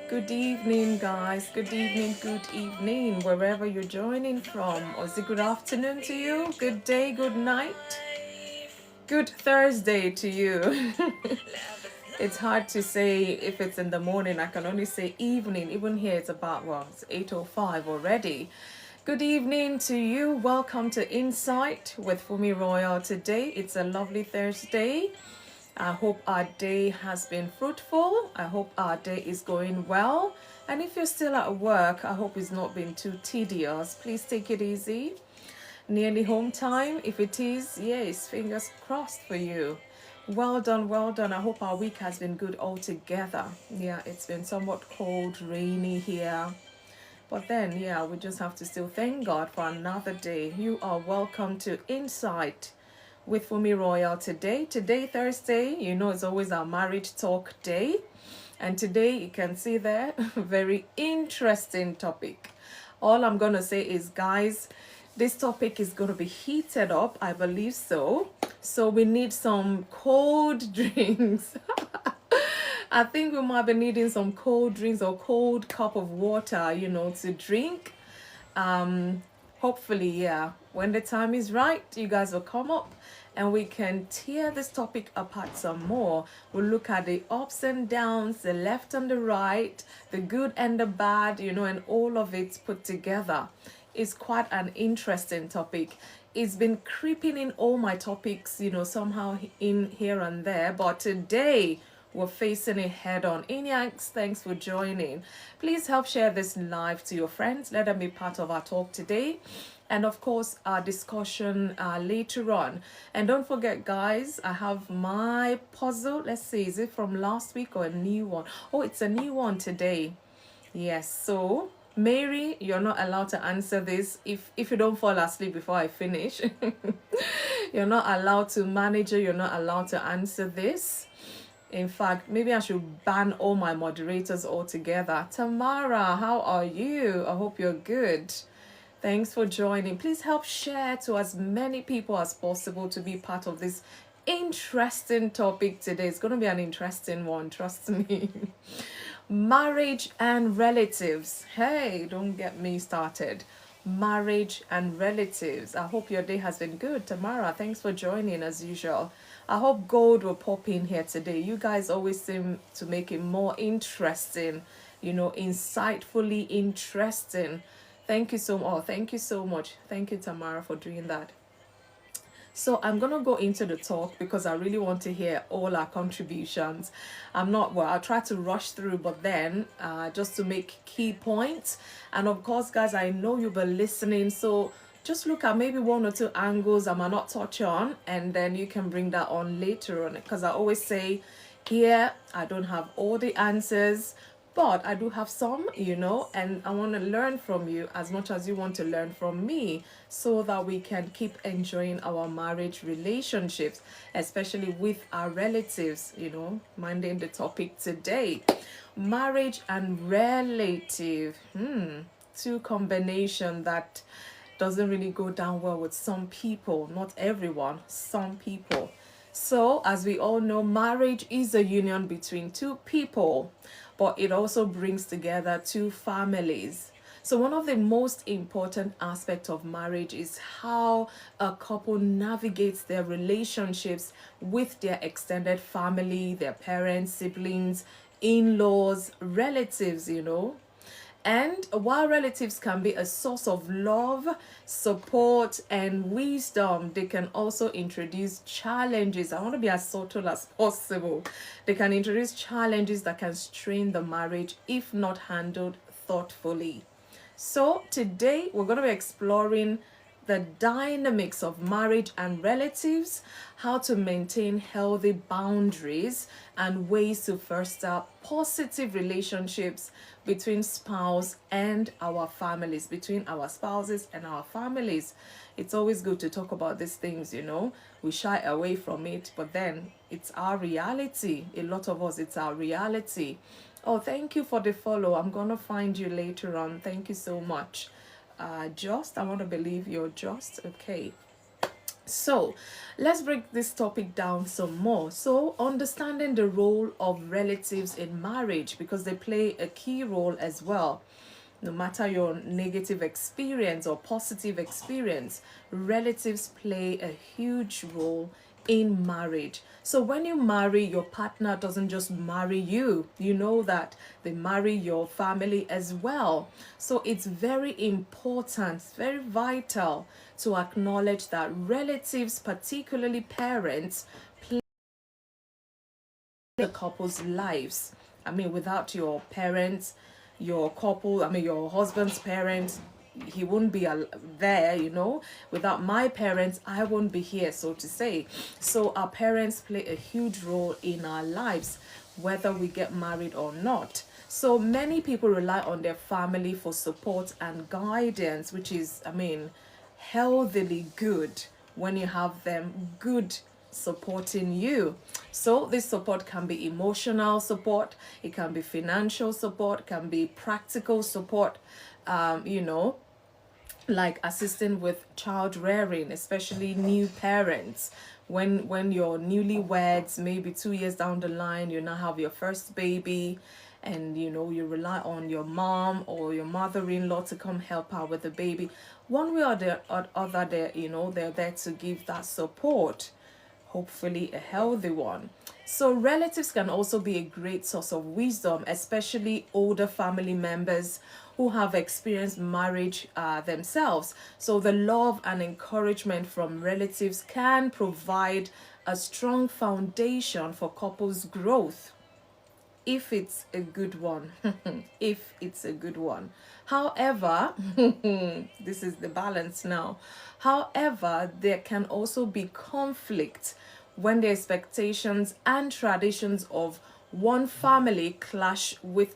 Good evening, guys. Good evening, wherever you're joining from. Or is it good afternoon to you? Good day, good night, good Thursday to you. It's hard to say if it's in the morning. I can only say evening. Even here, it's about, well, it's 8:05 already. Good evening to you. Welcome to Insight with FunmiRoyal. Today, it's a lovely Thursday. I hope our day has been fruitful. I hope our day is going well. And if you're still at work, I hope it's not been too tedious. Please take it easy. Nearly home time. If it is, yes, fingers crossed for you. Well done, well done. I hope our week has been good altogether. Yeah, it's been somewhat cold, rainy here. But then, yeah, we just have to still thank God for another day. You are welcome to Insight with FunmiRoyal today. Today, Thursday, you know, it's always our marriage talk day. And today, you can see there, very interesting topic. All I'm going to say is, guys, this topic is going to be heated up. I believe so. So we need some cold drinks. I think we might be needing some cold drinks or cold cup of water, you know, to drink. Hopefully, yeah, when the time is right, you guys will come up and we can tear this topic apart some more. We'll look at the ups and downs, the left and the right, the good and the bad, you know, and all of it put together. It's quite an interesting topic. It's been creeping in all my topics, you know, somehow in here and there, but today we're facing it head on. Inyanks, thanks for joining. Please help share this live to your friends. Let them be part of our talk today. And of course, our discussion later on. And don't forget, guys, I have my puzzle. Let's see, is it from last week or a new one? Oh, it's a new one today. Yes, so Mary, you're not allowed to answer this if you don't fall asleep before I finish. You're not allowed to, manager, you're not allowed to answer this. In fact, maybe I should ban all my moderators altogether. Tamara, how are you? I hope you're good. Thanks for joining. Please help share to as many people as possible to be part of this interesting topic today. It's going to be an interesting one, trust me. Marriage and relatives. Hey, don't get me started. Marriage and relatives. I hope your day has been good. Tamara, thanks for joining as usual. I hope gold will pop in here today. You guys always seem to make it more interesting, you know, insightfully interesting. Thank you so much. Oh, thank you so much. Thank you, Tamara, for doing that. So I'm going to go into the talk because I really want to hear all our contributions. I'll try to rush through, but then just to make key points. And of course, guys, I know you'll be listening. So just look at maybe one or two angles I might not touch on, and then you can bring that on later on. Because I always say here, I don't have all the answers, but I do have some, you know, and I want to learn from you as much as you want to learn from me so that we can keep enjoying our marriage relationships, especially with our relatives, you know, minding the topic today. Marriage and relative. Two combination that doesn't really go down well with some people, not everyone, some people. So, as we all know, marriage is a union between two people, but it also brings together two families. So, one of the most important aspects of marriage is how a couple navigates their relationships with their extended family, their parents, siblings, in-laws, relatives, you know. And while relatives can be a source of love, support, and wisdom, they can also introduce challenges. I want to be as subtle as possible. They can introduce challenges that can strain the marriage if not handled thoughtfully. So today we're going to be exploring the dynamics of marriage and relatives, how to maintain healthy boundaries, and ways to foster positive relationships between spouse and our families, between our spouses and our families. It's always good to talk about these things, you know. We shy away from it, but then it's our reality. A lot of us, it's our reality. Oh, thank you for the follow. I'm going to find you later on. Thank you so much. I want to believe you're just okay. So let's break this topic down some more. So, understanding the role of relatives in marriage, because they play a key role as well. No matter your negative experience or positive experience, relatives play a huge role in marriage. So when you marry, your partner doesn't just marry you. You know that they marry your family as well. So it's very important, very vital to acknowledge that relatives, particularly parents, play the couple's lives. I mean, without your parents, your couple, I mean, your husband's parents, he wouldn't be there, you know. Without my parents, I wouldn't be here, so to say. So our parents play a huge role in our lives, whether we get married or not. So many people rely on their family for support and guidance, which is, I mean, healthily good when you have them good supporting you. So this support can be emotional support, it can be financial support, can be practical support, you know, like assisting with child rearing, especially new parents. When you're newlyweds, maybe 2 years down the line, you now have your first baby, and you know you rely on your mom or your mother-in-law to come help out with the baby. One way or the other, they're there to give that support, hopefully a healthy one. So, relatives can also be a great source of wisdom, especially older family members who have experienced marriage themselves. So, the love and encouragement from relatives can provide a strong foundation for couples' growth if it's a good one. If it's a good one. However, this is the balance now. However, there can also be conflict when the expectations and traditions of one family clash with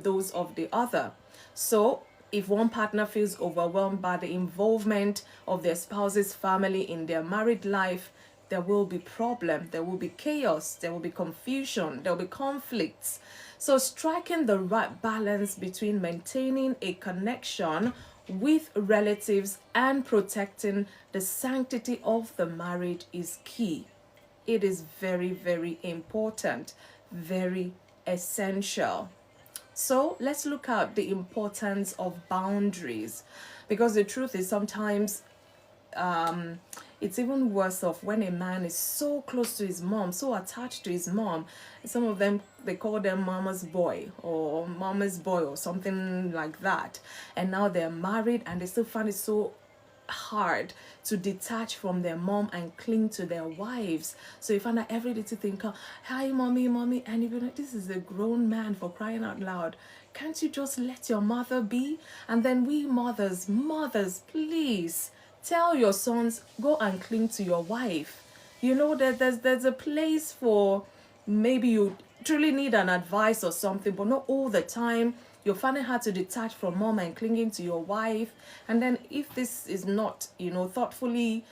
those of the other. So if one partner feels overwhelmed by the involvement of their spouse's family in their married life, there will be problem, there will be chaos, there will be confusion, there will be conflicts. So striking the right balance between maintaining a connection with relatives and protecting the sanctity of the marriage is key. It is very, very important, very essential. So let's look at the importance of boundaries, because the truth is sometimes it's even worse off when a man is so close to his mom, so attached to his mom. Some of them, they call them mama's boy or mama's boy or something like that, and now they're married and they still find it so hard to detach from their mom and cling to their wives. So you find that every little thing come, hi mommy, mommy, and you're like, this is a grown man, for crying out loud. Can't you just let your mother be? And then we mothers, please tell your sons, go and cling to your wife. You know that there's a place for, maybe you truly need an advice or something, but not all the time. You're finding hard to detach from mom and clinging to your wife. And then if this is not, thoughtfully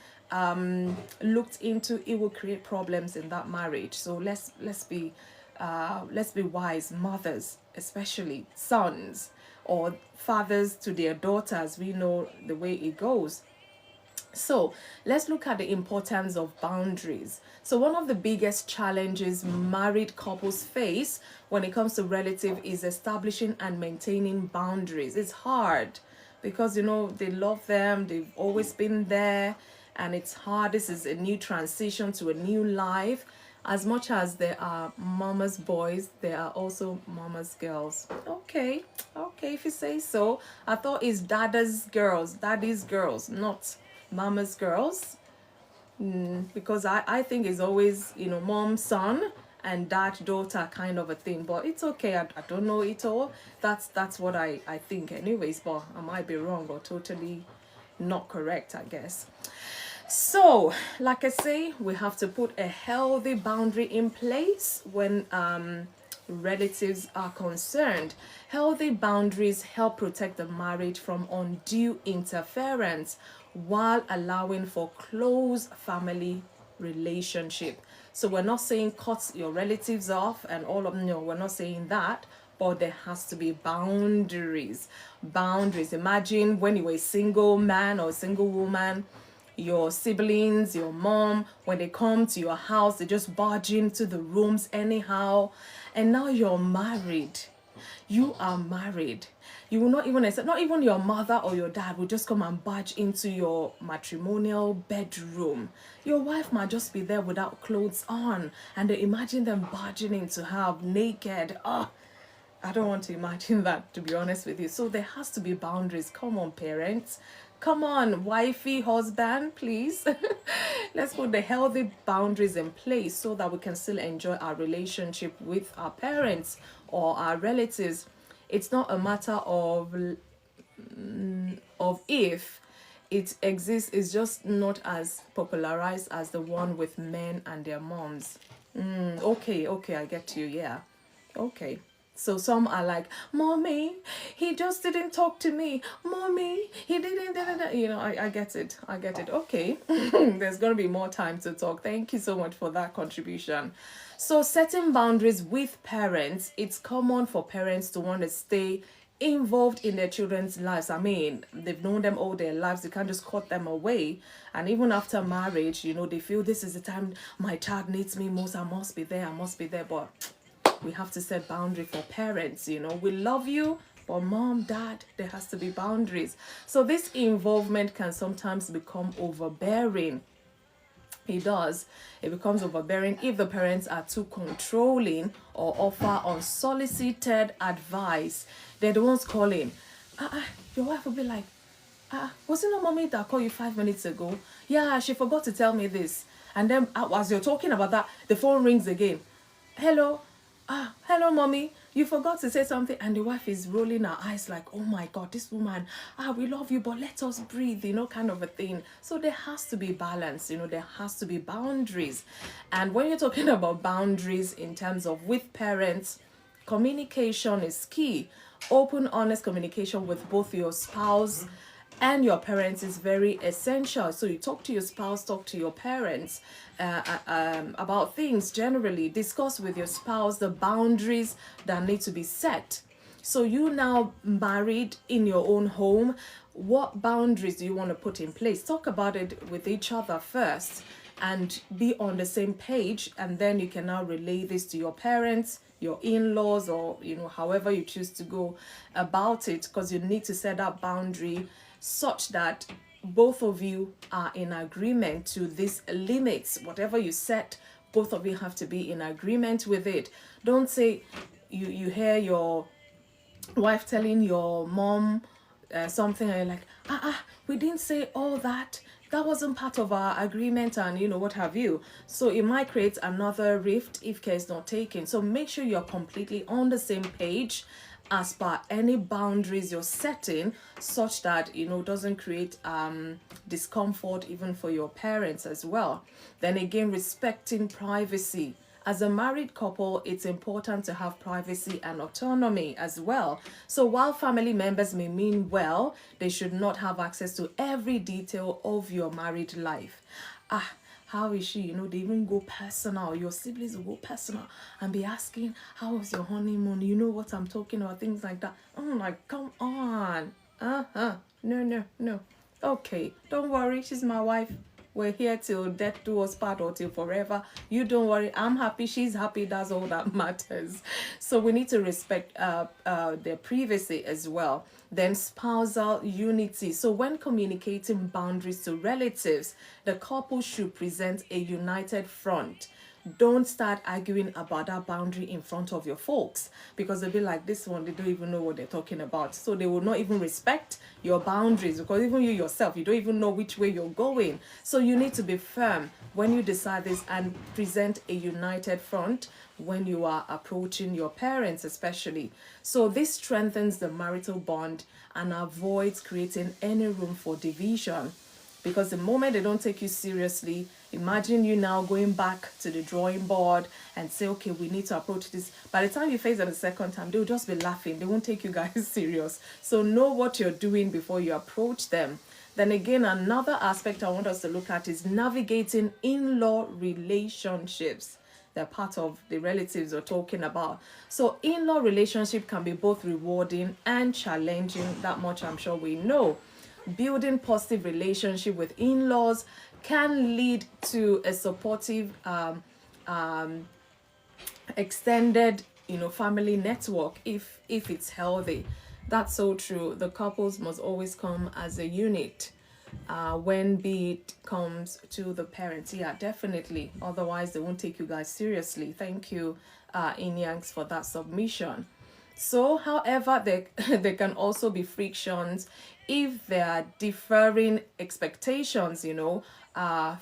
looked into, it will create problems in that marriage. So let's be wise, mothers, especially sons or fathers to their daughters. We know the way it goes. So let's look at the importance of boundaries. So one of the biggest challenges married couples face when it comes to relative is establishing and maintaining boundaries. It's hard because they love them, they've always been there, and it's hard. This is a new transition to a new life. As much as there are mama's boys, there are also mama's girls. Okay, if you say so. I thought it's daddy's girls, not mama's girls. Because I think it's always, mom, son, and dad, daughter kind of a thing. But it's okay, I don't know it all. That's what I think anyways, but I might be wrong or totally not correct, I guess. So, like I say, we have to put a healthy boundary in place when relatives are concerned. Healthy boundaries help protect the marriage from undue interference while allowing for close family relationship. So we're not saying cut your relatives off and all of them. No, we're not saying that. But there has to be boundaries. Imagine when you were a single man or a single woman, your siblings, your mom, when they come to your house, they just barge into the rooms anyhow. And now you're married. You are married. You will not even accept, not even your mother or your dad will just come and barge into your matrimonial bedroom. Your wife might just be there without clothes on, and they imagine them barging into her naked. Oh, I don't want to imagine that, to be honest with you. So there has to be boundaries. Come on, parents. Come on, wifey, husband, please. Let's put the healthy boundaries in place so that we can still enjoy our relationship with our parents or our relatives. It's not a matter of if it exists. It's just not as popularized as the one with men and their moms. Okay, I get you. Yeah, okay. So some are like, mommy, he just didn't talk to me. Mommy, he didn't. You know, I get it. Okay, there's going to be more time to talk. Thank you so much for that contribution. So setting boundaries with parents, it's common for parents to want to stay involved in their children's lives. I mean, they've known them all their lives. They can't just cut them away. And even after marriage, you know, they feel this is the time my child needs me most. I must be there. But we have to set boundary for parents. You know, we love you, but mom, dad, there has to be boundaries. So this involvement can sometimes become overbearing. It does. It becomes overbearing if the parents are too controlling or offer unsolicited advice. They're the ones calling. Your wife will be like, was it not mommy that called you 5 minutes ago? Yeah, she forgot to tell me this. And then as you're talking about that, the phone rings again. Hello, mommy, you forgot to say something. And the wife is rolling her eyes like, oh my God, this woman, we love you, but let us breathe, you know, kind of a thing. So there has to be balance, you know, there has to be boundaries. And when you're talking about boundaries in terms of with parents, communication is key. Open, honest communication with both your spouse and your parents is very essential. So you talk to your spouse, talk to your parents about things generally. Discuss with your spouse the boundaries that need to be set. So you now married in your own home, what boundaries do you want to put in place? Talk about it with each other first and be on the same page, and then you can now relay this to your parents, your in-laws, or you know, however you choose to go about it, because you need to set that boundary such that both of you are in agreement to these limits. Whatever you set, both of you have to be in agreement with it. Don't say you hear your wife telling your mom something and you're like, we didn't say all that. That wasn't part of our agreement, and you know, what have you. So it might create another rift if care is not taken. So make sure you're completely on the same page as per any boundaries you're setting, such that, you know, doesn't create discomfort even for your parents as well. Then again, respecting privacy. As a married couple, it's important to have privacy and autonomy as well. So while family members may mean well, they should not have access to every detail of your married life. How is she? You know, they even go personal. Your siblings will go personal and be asking, how was your honeymoon? You know what I'm talking about, things like that. I'm like, come on. No. Okay, don't worry, she's my wife. We're here till death do us part, or till forever. You don't worry, I'm happy, she's happy, that's all that matters. So we need to respect their privacy as well. Then spousal unity. So when communicating boundaries to relatives, the couple should present a united front. Don't start arguing about that boundary in front of your folks, because they'll be like, this one, they don't even know what they're talking about. So they will not even respect your boundaries, because even you yourself, you don't even know which way you're going. So you need to be firm when you decide this and present a united front when you are approaching your parents especially. So this strengthens the marital bond and avoids creating any room for division. Because the moment they don't take you seriously, imagine you now going back to the drawing board and say, okay, we need to approach this. By the time you face it the second time, they'll just be laughing. They won't take you guys serious. So know what you're doing before you approach them. Then again, another aspect I want us to look at is navigating in-law relationships. They're part of the relatives we're talking about. So in-law relationship can be both rewarding and challenging. That much I'm sure we know. Building positive relationship with in-laws can lead to a supportive extended family network if it's healthy. That's so true. The couples must always come as a unit when be it comes to the parents. Yeah, definitely, otherwise they won't take you guys seriously. Thank you, Inyangs, for that submission. So, however, there can also be frictions if there are differing expectations,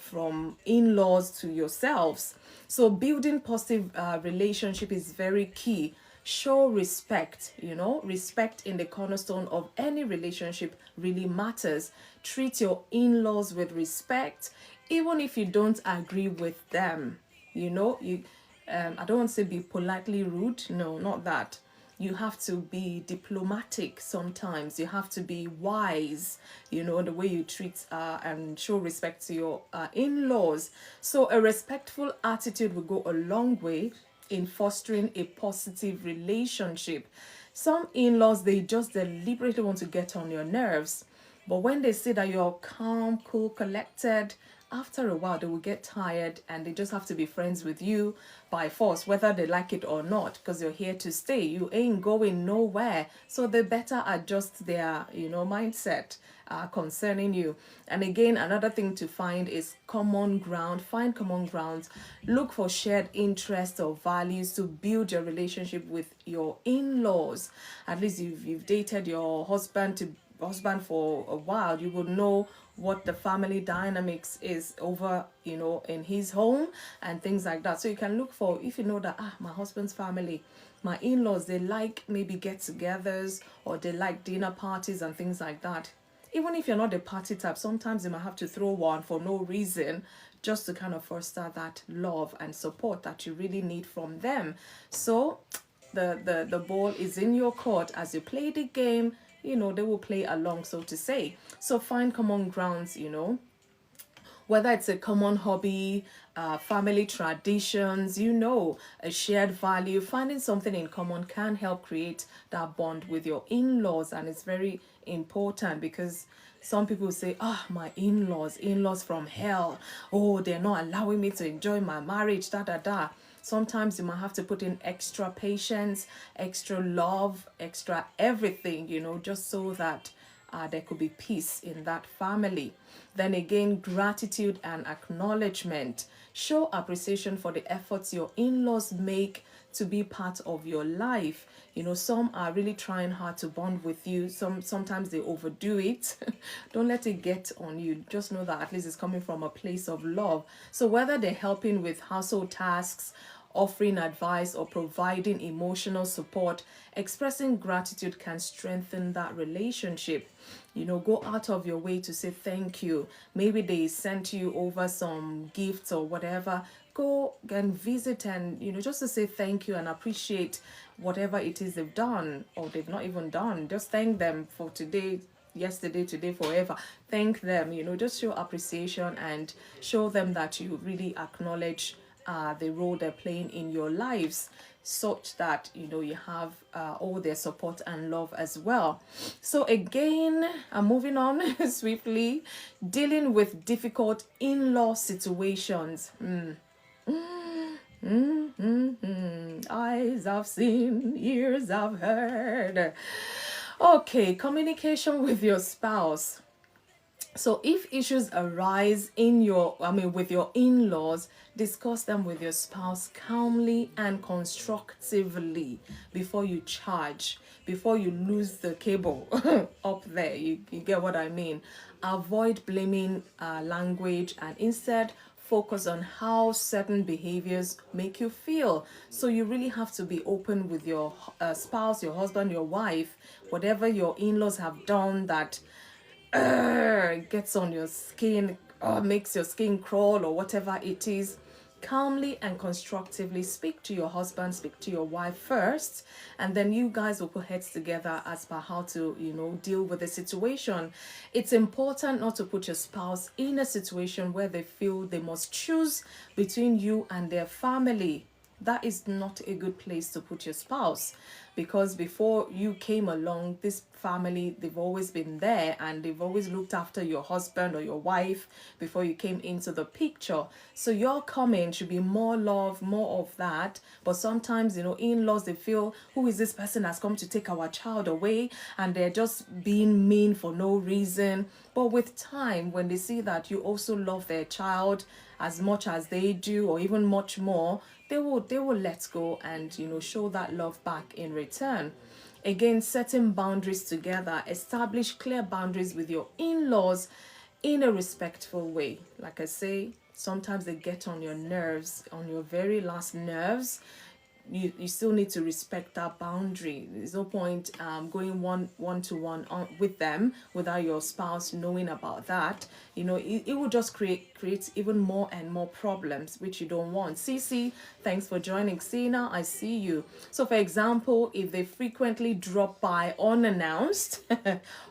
from in-laws to yourselves. So, building positive relationship is very key. Show respect, respect in the cornerstone of any relationship really matters. Treat your in-laws with respect, even if you don't agree with them. I don't want to say be politely rude. No, not that. You have to be diplomatic sometimes. You have to be wise, the way you treat and show respect to your in-laws. So a respectful attitude will go a long way in fostering a positive relationship. Some in-laws, they just deliberately want to get on your nerves. But when they see that you're calm, cool, collected, after a while they will get tired and they just have to be friends with you by force, whether they like it or not, because you're here to stay. You ain't going nowhere. So they better adjust their, mindset concerning you. And again, another thing to find is common ground. Find common grounds. Look for shared interests or values to build your relationship with your in-laws. At least if you've dated your husband for a while, you will know what the family dynamics is over in his home and things like that. So you can look for, if you know that my husband's family, my in-laws, they like maybe get-togethers or they like dinner parties and things like that. Even if you're not the party type, sometimes you might have to throw one for no reason, just to kind of foster that love and support that you really need from them. So the ball is in your court as you play the game. They will play along, so to say. So find common grounds, whether it's a common hobby, family traditions, a shared value. Finding something in common can help create that bond with your in-laws, and it's very important because some people say, my in-laws from hell. Oh, they're not allowing me to enjoy my marriage, da da da. Sometimes you might have to put in extra patience, extra love, extra everything, just so that there could be peace in that family. Then again, gratitude and acknowledgement. Show appreciation for the efforts your in-laws make to be part of your life. Some are really trying hard to bond with you. Sometimes they overdo it. Don't let it get on you. Just know that at least it's coming from a place of love. So whether they're helping with household tasks, offering advice, or providing emotional support, expressing gratitude can strengthen that relationship. Go out of your way to say thank you. Maybe they sent you over some gifts or whatever. Go and visit and, just to say thank you and appreciate whatever it is they've done or they've not even done. Just thank them for today, yesterday, today, forever. Thank them, just show appreciation and show them that you really acknowledge the role they're playing in your lives, such that you have all their support and love as well. So again, I'm moving on swiftly. Dealing with difficult in-law situations. Eyes have seen, ears have heard. Okay, communication with your spouse. So if issues arise with your in-laws, discuss them with your spouse calmly and constructively before you charge, before you lose the cable up there. You get what I mean? Avoid blaming language and instead focus on how certain behaviors make you feel. So you really have to be open with your spouse, your husband, your wife, whatever your in-laws have done that gets on your skin or makes your skin crawl or whatever it is. Calmly and constructively speak to your husband, speak to your wife first, and then you guys will put heads together as per how to deal with the situation. It's important not to put your spouse in a situation where they feel they must choose between you and their family. that is not a good place to put your spouse, because before you came along, this family, they've always been there and they've always looked after your husband or your wife before you came into the picture. So your coming should be more love, more of that. But sometimes, in-laws, they feel, who is this person that's come to take our child away, and they're just being mean for no reason. But with time, when they see that you also love their child as much as they do, or even much more, they will let go and show that love back in return. Again, setting boundaries together, establish clear boundaries with your in-laws in a respectful way. Like I say, sometimes they get on your nerves, on your very last nerves. You still need to respect that boundary. There's no point going one to one with them without your spouse knowing about that. It will just create even more and more problems, which you don't want. Cece, thanks for joining. Sina, I see you. So for example, if they frequently drop by unannounced,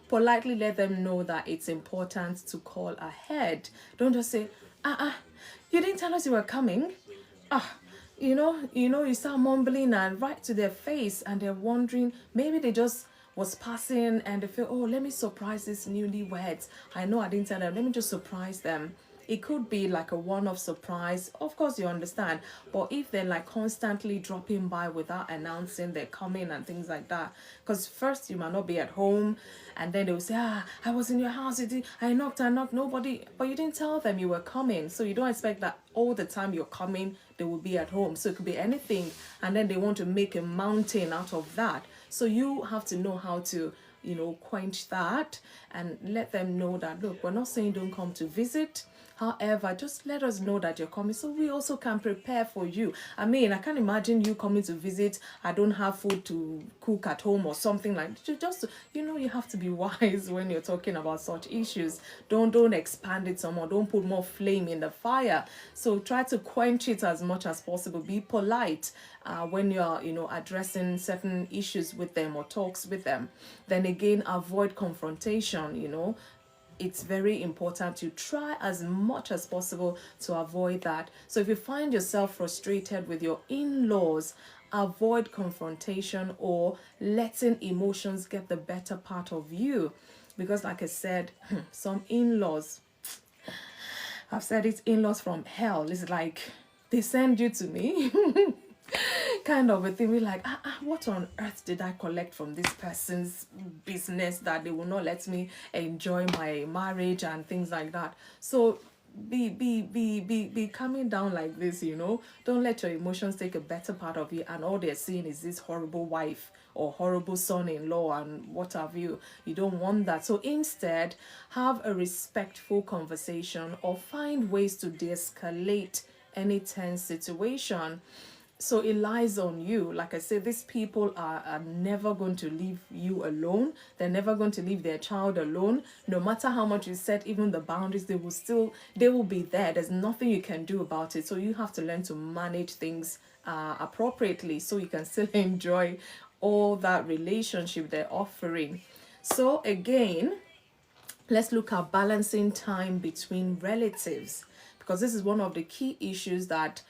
politely let them know that it's important to call ahead. Don't just say, you didn't tell us you were coming. You start mumbling and right to their face, and they're wondering, maybe they just was passing and they feel, oh, let me surprise these newlyweds. I know I didn't tell them, let me just surprise them. It could be like a one-off surprise, of course, you understand. But if they're like constantly dropping by without announcing they're coming and things like that, because first you might not be at home, and then they'll say, I was in your house, I knocked, nobody, but you didn't tell them you were coming. So you don't expect that all the time you're coming they will be at home. So it could be anything, and then they want to make a mountain out of that. So you have to know how to quench that and let them know that, look, we're not saying don't come to visit. However, just let us know that you're coming so we also can prepare for you. I mean, I can't imagine you coming to visit. I don't have food to cook at home or something like that. Just, you have to be wise when you're talking about such issues. Don't expand it some more. Don't put more flame in the fire. So try to quench it as much as possible. Be polite when you're, addressing certain issues with them or talks with them. Then again, avoid confrontation, it's very important to try as much as possible to avoid that. So if you find yourself frustrated with your in-laws, avoid confrontation or letting emotions get the better part of you. Because like I said, some in-laws, I've said it's in-laws from hell. It's like they send you to me. Kind of a thing. We're like, what on earth did I collect from this person's business that they will not let me enjoy my marriage and things like that. So be coming down like this, Don't let your emotions take a better part of you, and all they're seeing is this horrible wife or horrible son-in-law and what have you. You don't want that. So instead, have a respectful conversation or find ways to de-escalate any tense situation. So it lies on you. Like I said, these people are never going to leave you alone. They're never going to leave their child alone. No matter how much you set even the boundaries, they will be there. There's nothing you can do about it. So you have to learn to manage things appropriately so you can still enjoy all that relationship they're offering. So again, let's look at balancing time between relatives, because this is one of the key issues that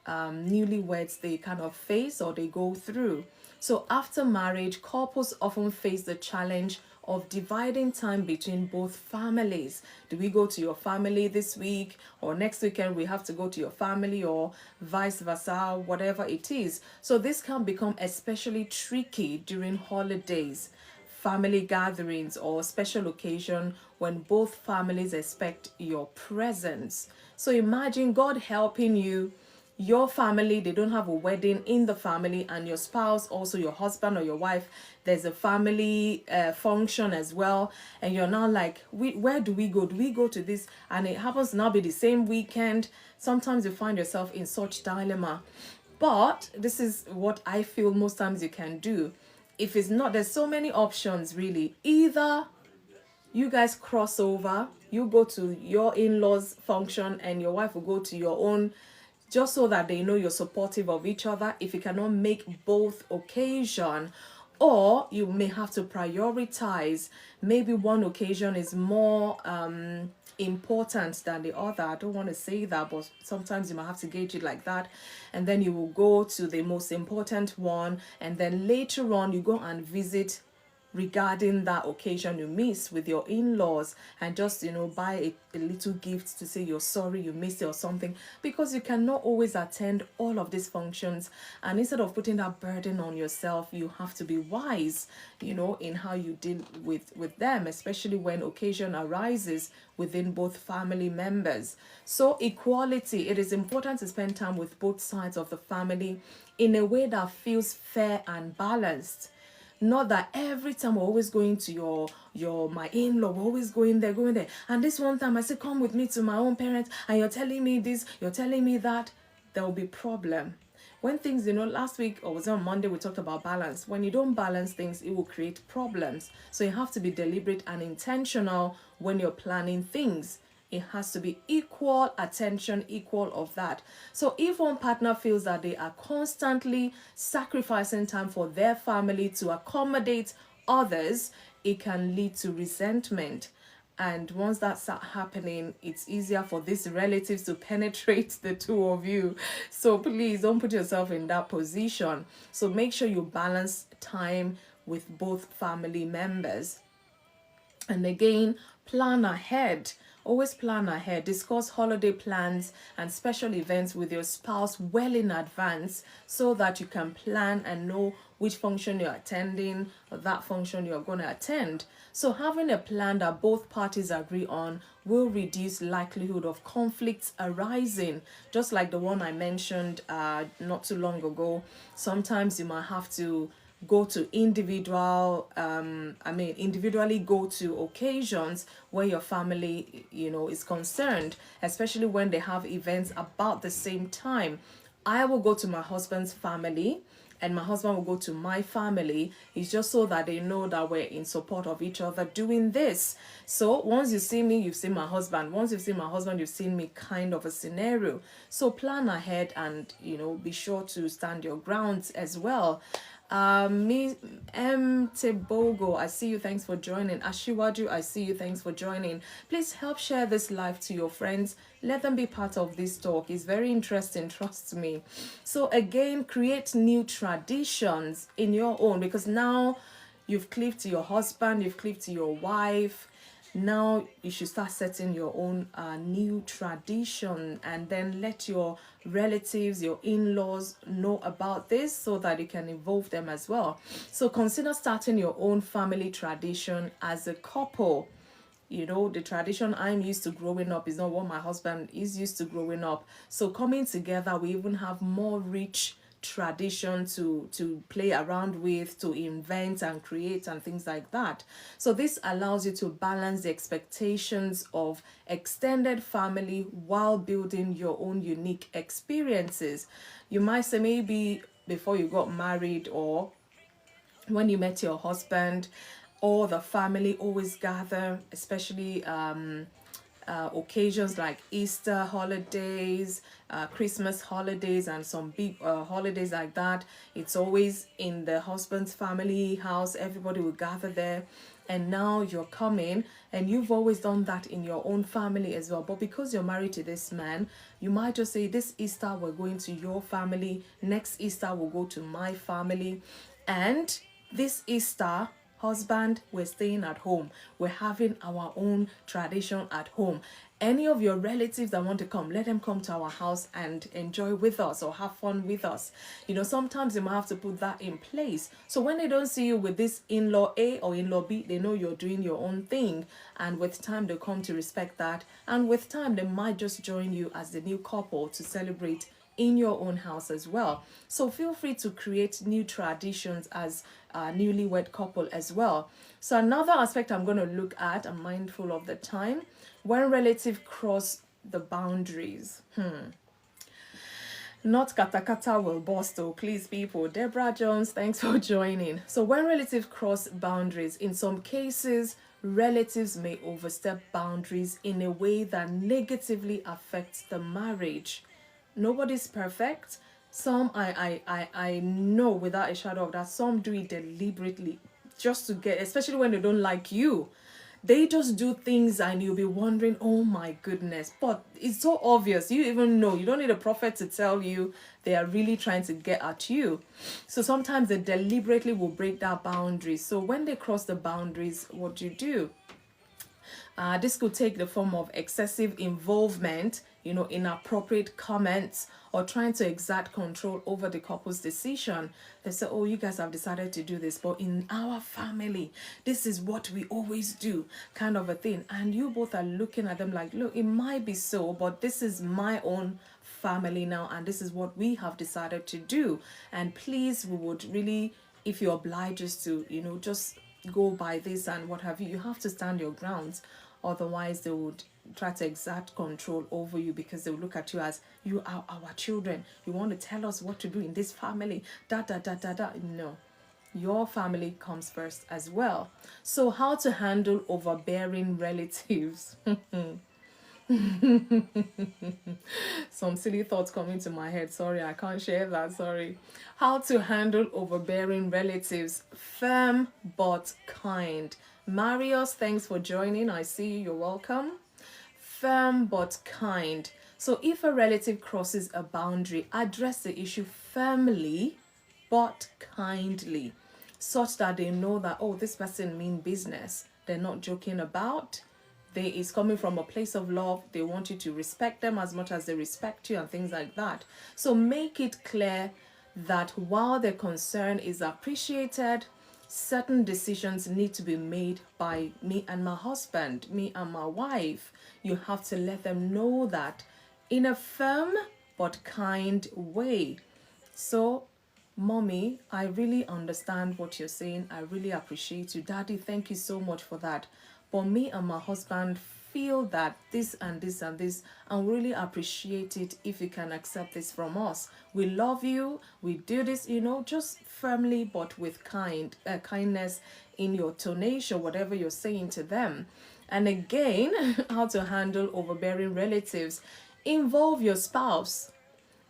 newlyweds they kind of face or they go through. So after marriage, couples often face the challenge of dividing time between both families. Do we go to your family this week, or next weekend we have to go to your family, or vice versa, whatever it is. So this can become especially tricky during holidays, family gatherings, or special occasion when both families expect your presence. So imagine God helping you, your family, they don't have a wedding in the family, and your spouse, also your husband or your wife, there's a family function as well, and you're now like, where do we go? Do we go to this? And it happens to now be the same weekend. Sometimes you find yourself in such dilemma. But this is what I feel most times you can do. If it's not, there's so many options really. Either you guys cross over, you go to your in-laws function and your wife will go to your own, just so that they know you're supportive of each other. If you cannot make both occasion, Or you may have to prioritize. Maybe one occasion is more important than the other. I don't want to say that, but sometimes you might have to gauge it like that. And then you will go to the most important one, and then later on you go and visit regarding that occasion you missed with your in-laws, and just buy a little gift to say you're sorry you missed it or something, because you cannot always attend all of these functions. And instead of putting that burden on yourself, you have to be wise in how you deal with them, especially when occasion arises within both family members. So equality, it is important to spend time with both sides of the family in a way that feels fair and balanced. Not that every time we're always going to your my in-law, we're always going there. And this one time I said, come with me to my own parents, and you're telling me this, you're telling me that. There will be problem. When things, last week, or was it on Monday, we talked about balance. When you don't balance things, it will create problems. So you have to be deliberate and intentional when you're planning things. It has to be equal attention, equal of that. So if one partner feels that they are constantly sacrificing time for their family to accommodate others, it can lead to resentment. And once that starts happening, it's easier for these relatives to penetrate the two of you. So please don't put yourself in that position. So make sure you balance time with both family members. And again, plan ahead. Always plan ahead. Discuss holiday plans and special events with your spouse well in advance, so that you can plan and know which function you're attending or that function you're going to attend. So having a plan that both parties agree on will reduce likelihood of conflicts arising. Just like the one I mentioned not too long ago. Sometimes you might have to go to individually go to occasions where your family is concerned, especially when they have events about the same time. I will go to my husband's family, and my husband will go to my family. It's just so that they know that we're in support of each other doing this. So once you see me, you've seen my husband. Once you've seen my husband, you've seen me, kind of a scenario. So plan ahead and be sure to stand your grounds as well. Me Tebogo, I see you, thanks for joining. Ashiwaju, I see you, thanks for joining. Please help share this live to your friends. Let them be part of this talk. It's very interesting, trust me. So again, create new traditions in your own, because now you've cleaved to your husband, you've cleaved to your wife. Now you should start setting your own new tradition, and then let your relatives, your in-laws know about this, so that you can involve them as well. So consider starting your own family tradition as a couple. The tradition I'm used to growing up is not what my husband is used to growing up. So coming together, we even have more rich tradition to play around with, to invent and create and things like that. So this allows you to balance the expectations of extended family while building your own unique experiences. You might say, maybe before you got married, or when you met your husband, all the family always gather, especially occasions like Easter holidays, Christmas holidays, and some big holidays like that. It's always in the husband's family house. Everybody will gather there. And now you're coming, and you've always done that in your own family as well. But because you're married to this man, you might just say, this Easter we're going to your family, next Easter we'll go to my family, and this Easter, husband, we're staying at home. We're having our own tradition at home. Any of your relatives that want to come, let them come to our house and enjoy with us or have fun with us. Sometimes you might have to put that in place. So when they don't see you with this in-law A or in-law B, they know you're doing your own thing. And with time, they'll come to respect that. And with time, they might just join you as the new couple to celebrate in your own house as well. So feel free to create new traditions as a newlywed couple as well. So another aspect I'm going to look at, I'm mindful of the time, when relatives cross the boundaries. Not katakata will burst, oh, please people. Deborah Jones, thanks for joining. So when relatives cross boundaries, in some cases, relatives may overstep boundaries in a way that negatively affects the marriage. Nobody's perfect. Some I know without a shadow of that, some do it deliberately just to get, especially when they don't like you. They just do things and you'll be wondering, oh my goodness. But it's so obvious. You even know. You don't need a prophet to tell you they are really trying to get at you. So sometimes they deliberately will break that boundary. So when they cross the boundaries, what do you do? This could take the form of excessive involvement, inappropriate comments, or trying to exert control over the couple's decision. They say, oh, you guys have decided to do this, but in our family, this is what we always do, kind of a thing. And you both are looking at them like, look, it might be so, but this is my own family now, and this is what we have decided to do. And please, we would really, if you're obliged us to, just go by this and what have you, you have to stand your grounds. Otherwise, they would try to exert control over you because they will look at you as, you are our children. You want to tell us what to do in this family. Da da da da da. No. Your family comes first as well. So how to handle overbearing relatives? Some silly thoughts coming to my head. Sorry, I can't share that. Sorry. How to handle overbearing relatives. Firm but kind. Marius, thanks for joining. I see you. You're welcome. Firm but kind. So if a relative crosses a boundary, address the issue firmly but kindly, such that they know that, oh, this person mean business. They're not joking about. They is coming from a place of love. They want you to respect them as much as they respect you and things like that. So make it clear that while their concern is appreciated, certain decisions need to be made by me and my husband, me and my wife. You have to let them know that in a firm but kind way. So, mommy, I really understand what you're saying. I really appreciate you. Daddy, thank you so much for that. But me and my husband feel that this and this and this, and really appreciate it if you can accept this from us. We love you. We do this, just firmly but with kindness in your tonation, whatever you're saying to them. And again, how to handle overbearing relatives. Involve your spouse.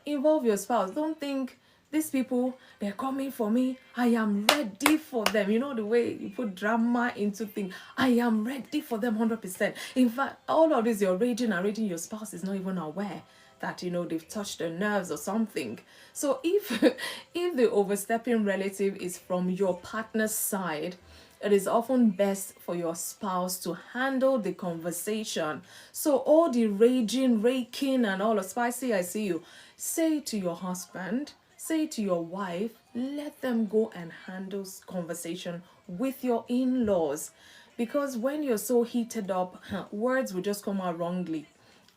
Involve your spouse. Don't think these people, they're coming for me. I am ready for them. You know the way you put drama into things. I am ready for them 100%. In fact, all of this, you're raging and raging. Your spouse is not even aware that, they've touched their nerves or something. So if the overstepping relative is from your partner's side, it is often best for your spouse to handle the conversation. So all the raging, raking, and all the spicy, I see you, say to your husband, say to your wife, let them go and handle conversation with your in-laws. Because when you're so heated up, words will just come out wrongly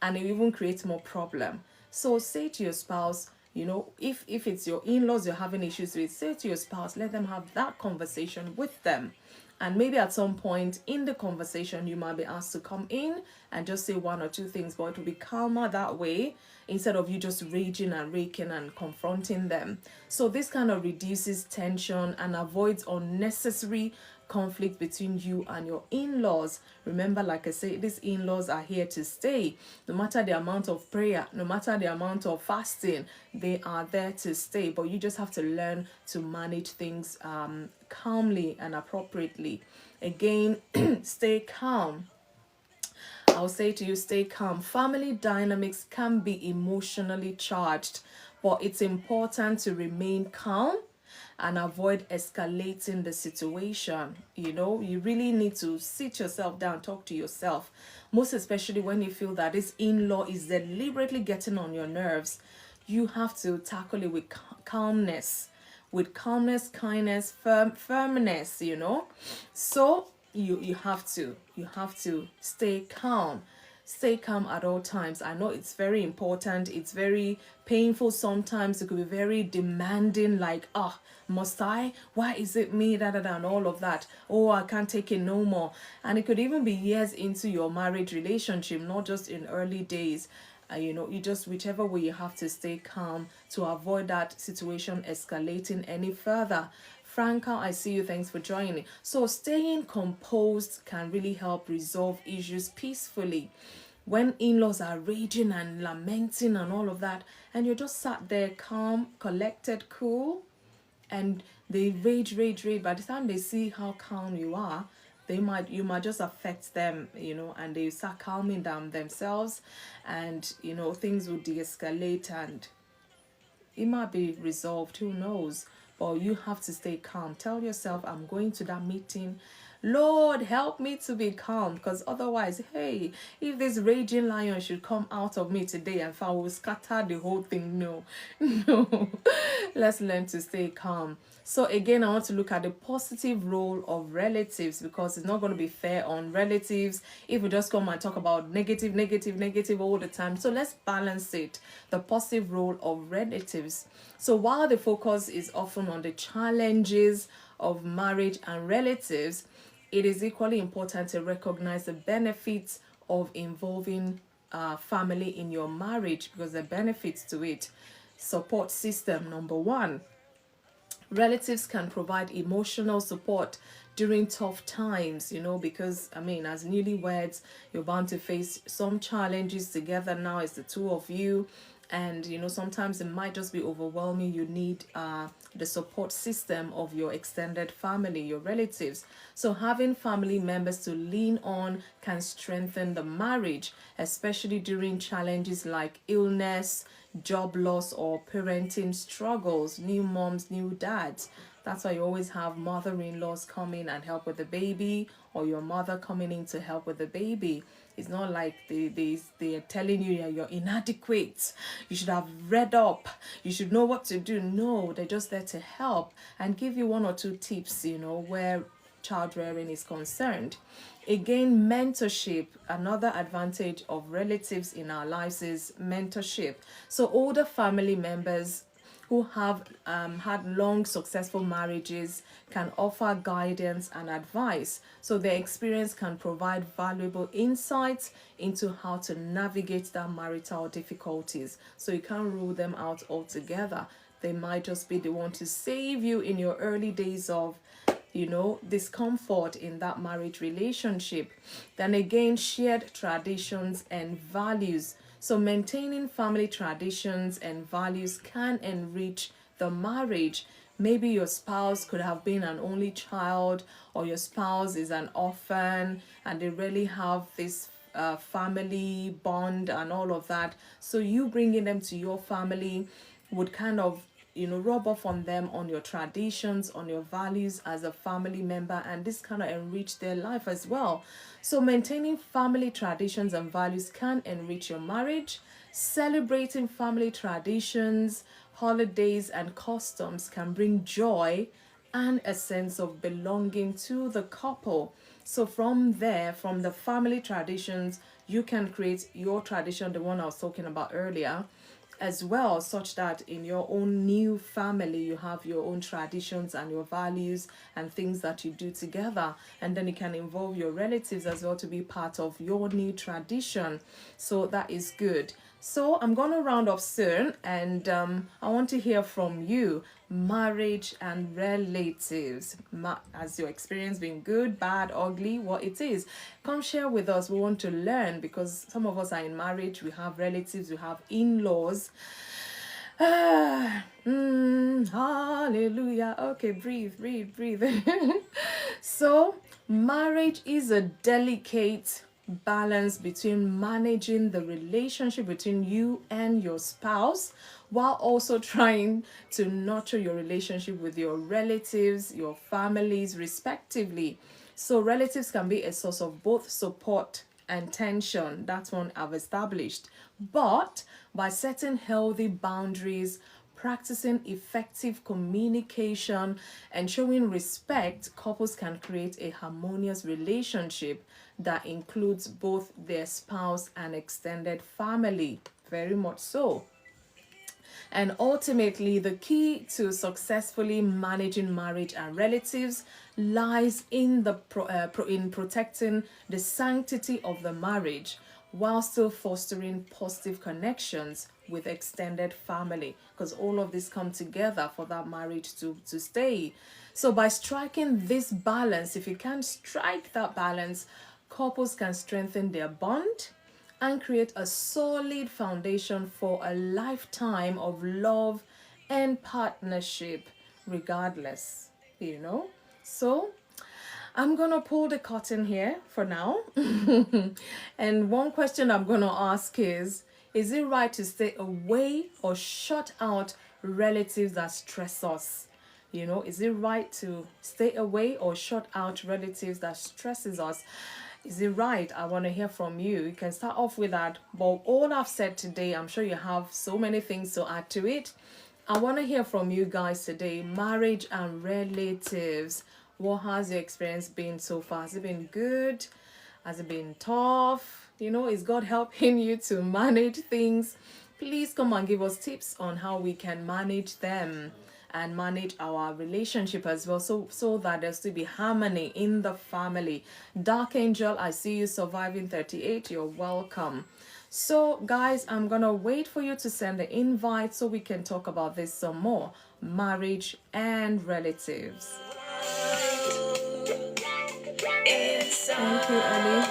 and it even creates more problem. So say to your spouse, if it's your in-laws you're having issues with, say to your spouse, let them have that conversation with them. And maybe at some point in the conversation, you might be asked to come in and just say one or two things, but it will be calmer that way instead of you just raging and raking and confronting them. So this kind of reduces tension and avoids unnecessary conflict between you and your in-laws. Remember, like I say, these in-laws are here to stay. No matter the amount of prayer, no matter the amount of fasting, they are there to stay. But you just have to learn to manage things calmly and appropriately. Again, stay calm. I'll say to you, stay calm. Family dynamics can be emotionally charged, but it's important to remain calm and avoid escalating the situation. You really need to sit yourself down, talk to yourself, most especially when you feel that this in-law is deliberately getting on your nerves. You have to tackle it with calmness, kindness, firmness, So you have to stay calm. Stay calm at all times. I know it's very important. It's very painful sometimes. It could be very demanding, like, must I? Why is it me? And all of that. Oh, I can't take it no more. And it could even be years into your marriage relationship, not just in early days. You just, whichever way, you have to stay calm to avoid that situation escalating any further. Franca, I see you. Thanks for joining. So staying composed can really help resolve issues peacefully. when in-laws are raging and lamenting and all of that, and you're just sat there calm, collected, cool, and they rage. By the time they see how calm you are, you might just affect them, and they start calming down themselves, and things will de-escalate, and it might be resolved, who knows. But you have to stay calm. Tell yourself, I'm going to that meeting, Lord, help me to be calm, because otherwise, hey, if this raging lion should come out of me today and I will scatter the whole thing. No, no. Let's learn to stay calm. So again, I want to look at the positive role of relatives, because it's not going to be fair on relatives if we just come and talk about negative all the time. So let's balance it. The positive role of relatives. So while the focus is often on the challenges of marriage and relatives, it is equally important to recognize the benefits of involving family in your marriage, because the benefits to it. Support system, number one. Relatives can provide emotional support during tough times, because as newlyweds, you're bound to face some challenges together. Now it's the two of you, and sometimes it might just be overwhelming. You need the support system of your extended family, your relatives. So having family members to lean on can strengthen the marriage, especially during challenges like illness, job loss, or parenting struggles. New moms, new dads. That's why you always have mother-in-laws come in and help with the baby, or your mother coming in to help with the baby. It's not like they're telling you you're inadequate, you should have read up, you should know what to do. No, they're just there to help and give you one or two tips, where child rearing is concerned. Again, mentorship. Another advantage of relatives in our lives is mentorship. So older family members who have had long successful marriages can offer guidance and advice. So their experience can provide valuable insights into how to navigate their marital difficulties. So you can't rule them out altogether. They might just be the one to save you in your early days of discomfort in that marriage relationship. Then again, shared traditions and values. So maintaining family traditions and values can enrich the marriage. Maybe your spouse could have been an only child, or your spouse is an orphan and they really have this family bond and all of that. So you bringing them to your family would kind of rub off on them, on your traditions, on your values as a family member, and this kind of enrich their life as well. So maintaining family traditions and values can enrich your marriage. Celebrating family traditions, holidays, and customs can bring joy and a sense of belonging to the couple. So from there, from the family traditions, you can create your tradition, the one I was talking about earlier, as well, such that in your own new family you have your own traditions and your values and things that you do together, and then it can involve your relatives as well to be part of your new tradition. So that is good. So I'm going to round off soon, and I want to hear from you. Marriage and relatives. Has your experience been good, bad, ugly? What it is? Come share with us. We want to learn, because some of us are in marriage. We have relatives. We have in-laws. Hallelujah. Okay, breathe. So marriage is a delicate balance between managing the relationship between you and your spouse, while also trying to nurture your relationship with your relatives, your families, respectively. So relatives can be a source of both support and tension. That's one I've established. But by setting healthy boundaries, practicing effective communication, and showing respect, couples can create a harmonious relationship that includes both their spouse and extended family. Very much so. And ultimately, the key to successfully managing marriage and relatives lies in in protecting the sanctity of the marriage, while still fostering positive connections with extended family, because all of this come together for that marriage to stay. So by striking this balance, if you can strike that balance, couples can strengthen their bond and create a solid foundation for a lifetime of love and partnership, regardless, you know. So I'm gonna pull the curtain here for now. And one question I'm gonna ask is it right to stay away or shut out relatives that stress us? You know, is it right to stay away or shut out relatives that stresses us? Is it right? I want to hear from you. You can start off with that. But all I've said today, I'm sure you have so many things to add to it. I want to hear from you guys today. Marriage and relatives. What has your experience been so far? Has it been good? Has it been tough? You know, is God helping you to manage things? Please come and give us tips on how we can manage them and manage our relationship as well, so that there's to be harmony in the family. Dark Angel, I see you surviving 38. You're welcome. So guys, I'm gonna wait for you to send the invite so we can talk about this some more. Marriage and relatives. Thank you, Ellie.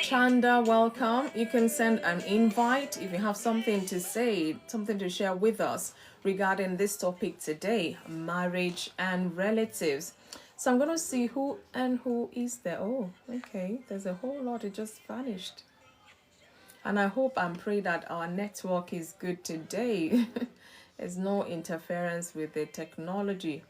Chanda, welcome. You can send an invite if you have something to say, something to share with us regarding this topic today, marriage and relatives. So I'm going to see who is there. Oh, okay. There's a whole lot. It just vanished. And I hope and pray that our network is good today. There's no interference with the technology.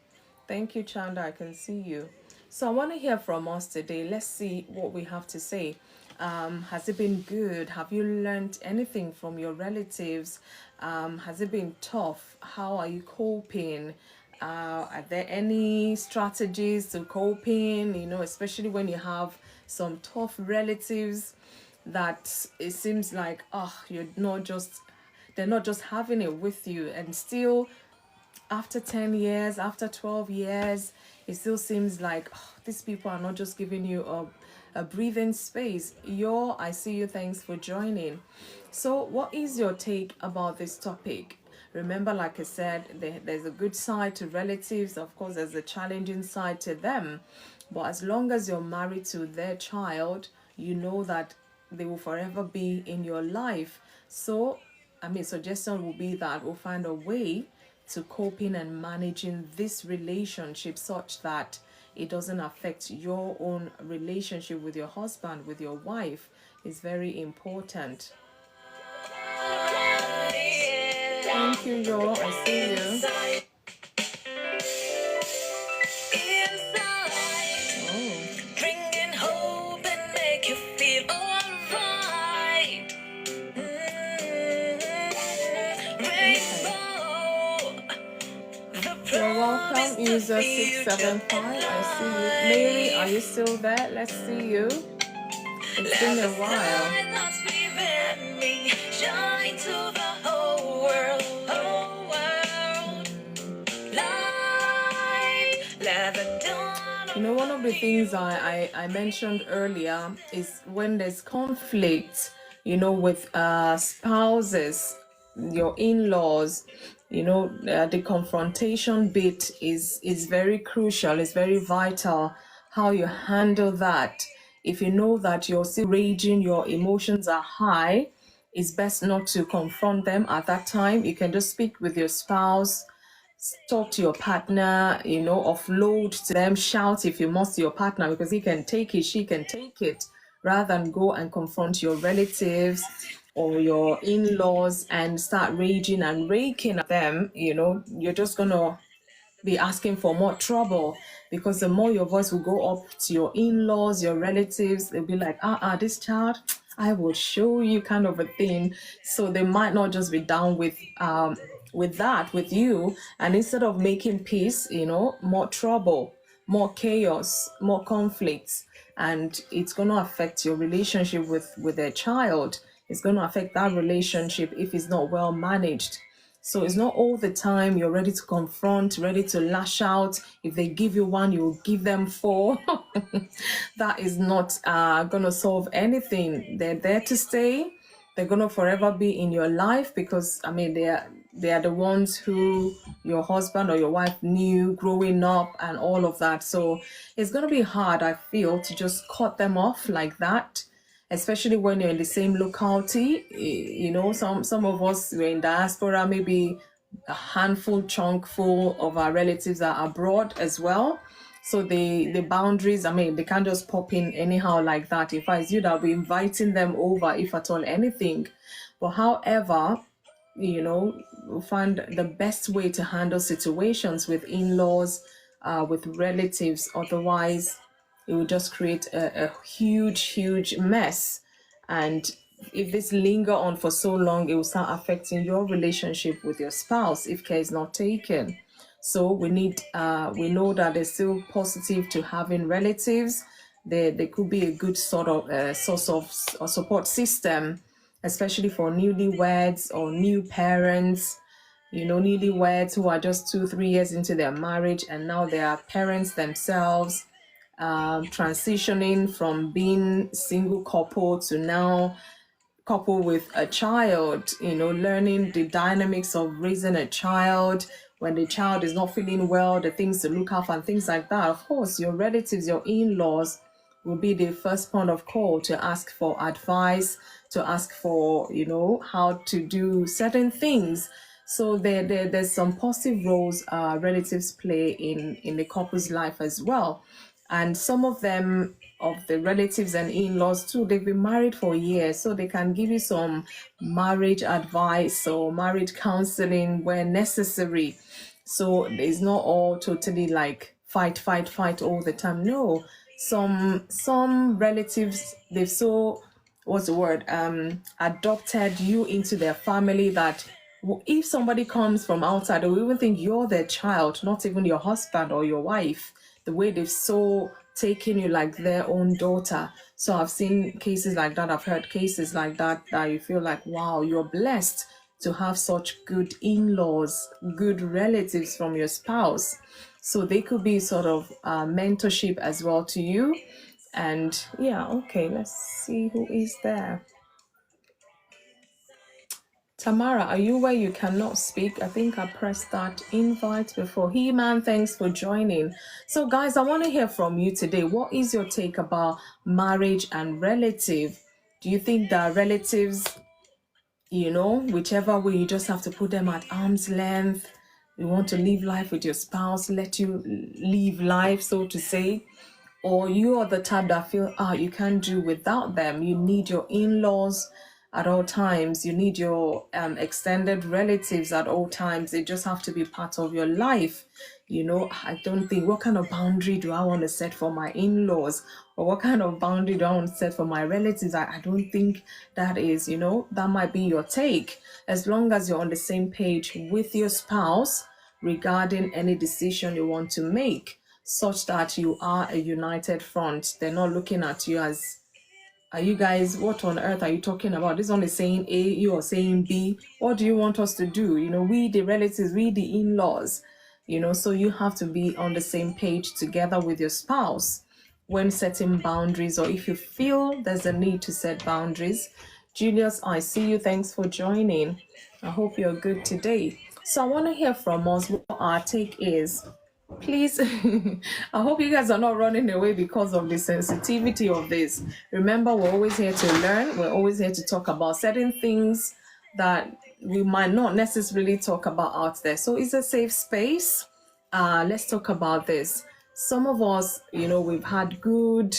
Thank you, Chanda. I can see you. So I want to hear from us today. Let's see what we have to say. Has it been good? Have you learned anything from your relatives? Has it been tough? How are you coping? Are there any strategies to coping? You know, especially when you have some tough relatives that it seems like, they're not just having it with you, and still after 10 years, after 12 years, it still seems like these people are not just giving you a breathing space. I see you. Thanks for joining. So what is your take about this topic? Remember, like I said, there's a good side to relatives. Of course, there's a challenging side to them. But as long as you're married to their child, you know that they will forever be in your life. So, suggestion will be that we'll find a way to coping and managing this relationship such that it doesn't affect your own relationship with your husband, with your wife. Is very important. Thank you, Yo. I see you. You're welcome, user 675. I see you. Mary, are you still there? Let's see you. It's been a while. You know, one of the things I mentioned earlier is when there's conflict, you know, with spouses, your in-laws, you know, the confrontation bit is very crucial. It's very vital how you handle that. If you know that you're still raging, your emotions are high, it's best not to confront them at that time. You can just speak with your spouse, talk to your partner, you know, offload to them, shout if you must to your partner, because he can take it, she can take it, rather than go and confront your relatives or your in-laws and start raging and raking at them. You know, you're just gonna be asking for more trouble, because the more your voice will go up to your in-laws, your relatives, they'll be like, this child, I will show you, kind of a thing. So they might not just be down with you, and instead of making peace, you know, more trouble, more chaos, more conflicts, and it's going to affect your relationship with their child. It's going to affect that relationship if it's not well managed. So it's not all the time you're ready to confront, ready to lash out. If they give you one, you'll give them four. That is not going to solve anything. They're there to stay. they're gonna forever be in your life, because I mean they are the ones who your husband or your wife knew growing up and all of that. So it's gonna be hard, I feel, to just cut them off like that, especially when you're in the same locality. You know, some of us, we're in diaspora, maybe a handful chunk full of our relatives are abroad as well. So the boundaries, I mean, they can't just pop in anyhow like that. If I was you, that will be inviting them over, if at all anything. But however, you know, find the best way to handle situations with in-laws, with relatives. Otherwise, it will just create a huge mess. And if this linger on for so long, it will start affecting your relationship with your spouse if care is not taken. So we know that it's still positive to having relatives. They could be a good sort of source of a support system, especially for newlyweds or new parents. You know, newlyweds who are just 2-3 years into their marriage and now they are parents themselves, transitioning from being single couple to now couple with a child, you know, learning the dynamics of raising a child. When the child is not feeling well, the things to look out and things like that. Of course, your relatives, your in-laws will be the first point of call to ask for advice, to ask for, you know, how to do certain things. So there's some positive roles relatives play in the couple's life as well. And some of them, of the relatives and in-laws too, they've been married for years, so they can give you some marriage advice or marriage counseling where necessary. So it's not all totally like fight all the time. No, some relatives, they've so, what's the word, adopted you into their family that if somebody comes from outside, they will even think you're their child, not even your husband or your wife. The way they've so taken you like their own daughter. So I've seen cases like that. I've heard cases like that, that you feel like, wow, you're blessed to have such good in-laws, good relatives from your spouse. So they could be sort of mentorship as well to you. And yeah, okay, let's see who is there. Tamara, are you where you cannot speak? I think I pressed that invite before. He-Man, thanks for joining. So guys, I want to hear from you today. What is your take about marriage and relative? Do you think that relatives, you know, whichever way, you just have to put them at arm's length? You want to live life with your spouse, let you live life, so to say? Or you are the type that feel, you can't do without them. You need your in-laws at all times. You need your extended relatives at all times. They just have to be part of your life. You know, I don't think, what kind of boundary do I want to set for my in-laws? Or what kind of boundary do I want to set for my relatives? I don't think that is, you know, that might be your take. As long as you're on the same page with your spouse regarding any decision you want to make, such that you are a united front. They're not looking at you as, are you guys, what on earth are you talking about? This one is saying A, you are saying B. What do you want us to do? You know, we the relatives, we the in-laws, you know, so you have to be on the same page together with your spouse when setting boundaries, or if you feel there's a need to set boundaries. Julius, I see you. Thanks for joining. I hope you're good today. So I want to hear from us what our take is. Please, I hope you guys are not running away because of the sensitivity of this. Remember, we're always here to learn. We're always here to talk about certain things that we might not necessarily talk about out there. So it's a safe space. Let's talk about this. Some of us, you know, we've had good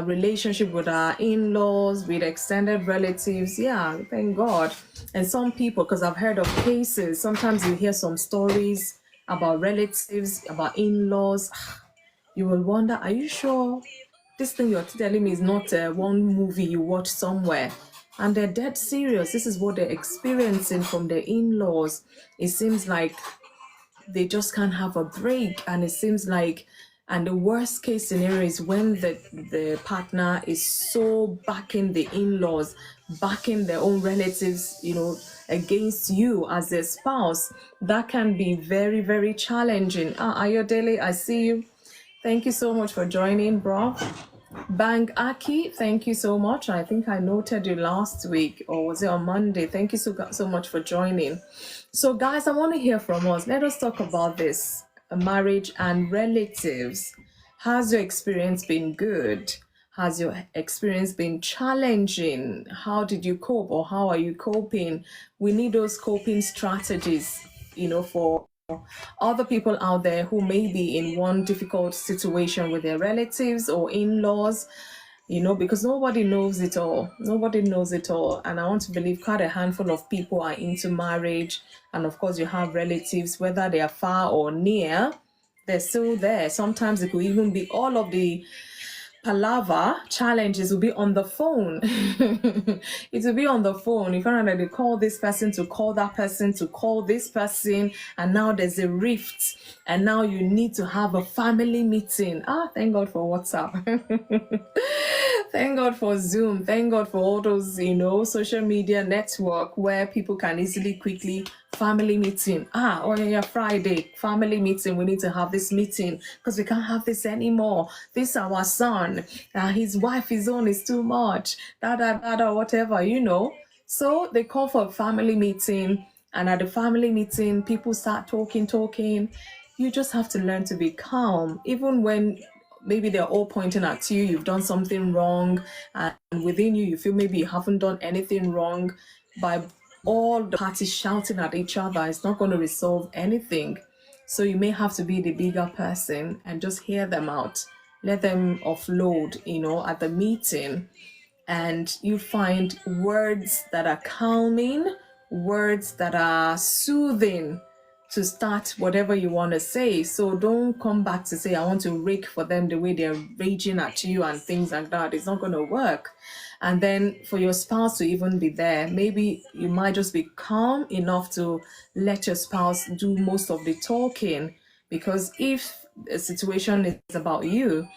relationship with our in-laws, with extended relatives. Yeah, thank God. And some people, because I've heard of cases, sometimes you hear some stories about relatives, about in-laws. You will wonder, are you sure this thing you're telling me is not one movie you watch somewhere? And they're dead serious. This is what they're experiencing from their in-laws. It seems like they just can't have a break, and it seems like, and the worst case scenario is when the partner is so backing the in-laws, backing their own relatives, you know, against you as their spouse. That can be very challenging. Ayodele, I see you. Thank you so much for joining, bro. Bang Aki, thank you so much. I think I noted you last week, or was it on Monday? Thank you so much for joining. So, guys, I want to hear from us. Let us talk about this marriage and relatives. Has your experience been good? Has your experience been challenging? How did you cope, or how are you coping? We need those coping strategies, for other people out there who may be in one difficult situation with their relatives or in-laws, because nobody knows it all. Nobody knows it all. And I want to believe quite a handful of people are into marriage. And of course, you have relatives, whether they are far or near, they're still there. Sometimes it could even be all of the palaver challenges will be on the phone. It will be on the phone. You find out that they call this person to call that person to call this person, and now there's a rift, and now you need to have a family meeting. Thank God for WhatsApp. Thank God for Zoom. Thank God for all those, social media network where people can easily, quickly family meeting. Yeah, Friday, family meeting. We need to have this meeting because we can't have this anymore. This our son. His wife is on is too much. Whatever, So they call for a family meeting, and at the family meeting, people start talking. You just have to learn to be calm, even when maybe they're all pointing at you, you've done something wrong, and within you, you feel maybe you haven't done anything wrong. By all the parties shouting at each other, it's not going to resolve anything. So you may have to be the bigger person and just hear them out. Let them offload, at the meeting, and you find words that are calming, words that are soothing to start whatever you want to say. So don't come back to say, I want to rake for them the way they're raging at you and things like that. It's not going to work. And then for your spouse to even be there, maybe you might just be calm enough to let your spouse do most of the talking. Because if a situation is about you,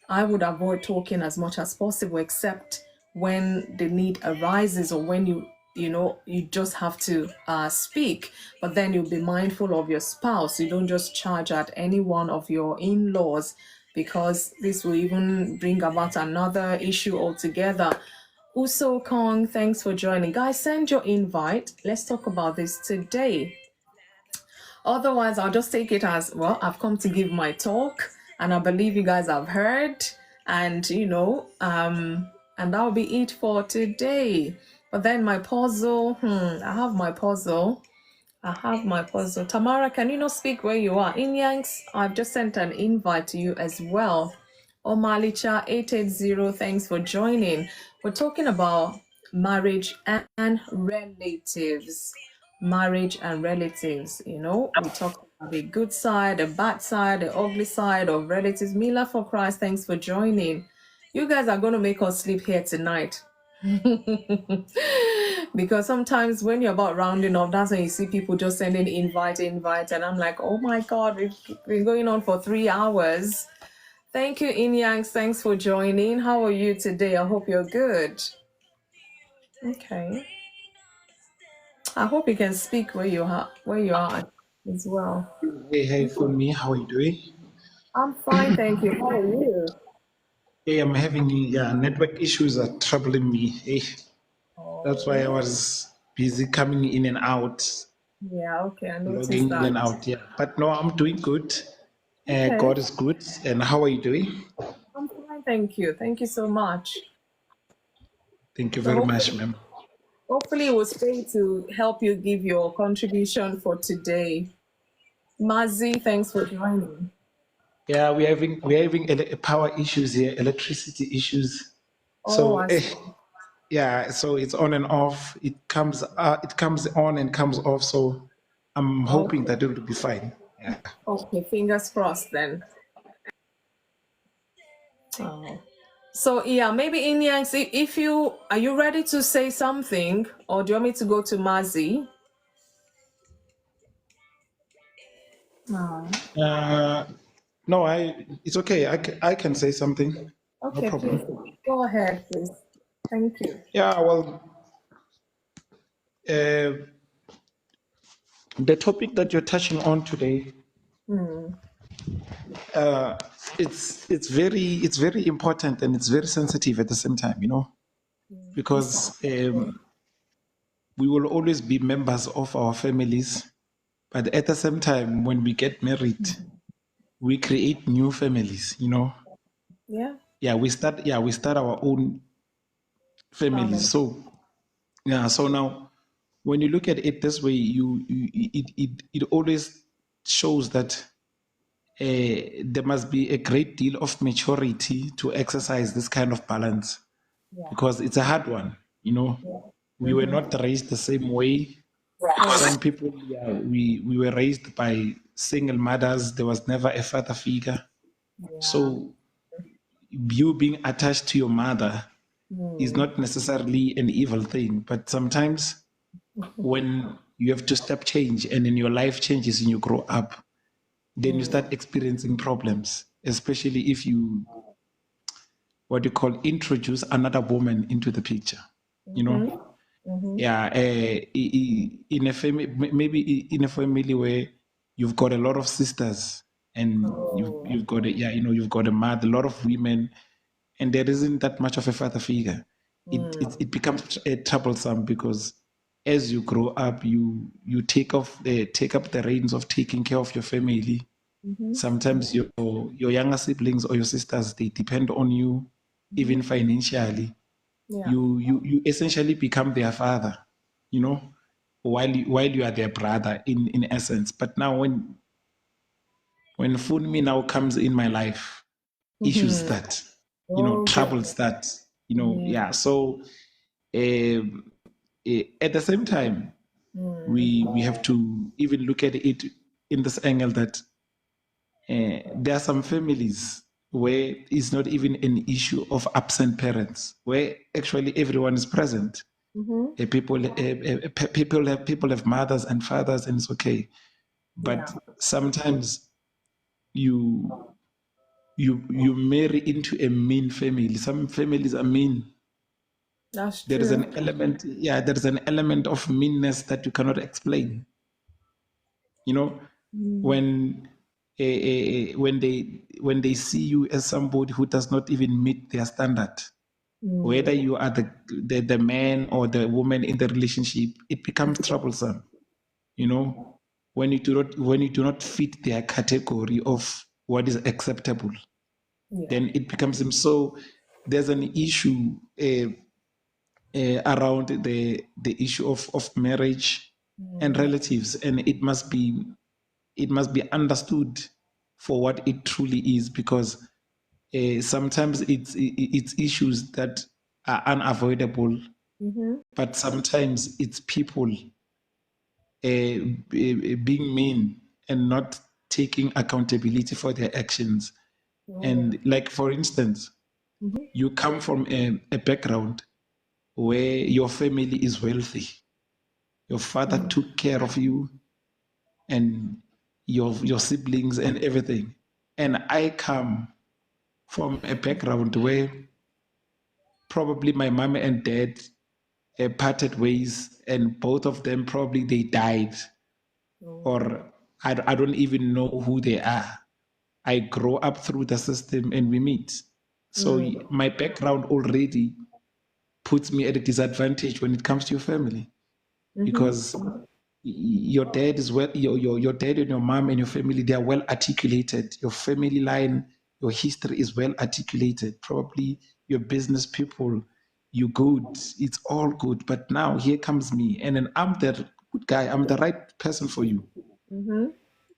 I would avoid talking as much as possible, except when the need arises, or when you just have to speak. But then you'll be mindful of your spouse. You don't just charge at any one of your in-laws, because this will even bring about another issue altogether. Uso Kong, thanks for joining. Guys, send your invite. Let's talk about this today. Otherwise, I'll just take it as, well, I've come to give my talk, and I believe you guys have heard, and and that'll be it for today. But then my puzzle, I have my puzzle. Tamara, can you not speak where you are? Inyanks, I've just sent an invite to you as well. Omalicha 880, thanks for joining. We're talking about marriage and relatives. Marriage and relatives, we talk about the good side, the bad side, the ugly side of relatives. Mila for Christ, thanks for joining. You guys are going to make us sleep here tonight. Because sometimes when you're about rounding off, that's when you see people just sending invite, and I'm like, oh my God, we've been going on for 3 hours. Thank you, Inyangs. Thanks for joining. How are you today? I hope you're good. Okay. I hope you can speak where you are as well. Hey, Funmi, how are you doing? I'm fine, thank you. How are you? Hey, I'm having network issues are troubling me. Hey, that's why I Oh, was busy coming in and out, yeah, okay, I noticed logging in that. and out. Yeah, but no, I'm doing good. Okay, God is good. And how are you doing? I'm fine, thank you. Thank you so much. Thank you So very much, ma'am. hopefully it was free to help you give your contribution for today. Mazi, thanks for joining. Yeah, we're having power issues here, electricity issues. Oh, So I see. yeah, so it's on and off. It comes on and comes off. So I'm hoping Okay. that it will be fine. Yeah. Okay, fingers crossed then. Oh. So yeah, maybe Inyang, if you are you ready to say something, or do you want me to go to Mazi? Oh. No, it's okay. I can say something. No Okay, please problem. go ahead, please. Thank you. Yeah, well, the topic that you're touching on today, Hmm. It's very important and it's very sensitive at the same time, It's because we will always be members of our families, but at the same time, when we get married, we create new families. yeah, We start our own families. family. So yeah, so now when you look at it this way, it always shows that there must be a great deal of maturity to exercise this kind of balance, Yeah. because it's a hard one. We were not raised the same way. Some people, yeah, we were raised by single mothers. There was never a father figure. Yeah. So you being attached to your mother is not necessarily an evil thing, but sometimes when you have to step change and then your life changes and you grow up, then you start experiencing problems, especially if you, what you call, introduce another woman into the picture. You know, yeah, in a family, maybe in a family where you've got a lot of sisters and you've got you've got a mother, a lot of women, and there isn't that much of a father figure. It becomes troublesome, because as you grow up, you take up the reins of taking care of your family. Sometimes your younger siblings or your sisters, they depend on you, even financially. Yeah. You essentially become their father, you know, while you are their brother in essence. But now when Funmi now comes in my life, issues that, Okay. troubles that, Yeah. yeah. So at the same time, we have to even look at it in this angle that there are some families where it's not even an issue of absent parents, where actually everyone is present. People have mothers and fathers, and it's okay. Yeah. But sometimes you you marry into a mean family. Some families are mean. That's There is true. an element, yeah, there is an element of meanness that you cannot explain. You know, when when they see you as somebody who does not even meet their standard, whether you are the man or the woman in the relationship, it becomes troublesome. When you do not fit their category of what is acceptable, Yeah. then it becomes them. So there's an issue around the issue of marriage and relatives, and it must be understood for what it truly is, because sometimes it's issues that are unavoidable, but sometimes it's people being mean and not taking accountability for their actions. And like, for instance, you come from a background where your family is wealthy. Your father took care of you and your siblings and everything. And I come from a background where probably my mom and dad parted ways, and both of them probably they died, or I don't even know who they are. I grow up through the system and we meet. So my background already puts me at a disadvantage when it comes to your family, because your dad is well, your dad and your mom and your family, they are well articulated. Your family line, your history is well articulated. Probably your business people, you good, it's all good. But now here comes me, and then I'm the good guy, I'm the right person for you.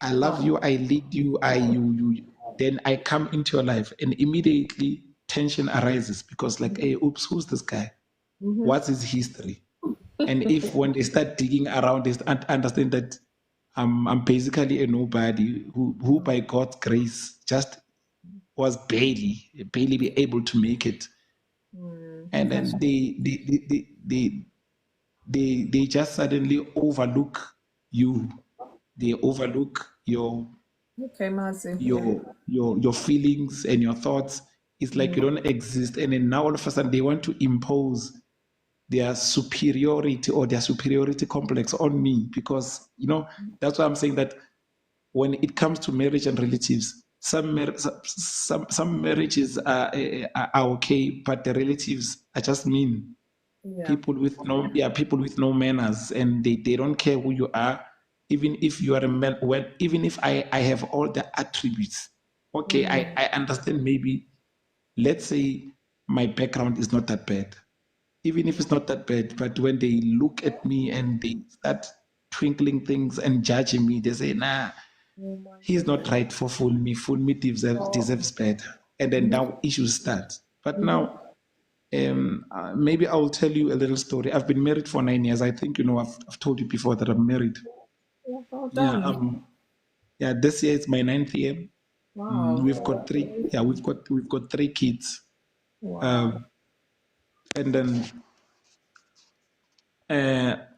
I love you, I lead you, you. Then I come into your life, and immediately tension arises, because like, hey, oops, who's this guy? What's his history? And if when they start digging around, they understand that I'm basically a nobody who by God's grace just was barely be able to make it. And That's then they just suddenly overlook you. They overlook okay, Mazu. Yeah. your feelings and your thoughts. It's like you don't exist. And then now all of a sudden they want to impose their superiority or their superiority complex on me, because that's why I'm saying that when it comes to marriage and relatives, some marriages are okay, but the relatives are just mean. Yeah. People with no manners, and they don't care who you are, even if you are a man. Well, even if I have all the attributes, okay, I understand. Maybe, let's say my background is not that bad, even if it's not that bad, but when they look at me and they start twinkling things and judging me, they say, nah, Oh my he's not goodness. right for fool me. Fool me Oh. deserves better. And then now issues start. But Mm-hmm. now, maybe I will tell you a little story. I've been married for 9 years. I think, I've told you before that I'm married. Yeah, well Yeah. done. Yeah. This year is my ninth year. Wow. We've got three. Yeah. We've got three kids. Wow. Um, and then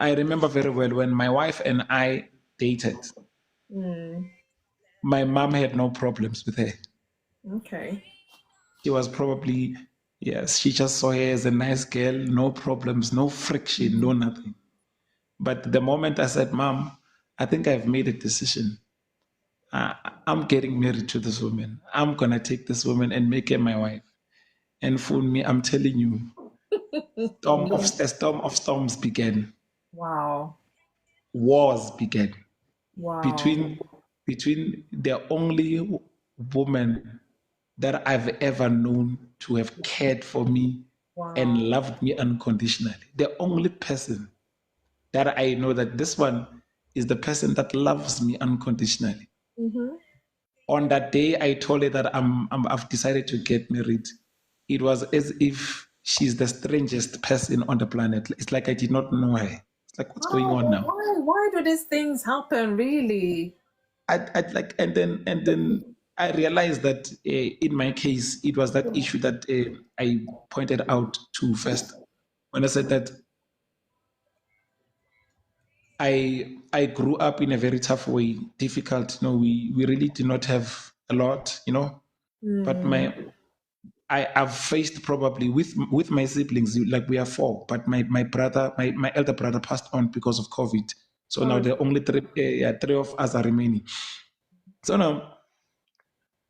I remember very well when my wife and I dated. Mm. My mom had no problems with her. Okay. She was probably, yes, she just saw her as a nice girl, no problems, no friction, no nothing. But the moment I said, Mom, I think I've made a decision. Uh, I'm getting married to this woman. I'm going to take this woman and make her my wife. And for me, I'm telling you, a storm of storms began. Wow. Wars began Wow. between between the only woman that I've ever known to have cared for me and Wow. loved me unconditionally. The only person that I know that this one is the person that loves me unconditionally. Mm-hmm. On that day, I told her that I've decided to get married. It was as if she's the strangest person on the planet. It's like I did not know her. It's like, what's going on Oh, now? why do these things happen, really? I'd like, and then I realized that in my case, it was that issue that I pointed out to first when I said that I grew up in a very tough way, difficult. We really did not have a lot, But Mm. I've faced probably with my siblings, like we are four, but my brother, my elder brother passed on because of COVID. So now Sorry. the only three of us are remaining. So now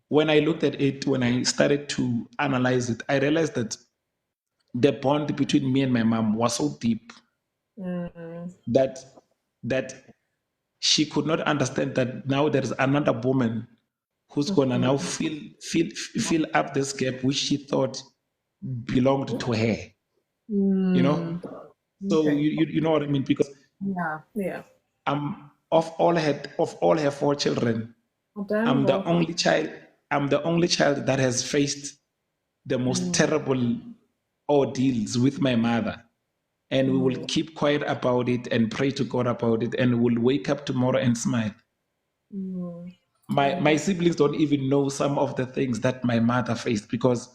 when I looked at it, when I started to analyze it, I realized that the bond between me and my mom was so deep Mm. that that she could not understand that now there's another woman who's gonna now fill up this gap which she thought belonged to her. You know, Mm. so Okay. you know what I mean? Because Yeah. Yeah. of all her four children, I'm the Understandable. only child. I'm the only child that has faced the most Mm. terrible ordeals with my mother. And we will Mm. keep quiet about it and pray to God about it, and we'll wake up tomorrow and smile. Mm. My siblings don't even know some of the things that my mother faced because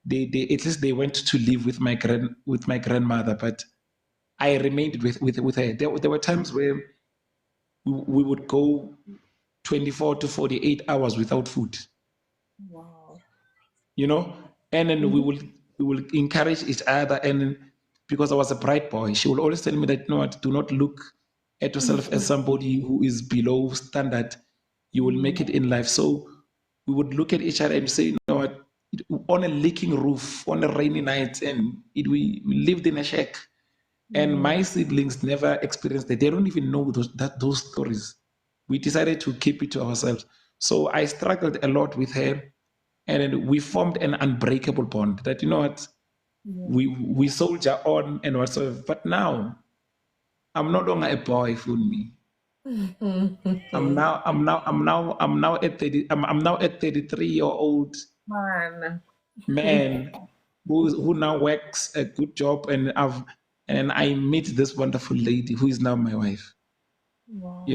they at least they went to live with my grandmother, but I remained with her. There were times where we would go 24 to 48 hours without food, Wow. you know, and then we will encourage each other. And then, because I was a bright boy, she will always tell me that, what, do not look at yourself as somebody who is below standard. You will make it in life. So we would look at each other and say, you know what, on a leaking roof on a rainy night, and we lived in a shack. And my siblings never experienced that. They don't even know those stories. We decided to keep it to ourselves. So I struggled a lot with her, and then we formed an unbreakable bond. That, you know what, Yeah. we soldier on and whatsoever. But now I'm no longer a boy, for me. I'm now at 30. I'm now at 33-year-old Man. man who now works a good job, and I meet this wonderful lady who is now my wife. Wow.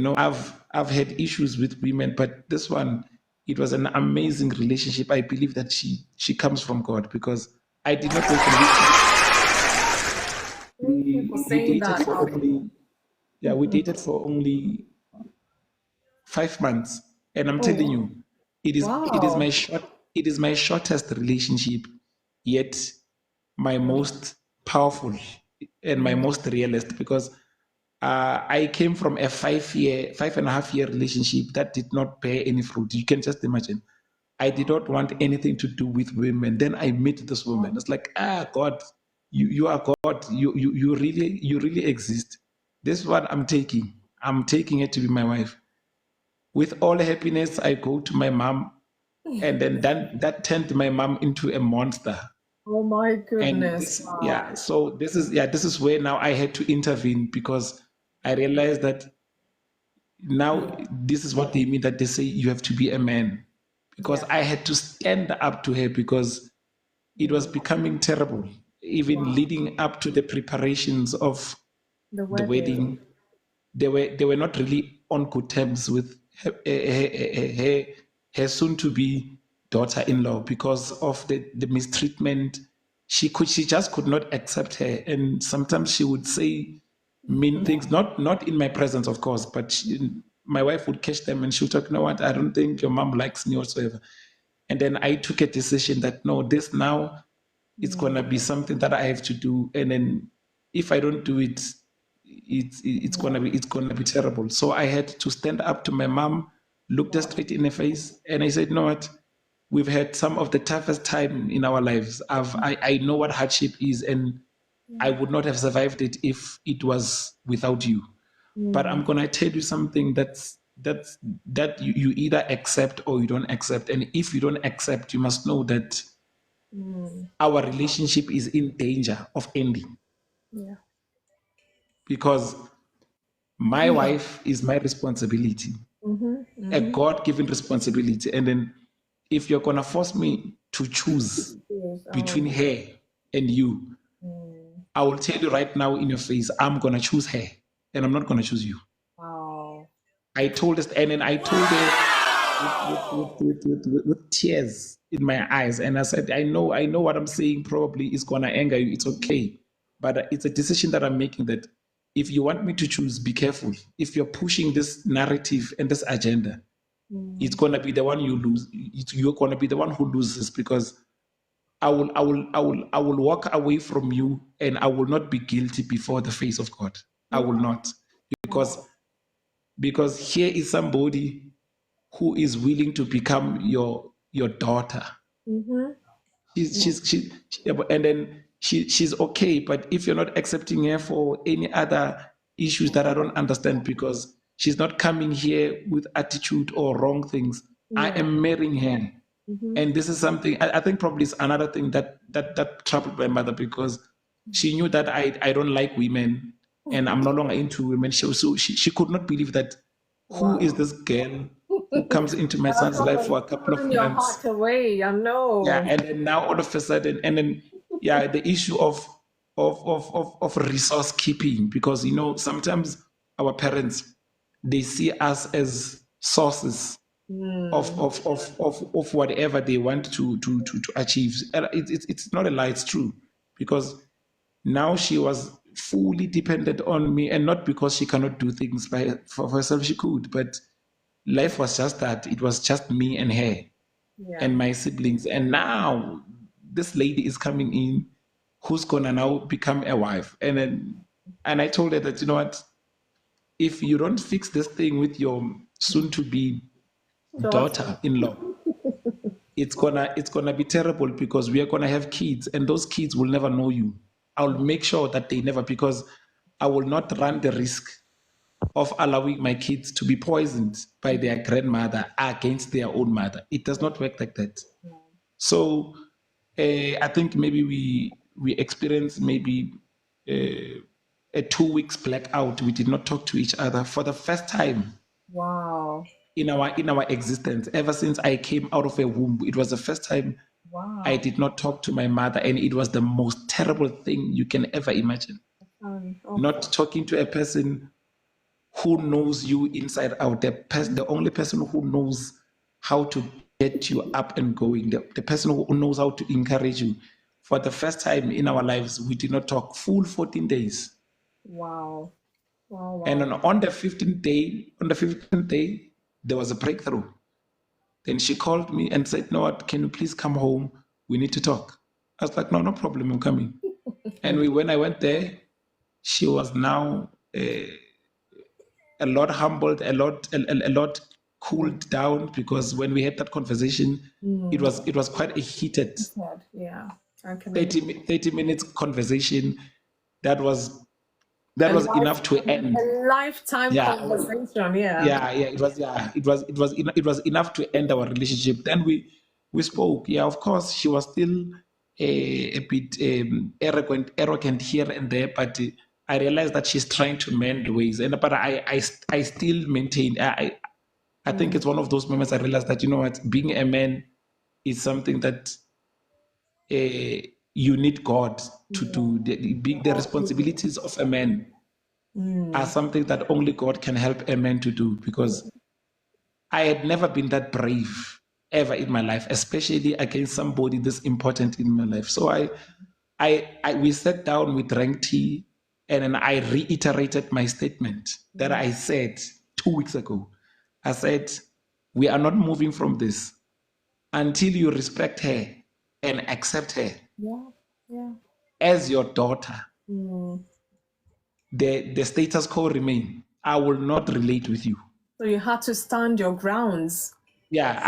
I've had issues with women, but this one, it was an amazing relationship. I believe that she comes from God, because I did not wait, and Thank you for we saying dated that. for only, yeah, we dated for only 5 months, and I'm telling Oh, you, it is wow. my shortest relationship, yet my most powerful and my most realist, because I came from a 5.5 year relationship that did not bear any fruit. You can just imagine. I did not want anything to do with women. Then I met this woman. It's like, God, you are God. You really exist. This one I'm taking. I'm taking it to be my wife. With all happiness, I go to my mom, and then that turned my mom into a monster. Oh my And goodness. this, Wow. yeah, so this is where now I had to intervene, because I realized that now this is what they mean, that they say you have to be a man, because Yeah. I had to stand up to her, because it was becoming terrible, even Wow. leading up to the preparations of The the wedding. wedding. They were not really on good terms with her soon to be daughter-in-law, because of the mistreatment. She just could not accept her, and sometimes she would say mean things, not in my presence, of course, but my wife would catch them, and she would talk, you know what, I don't think your mom likes me whatsoever. And then I took a decision that no, this now, it's gonna be something that I have to do, and then if I don't do it, it's gonna be terrible. So I had to stand up to my mom, looked her straight in the face, and I said, "You know what? We've had some of the toughest time in our lives. I know what hardship is, and I would not have survived it if it was without you. But I'm gonna tell you something that you either accept or you don't accept. And if you don't accept, you must know that our relationship is in danger of ending, Yeah. because my wife is my responsibility, a God-given responsibility. And then if you're gonna force me to choose Yes. between Oh. her and you, I will tell you right now in your face, I'm gonna choose her, and I'm not gonna choose you. Wow. I told this, and then I told her with tears in my eyes, and I said, I know what I'm saying probably is gonna anger you. It's okay, but it's a decision that I'm making. That if you want me to choose, be careful. If you're pushing this narrative and this agenda, it's gonna be the one you lose. You're gonna be the one who loses, because I will walk away from you, and I will not be guilty before the face of God. I will not, because here is somebody who is willing to become your daughter. And then she's okay. But if you're not accepting her for any other issues that I don't understand, because she's not coming here with attitude or wrong things, I am marrying her. And this is something I think probably is another thing that troubled my mother, because she knew that I don't like women, and I'm no longer into women. She could not believe that, who Wow. is this girl who comes into my That's son's life probably for a couple of pulling your months. heart away. I Yeah, know. and then now all of a sudden, and then yeah, the issue of resource keeping, because sometimes our parents, they see us as sources of whatever they want to achieve. And it's not a lie, it's true, because now she was fully dependent on me, and not because she cannot do things for herself. She could, but life was just that. It was just me and her Yeah. and my siblings. And now this lady is coming in, who's gonna now become a wife. And I told her that, you know what, if you don't fix this thing with your soon to be Daughter. daughter-in-law, it's gonna be terrible, because we are gonna have kids, and those kids will never know you. I'll make sure that they never, because I will not run the risk of allowing my kids to be poisoned by their grandmother against their own mother. It does not work like that. So I think maybe we experienced maybe a 2 weeks blackout. We did not talk to each other for the first time Wow. in our existence. Ever since I came out of a womb, it was the first time I Wow. did not talk to my mother, and it was the most terrible thing you can ever imagine. Oh. Not talking to a person who knows you inside out, the only person who knows how to get you up and going, the person who knows how to encourage you. For the first time in our lives, we did not talk full 14 days. Wow. Wow. And Wow. on the 15th day, there was a breakthrough. Then she called me and said, "No, what, can you please come home? We need to talk." I was like, "No, no problem, I'm coming." And when I went there, she was now a lot humbled, a lot cooled down, because when we had that conversation, it was quite a heated Yeah, I can 30 minutes conversation. That was a enough to end. lifetime Yeah, conversation. Yeah. it was enough to end our relationship. Then we spoke. Yeah, of course, she was still a bit arrogant here and there, but I realized that she's trying to mend ways. And but I still maintain. I think it's one of those moments I realized that, you know what, being a man is something that you need God to do. The responsibilities of a man are something that only God can help a man to do, because I had never been that brave ever in my life, especially against somebody this important in my life. So we sat down, we drank tea, and then I reiterated my statement that I said 2 weeks ago. I said, we are not moving from this until you respect her and accept her as your daughter. The status quo remain. I will not relate with you. So you had to stand your grounds. Yeah,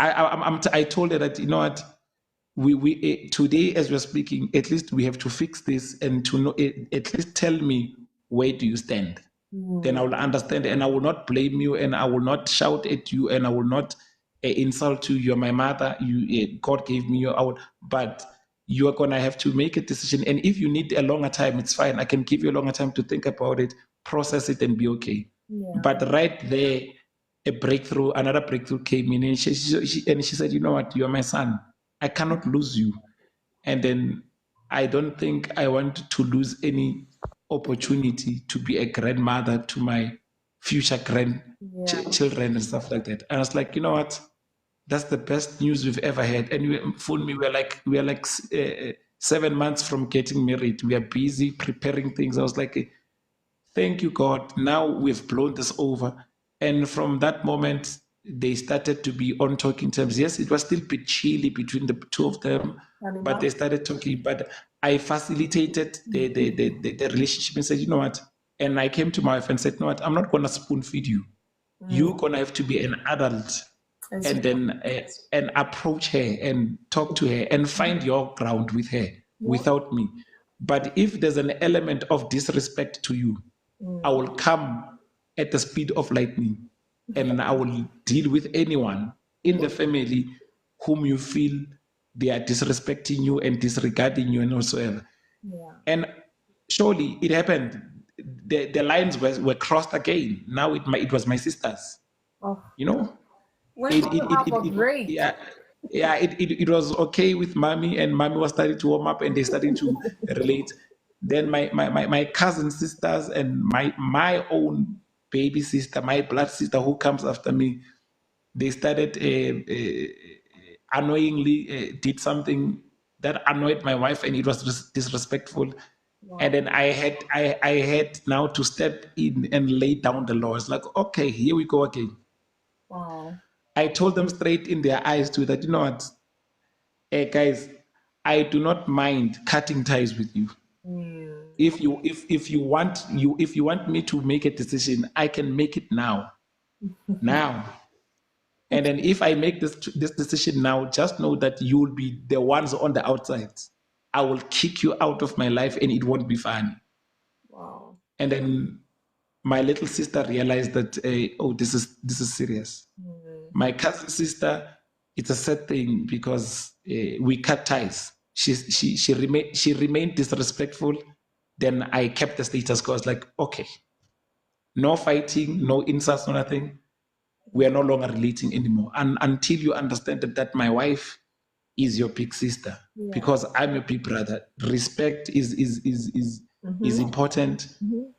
I told her that, you know what, we today as we're speaking, at least we have to fix this, and to know, at least tell me, where do you stand? Then I will understand, and I will not blame you, and I will not shout at you, and I will not insult you. You're my mother. God gave me you out, but you are gonna have to make a decision. And if you need a longer time, it's fine. I can give you a longer time to think about it, process it, and be okay. But right there, another breakthrough came in, and she said, you know what, you're my son. I cannot lose you. And then I don't think I want to lose any opportunity to be a grandmother to my future children and stuff like that. And I was like, you know what? That's the best news we've ever had. And we are like 7 months from getting married. We are busy preparing things. I was like, thank you, God. Now we've blown this over. And from that moment, they started to be on talking terms. Yes, it was still a bit chilly between the two of them, but they started talking. But I facilitated the relationship and said, you know what? And I came to my wife and said, you know what? I'm not going to spoon feed you. You're going to have to be an adult, and then and approach her and talk to her and find your ground with her without me. But if there's an element of disrespect to you, I will come at the speed of lightning, and I will deal with anyone in the family whom you feel they are disrespecting you and disregarding you and whatsoever. And surely it happened. The lines were crossed again. Now it was my sisters. You know, it was okay with mommy, and mommy was starting to warm up, and they starting to relate. Then my cousin sisters and my own baby sister, my blood sister who comes after me, they started annoyingly did something that annoyed my wife, and it was disrespectful. And then I had now to step in and lay down the law. It's like, okay, here we go again. I told them straight in their eyes too that, you know what, guys, I do not mind cutting ties with you. If you want me to make a decision, I can make it now. And then if I make this decision now, just know that you will be the ones on the outside. I will kick you out of my life, and it won't be fun. And then my little sister realized that, oh, this is serious. My cousin sister, it's a sad thing, because we cut ties. She remained disrespectful. Then I kept the status quo. I was like, okay, no fighting, no insults, no nothing. We are no longer relating anymore. And until you understand that my wife is your big sister, because I'm your big brother. Respect is important.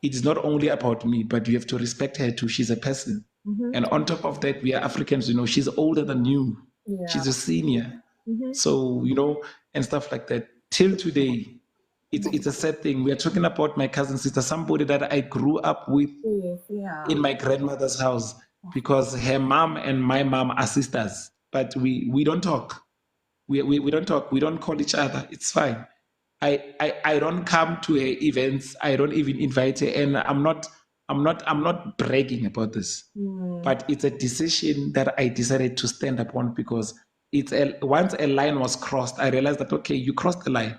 It is not only about me, but you have to respect her too. She's a person. And on top of that, we are Africans, she's older than you. She's a senior. So, and stuff like that. Till today, it's a sad thing. We are talking about my cousin sister, somebody that I grew up with in my grandmother's house, because her mom and my mom are sisters, but we don't talk. We don't talk. We don't call each other. It's fine. I don't come to her events. I don't even invite her, and I'm not I'm not bragging about this, but it's a decision that I decided to stand upon because once a line was crossed, I realized that okay, you crossed the line.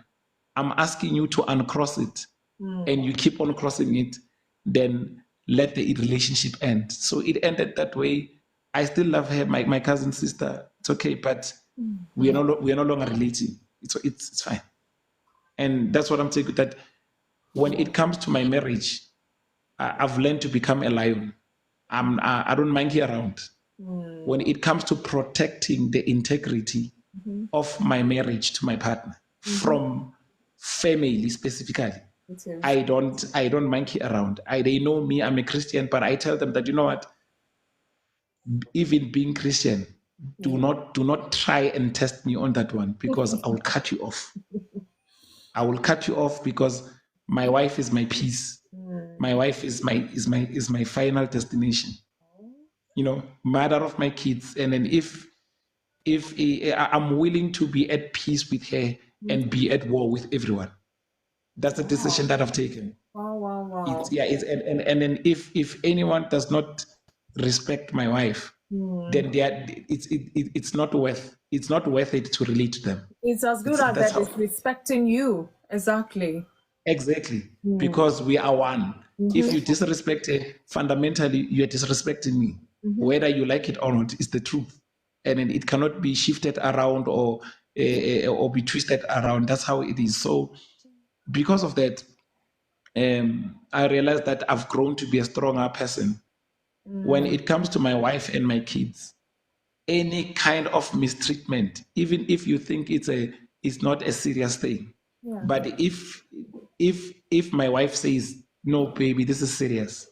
I'm asking you to uncross it, and you keep on crossing it, then let the relationship end. So it ended that way. I still love her, my cousin sister. It's okay, but we are no longer relating. It's fine, and that's what I'm saying. That when it comes to my marriage, I've learned to become a lion. I don't monkey around. When it comes to protecting the integrity of my marriage to my partner from family specifically, I don't monkey around. They know me, I'm a Christian, but I tell them that, you know what, even being Christian, do not try and test me on that one because I will cut you off. I will cut you off because my wife is my peace. My wife is my final destination. Mother of my kids. And then if I'm willing to be at peace with her and be at war with everyone. That's the decision that I've taken. Wow. And then if anyone does not respect my wife, then it's not worth it to relate to them. It's as good as that it's respecting you. Exactly. Exactly. Because we are one. If you disrespect her, fundamentally you're disrespecting me. Whether you like it or not, is the truth. And then it cannot be shifted around or be twisted around. That's how it is. So because of that, I realized that I've grown to be a stronger person. When it comes to my wife and my kids, any kind of mistreatment, even if you think it's not a serious thing, but if my wife says, no, baby, this is serious,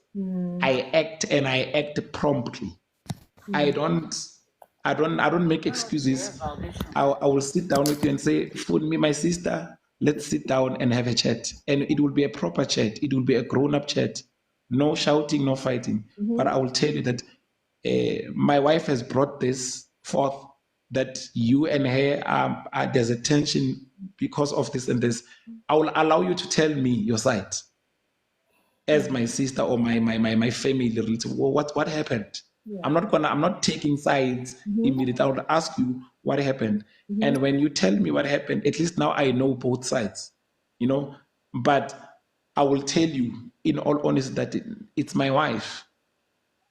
I act promptly. I don't make excuses. I will sit down with you and say, phone me, my sister, let's sit down and have a chat. And it will be a proper chat. It will be a grown-up chat. No shouting, no fighting. But I will tell you that my wife has brought this forth, that you and her, there's a tension because of this and this. I will allow you to tell me your side as my sister or my family relative. Well, what happened? I'm not taking sides immediately. I will ask you what happened. And when you tell me what happened, at least now I know both sides, but I will tell you in all honesty that it's my wife.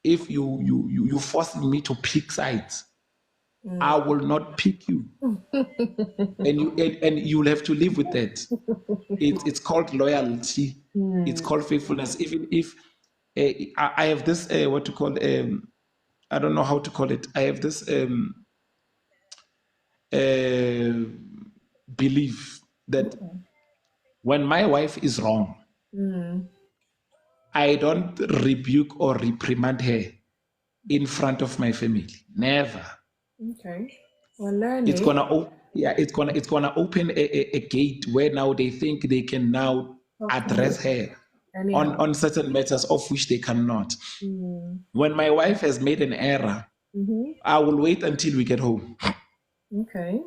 If you forcing me to pick sides, I will not pick you. and you'll have to live with that. It's called loyalty. It's called faithfulness. Even if I have this what to call I don't know how to call it. I have this belief that when my wife is wrong, I don't rebuke or reprimand her in front of my family. Never. Okay. We're learning. It's gonna open a gate where now they think they can now address her on certain matters of which they cannot. When my wife has made an error, I will wait until we get home. Okay.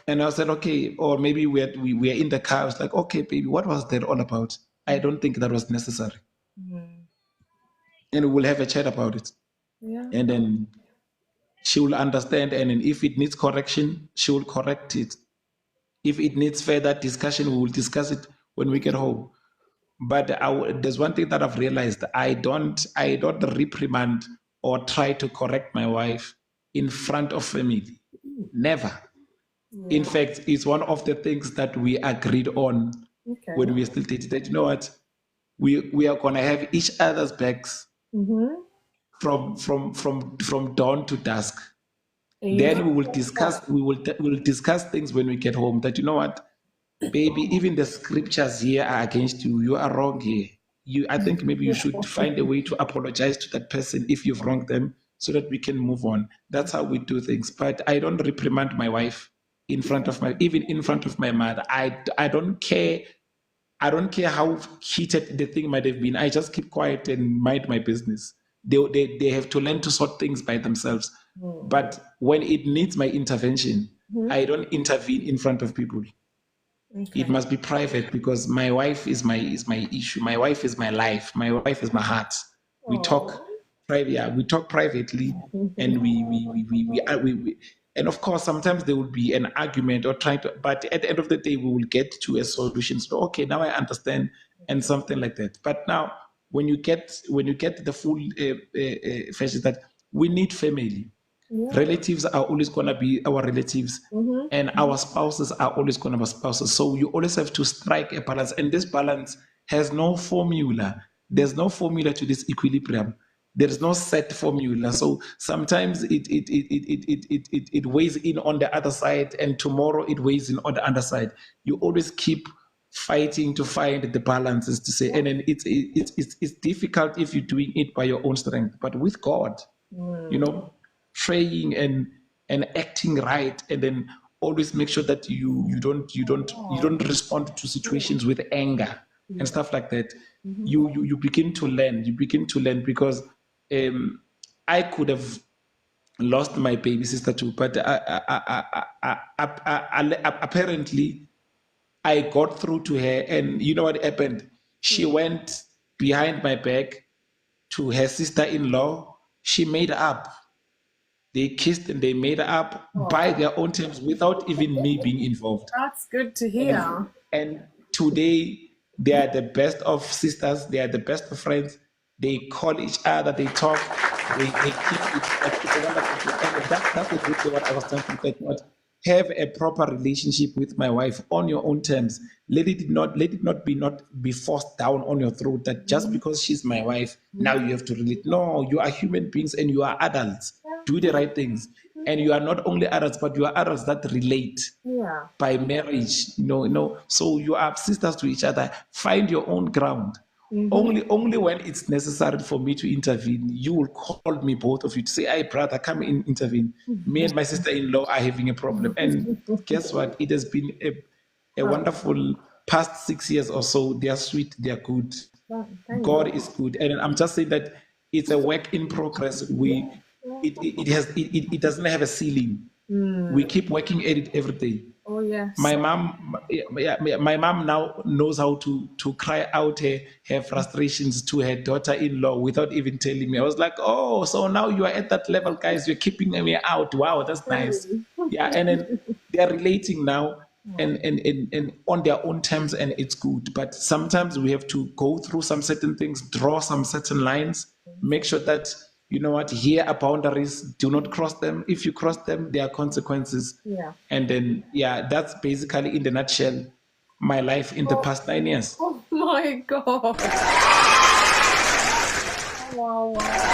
And I said, okay, or maybe we are in the car. I was like, okay, baby, what was that all about? I don't think that was necessary. And we'll have a chat about it. Yeah. And then she will understand. And then if it needs correction, she will correct it. If it needs further discussion, we will discuss it when we get home. But there's one thing that I've realized: I don't reprimand or try to correct my wife in front of family. Never. Yeah. In fact, it's one of the things that we agreed on when we still dated. That, you know what, we are gonna have each other's backs from dawn to dusk. Then we will discuss. We will discuss things when we get home. That, you know what, baby, even the scriptures here are against you. You are wrong here. I think maybe you should find a way to apologize to that person if you've wronged them, so that we can move on. That's how we do things. But I don't reprimand my wife in front of even in front of my mother. I don't care. I don't care how heated the thing might have been. I just keep quiet and mind my business. They have to learn to sort things by themselves. But when it needs my intervention, I don't intervene in front of people. It Okay. must be private because my wife is my issue. My wife is my life. My wife is my heart. We talk Oh. private. Yeah, we talk privately, and we and of course sometimes there will be an argument or trying to. But at the end of the day, we will get to a solution. So okay, now I understand, and something like that. But now when you get the full fashion that we need family. Yeah. Relatives are always going to be our relatives, and our spouses are always going to be spouses. So you always have to strike a balance, and this balance has no formula. There's no formula to this equilibrium. There is no set formula. So sometimes it weighs in on the other side, and tomorrow it weighs in on the other side. You always keep fighting to find the balances to say, and then it's difficult if you're doing it by your own strength, but with God, you know, praying and acting right, and then always make sure that you don't respond to situations with anger and stuff like that. You begin to learn. You begin to learn because I could have lost my baby sister too, but apparently I got through to her, and you know what happened? She went behind my back to her sister-in-law. She made up. They kissed and they made up by Oh, their own terms without even me being involved. that's good to And hear. and today they are the best of sisters, they are the best of friends. They call each other, they talk, they keep it like it's a wonderful thing. And that's exactly what I was trying to get. What have a proper relationship with my wife on your own terms. Let it not be forced down on your throat that just because she's my wife, now you have to relate. No, you are human beings and you are adults. Do the right things. And you are not only adults, but you are adults that relate Yeah. by marriage, so you are sisters to each other. Find your own ground. Only when it's necessary for me to intervene, you will call me, both of you, to say, hey brother, come in, intervene. Me and my sister-in-law are having a problem. And guess what? It has been a Oh, wonderful past 6 years or so. They are sweet, they are good. thank God God. is good. And I'm just saying that it's a work in progress. It doesn't have a ceiling. We keep working at it every day. Oh, yes. My mom, my mom now knows how to cry out her frustrations to her daughter-in-law without even telling me. I was like, oh, so now you are at that level, guys. You're keeping me out. Wow, that's nice. Really? Yeah, and then they're relating now, and on their own terms, and it's good. But sometimes we have to go through some certain things, draw some certain lines, make sure that, you know what, here are boundaries. Do not cross them. If you cross them, there are consequences. Yeah. And then, yeah, that's basically in the nutshell my life in the past 9 years. Oh my God. Wow, wow.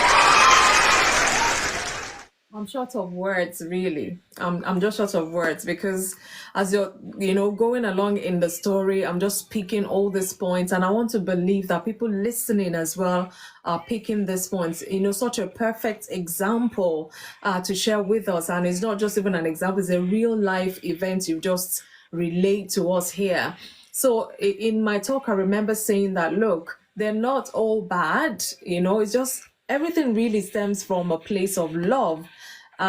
I'm short of words, really. I'm just short of words because as you're, going along in the story, I'm just picking all these points, and I want to believe that people listening as well are picking these points. Such a perfect example to share with us, and it's not just even an example; it's a real life event you just relate to us here. So in my talk, I remember saying that, look, they're not all bad. It's just everything really stems from a place of love.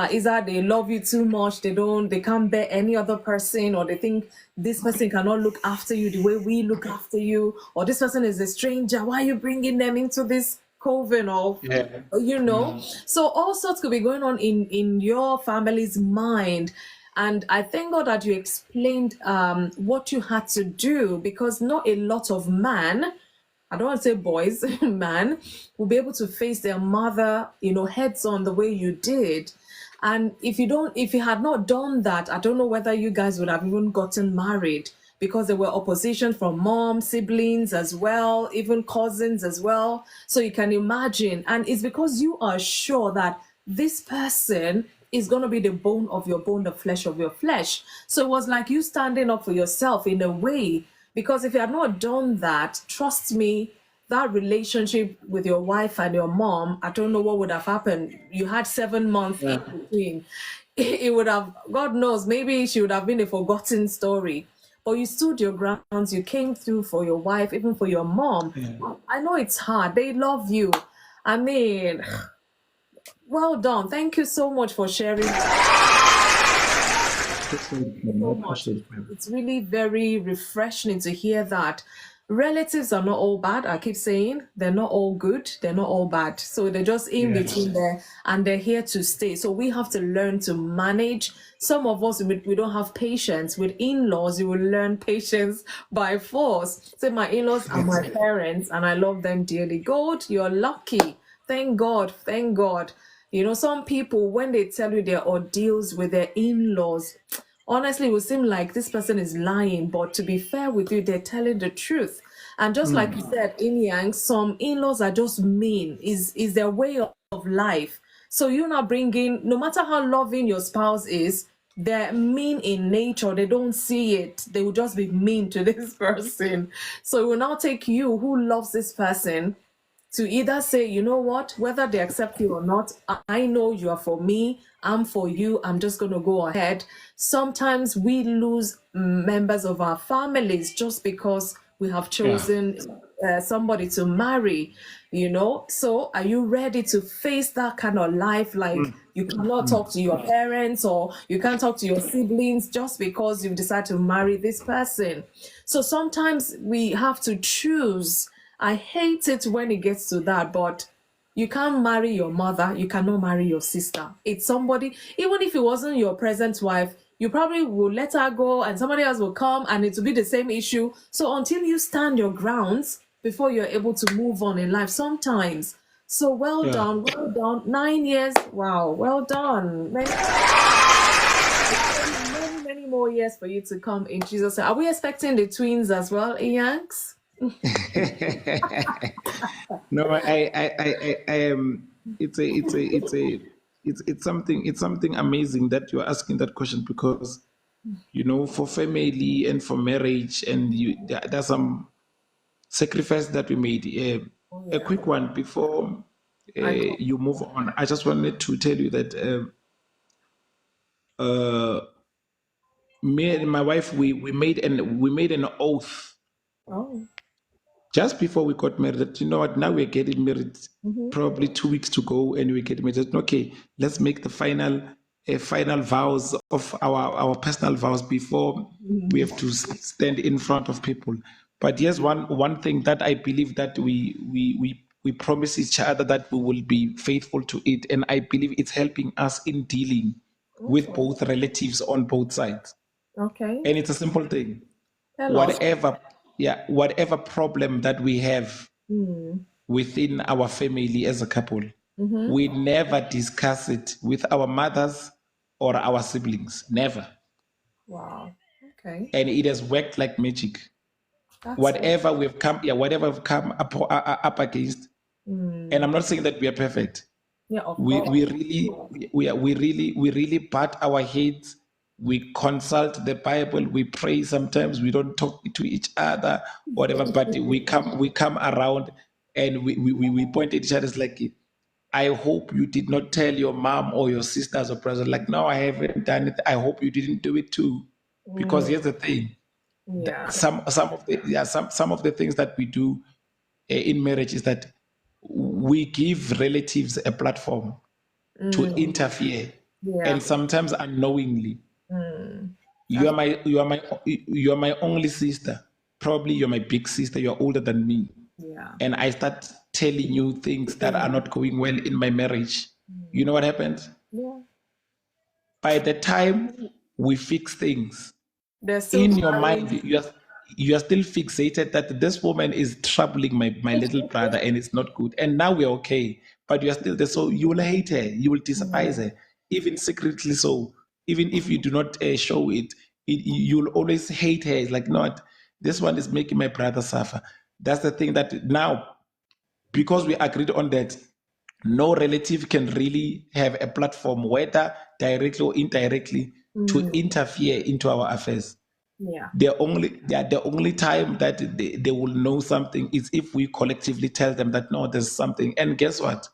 Is that they love you too much, they can't bear any other person, or they think this person cannot look after you the way we look after you, or this person is a stranger, why are you bringing them into this coven of, Yeah. so all sorts could be going on in your family's mind. And I thank God that you explained what you had to do, because not a lot of man, I don't want to say boys, man, will be able to face their mother, heads on the way you did. And if you had not done that, I don't know whether you guys would have even gotten married, because there were opposition from mom, siblings as well, even cousins as well. So you can imagine. And it's because you are sure that this person is going to be the bone of your bone, the flesh of your flesh. So it was like you standing up for yourself in a way, because if you had not done that, trust me, that relationship with your wife and your mom, I don't know what would have happened. You had 7 months in Yeah. between. It would have, God knows, maybe she would have been a forgotten story. But you stood your grounds, you came through for your wife, even for your mom. Yeah. I know it's hard. They love you. I mean, well done. Thank you so much for sharing. So much. It's really very refreshing to hear that relatives are not all bad. I keep saying they're not all good, they're not all bad. So they're just in between there and they're here to stay. So we have to learn to manage. Some of us, we don't have patience. With in laws, you will learn patience by force. So my in laws are my parents and I love them dearly. God, you're lucky. Thank God. Thank God. You know, some people, when they tell you their ordeals with their in laws, honestly, it would seem like this person is lying, but to be fair with you, they're telling the truth. And just like you said, in Yang, some in-laws are just mean, is their way of life. So you're not bringing, no matter how loving your spouse is, they're mean in nature. They don't see it. They will just be mean to this person. So it will now take you who loves this person to either say, you know what, whether they accept you or not, I know you are for me, I'm for you, I'm just going to go ahead. Sometimes we lose members of our families just because we have chosen somebody to marry, you know. So are you ready to face that kind of life? Like you cannot talk to your parents or you can't talk to your siblings just because you've decided to marry this person. So sometimes we have to choose. I hate it when it gets to that, but you can't marry your mother, you cannot marry your sister. It's somebody, even if it wasn't your present wife, you probably will let her go and somebody else will come and it will be the same issue. So until you stand your grounds before you're able to move on in life, sometimes. So well done. 9 years, wow, well done. Many more years for you to come in Jesus' name. Are we expecting the twins as well, Iyanks? No, I am. It's something amazing that you're asking that question because, you know, for family and for marriage, and there's some sacrifice that we made. A quick one before you move on. I just wanted to tell you that me and my wife we made an oath Oh. just before we got married that, you know what, now we're getting married probably 2 weeks to go and we're getting married. Okay, let's make the final vows of our personal vows before we have to stand in front of people. But here's one thing that I believe that we promise each other that we will be faithful to it, and I believe it's helping us in dealing with both relatives on both sides. Okay. And it's a simple thing. Tell us. Whatever problem that we have within our family as a couple, we never discuss it with our mothers or our siblings. Never. Wow. Okay. And it has worked like magic. That's Whatever we've come up against, and I'm not saying that we are perfect. Yeah, of We course. we really bat our heads. We consult the Bible. We pray. Sometimes we don't talk to each other, whatever. But we come around, and we point at each other. It's like, I hope you did not tell your mom or your sisters or brothers. Like, no, I haven't done it. I hope you didn't do it too, because here's the thing: Yeah. some of the things that we do in marriage is that we give relatives a platform to interfere, Yeah. and sometimes unknowingly. You are my only sister. Probably you're my big sister. You're older than me, Yeah. and I start telling you things that are not going well in my marriage. You know what happens? Yeah. By the time we fix things, They're still in your trying. mind, you are still fixated that this woman is troubling my little brother and it's not good. And now we're okay, but you are still there. So you will hate her, you will despise her, even secretly. So even if you do not show it, you'll always hate her. It's like, not, this one is making my brother suffer. That's the thing that now, because we agreed on that, no relative can really have a platform, whether directly or indirectly, to interfere into our affairs. Yeah. The only time that they will know something is if we collectively tell them that, no, there's something. And guess what?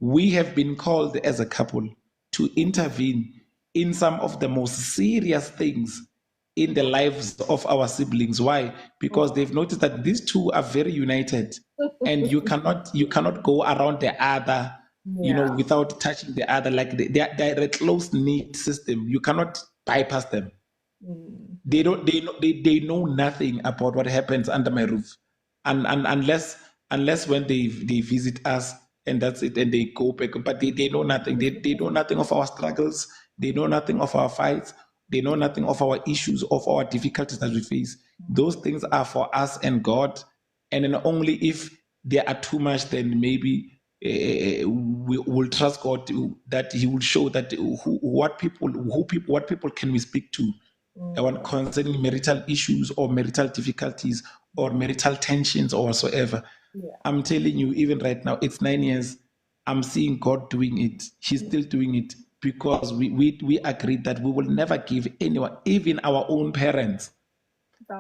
We have been called as a couple to intervene in some of the most serious things in the lives of our siblings. Why? Because they've noticed that these two are very united, and you cannot go around the other, Yeah. without touching the other. Like they're a close knit system. You cannot bypass them. They know nothing about what happens under my roof, and unless when they visit us, and that's it, and they go back. But they know nothing. They know nothing of our struggles. They know nothing of our fights. They know nothing of our issues, of our difficulties that we face. Those things are for us and God, and then only if there are too much, then maybe we will trust God that He will show that what people can we speak to concerning marital issues or marital difficulties or marital tensions or whatsoever. Yeah. I'm telling you, even right now, it's 9 years. I'm seeing God doing it. He's still doing it because we agreed that we will never give anyone, even our own parents.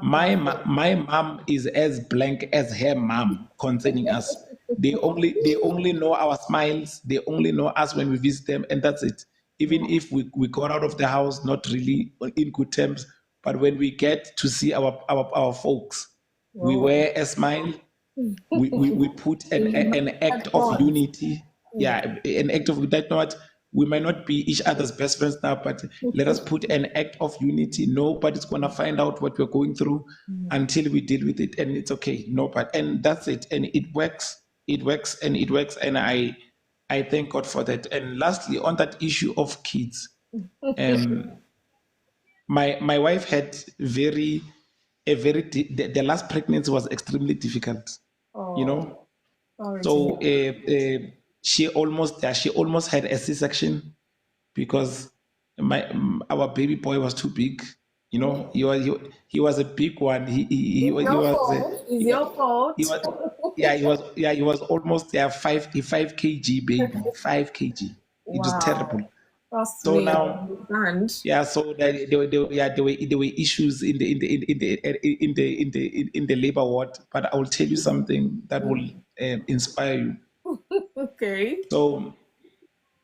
My mom is as blank as her mom concerning us. They only know our smiles. They only know us when we visit them, and that's it. Even if we got out of the house not really in good terms, but when we get to see our folks, we wear a smile. We put an act of unity. Yeah, an act of that. Not we might not be each other's best friends now, but let us put an act of unity. Nobody's gonna find out what we're going through until we deal with it, and it's okay. No, but and that's it, and it works. It works, and it works, and I thank God for that. And lastly, on that issue of kids, my wife had the last pregnancy was extremely difficult, you know. Sorry to So hear. she almost had a C-section because our baby boy was too big. You know, he was a big one. He It's was he your was a, fault. It's he was your he fault. was he was almost 5 kg baby, 5 kg. It was terrible. Wow. Trust So me, I now, understand. yeah, so there were issues in the labor ward. But I will tell you something that will inspire you. Okay. So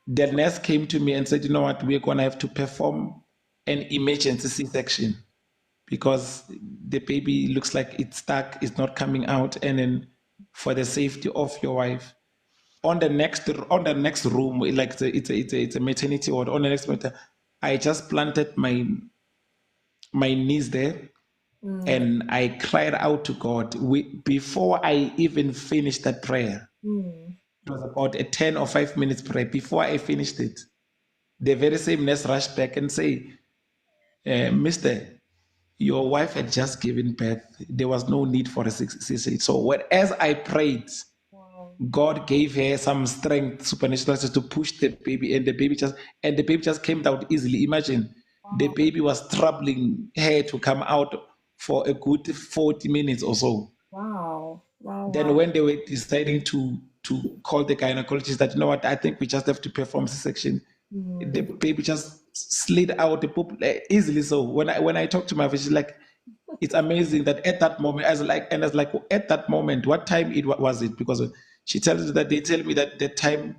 the nurse came to me and said, "You know what? We're gonna have to perform an emergency C-section because the baby looks like it's stuck, it's not coming out, and then for the safety of your wife." On the next room, like it's a maternity ward. On the next maternity, I just planted my knees there and I cried out to God. Before I even finished that prayer, it was about a 10 or 5 minutes prayer. Before I finished it, the very same nurse rushed back and say, Mister, your wife had just given birth. There was no need for a C-section. So as I prayed, God gave her some strength, supernatural strength to push the baby, and the baby just came out easily. Imagine the baby was troubling her to come out for a good 40 minutes or so. Wow. Wow. Then Wow. when they were deciding to call the gynecologist, that you know what, I think we just have to perform C-section. The baby just slid out the poop easily. So when I talked to my wife, she's like, it's amazing that at that moment, I was like, at that moment, what time was it? Because she tells me that they tell me that the time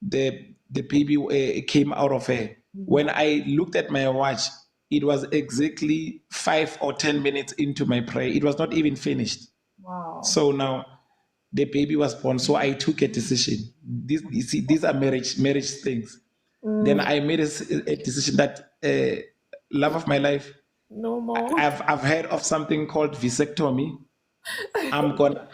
the baby came out of her. When I looked at my watch, it was exactly 5 or 10 minutes into my prayer. It was not even finished. Wow. So now the baby was born. So I took a decision. You see, these are marriage things. Then I made a decision that love of my life. No more. I've heard of something called vasectomy. I'm gonna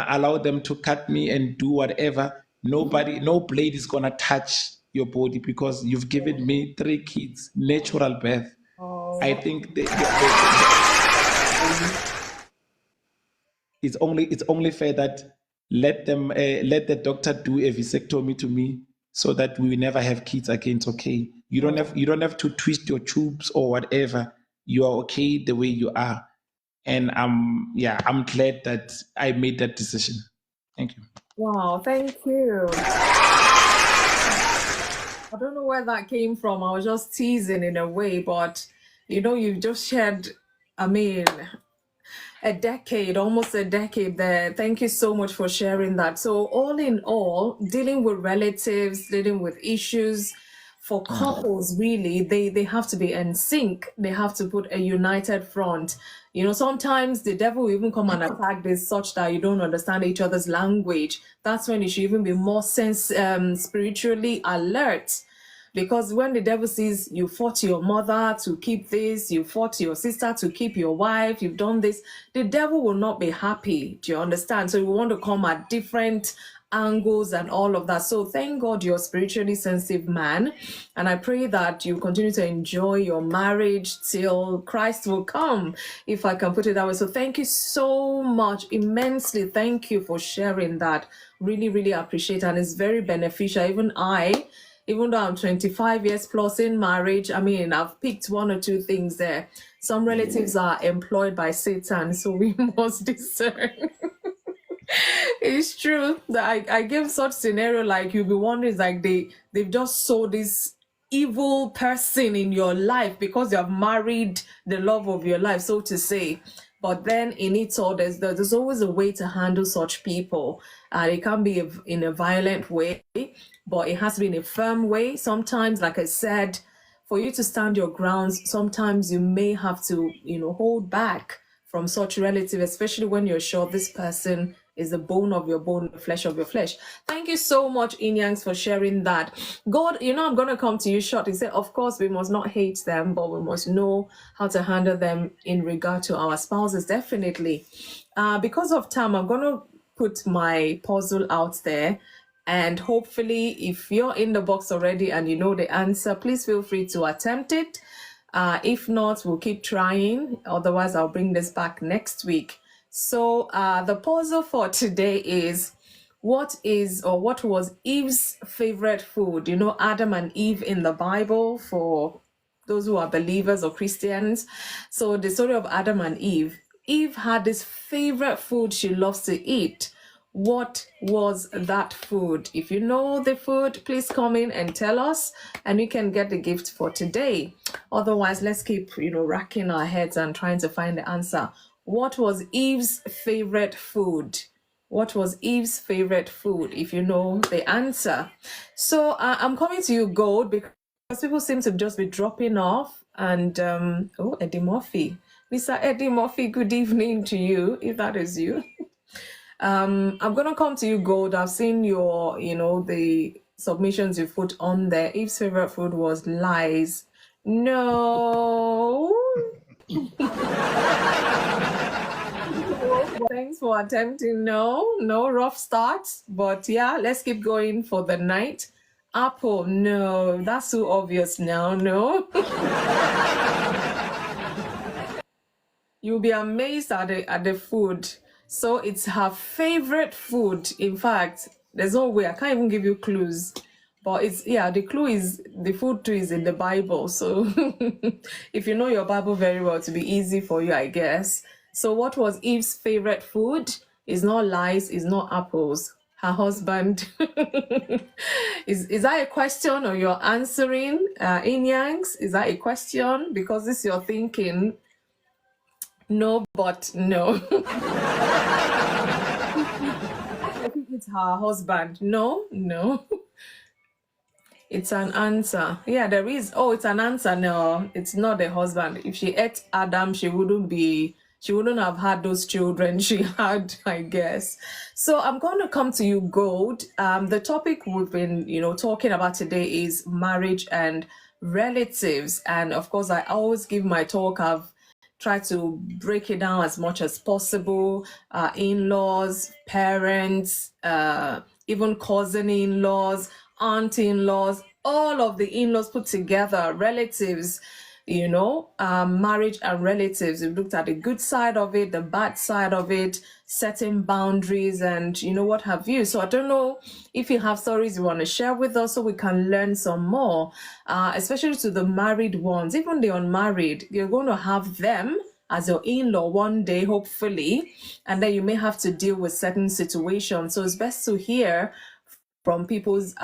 allow them to cut me and do whatever. No blade is gonna touch your body because you've given me 3 kids, natural birth. I think it's only fair that let the doctor do a vasectomy to me so that we will never have kids again. It's okay. You don't have to twist your tubes or whatever. You are okay the way you are. And I'm glad that I made that decision. Thank you. Wow. Thank you. I don't know where that came from. I was just teasing in a way, but you've just shared, I mean, almost a decade there. Thank you so much for sharing that. So, all in all, dealing with relatives, dealing with issues for couples, really, they have to be in sync. They have to put a united front. Sometimes the devil will even come and attack this such that you don't understand each other's language. That's when you should even be more spiritually alert. Because when the devil sees you fought your mother to keep this, you fought your sister to keep your wife, you've done this, the devil will not be happy. Do you understand? So we want to come at different angles and all of that. So thank God you're a spiritually sensitive man. And I pray that you continue to enjoy your marriage till Christ will come, if I can put it that way. So thank you so much, immensely. Thank you for sharing that. Really, really appreciate it. And it's very beneficial. Even though I'm 25 years plus in marriage, I mean, I've picked one or two things there. Some relatives are employed by Satan, so we must discern. It's true that I gave such scenario, like you'll be wondering, like they've just saw this evil person in your life because you have married the love of your life, so to say. But then in it all, there's always a way to handle such people. It can be in a violent way, but it has to be in a firm way. Sometimes, like I said, for you to stand your grounds, sometimes you may have to, hold back from such relative, especially when you're sure this person is the bone of your bone, the flesh of your flesh. Thank you so much, Inyangs, for sharing that. God, I'm going to come to you short. He said, of course, we must not hate them, but we must know how to handle them in regard to our spouses, definitely. Because of time, I'm going to put my puzzle out there. And hopefully, if you're in the box already and you know the answer, please feel free to attempt it. If not, we'll keep trying. Otherwise, I'll bring this back next week. So the puzzle for today is, what was Eve's favorite food? Adam and Eve in the Bible, for those who are believers or Christians. So the story of Adam and Eve. Eve had this favorite food she loves to eat. What was that food? If you know the food, please come in and tell us, and you can get the gift for today. Otherwise, let's keep, racking our heads and trying to find the answer. What was Eve's favorite food? What was Eve's favorite food, if you know the answer? So I'm coming to you, Gold, because people seem to just be dropping off. And, Eddie Murphy. Mr. Eddie Murphy, good evening to you, if that is you. I'm going to come to you, Gold. I've seen your, the submissions you put on there. Eve's favorite food was lies. No. Thanks for attempting. No rough starts. But yeah, let's keep going for the night. Apple, no. That's so obvious now, no. You'll be amazed at the food. So it's her favorite food. In fact, there's no way. I can't even give you clues. But the clue is, the food too is in the Bible. So if you know your Bible very well, it'll be easy for you, I guess. So what was Eve's favorite food? It's not lies, it's not apples. Her husband. Is that a question, or you're answering, Inyangs? Is that a question? Because this you're thinking. No, but no. I think it's her husband. No. It's an answer. Yeah, there is. Oh, it's an answer. No, it's not the husband. If she ate Adam, she wouldn't have had those children she had, I guess. So I'm going to come to you, Gold. The topic we've been, talking about today is marriage and relatives. And of course, I always give my talk. I've try to break it down as much as possible. In-laws, parents, even cousin-in-laws, aunt-in-laws, all of the in-laws put together, relatives, marriage and relatives. We've looked at the good side of it, the bad side of it, setting boundaries, and what have you. So I don't know if you have stories you want to share with us so we can learn some more, especially to the married ones. Even the unmarried, you're going to have them as your in-law one day, hopefully, and then you may have to deal with certain situations. So it's best to hear from people's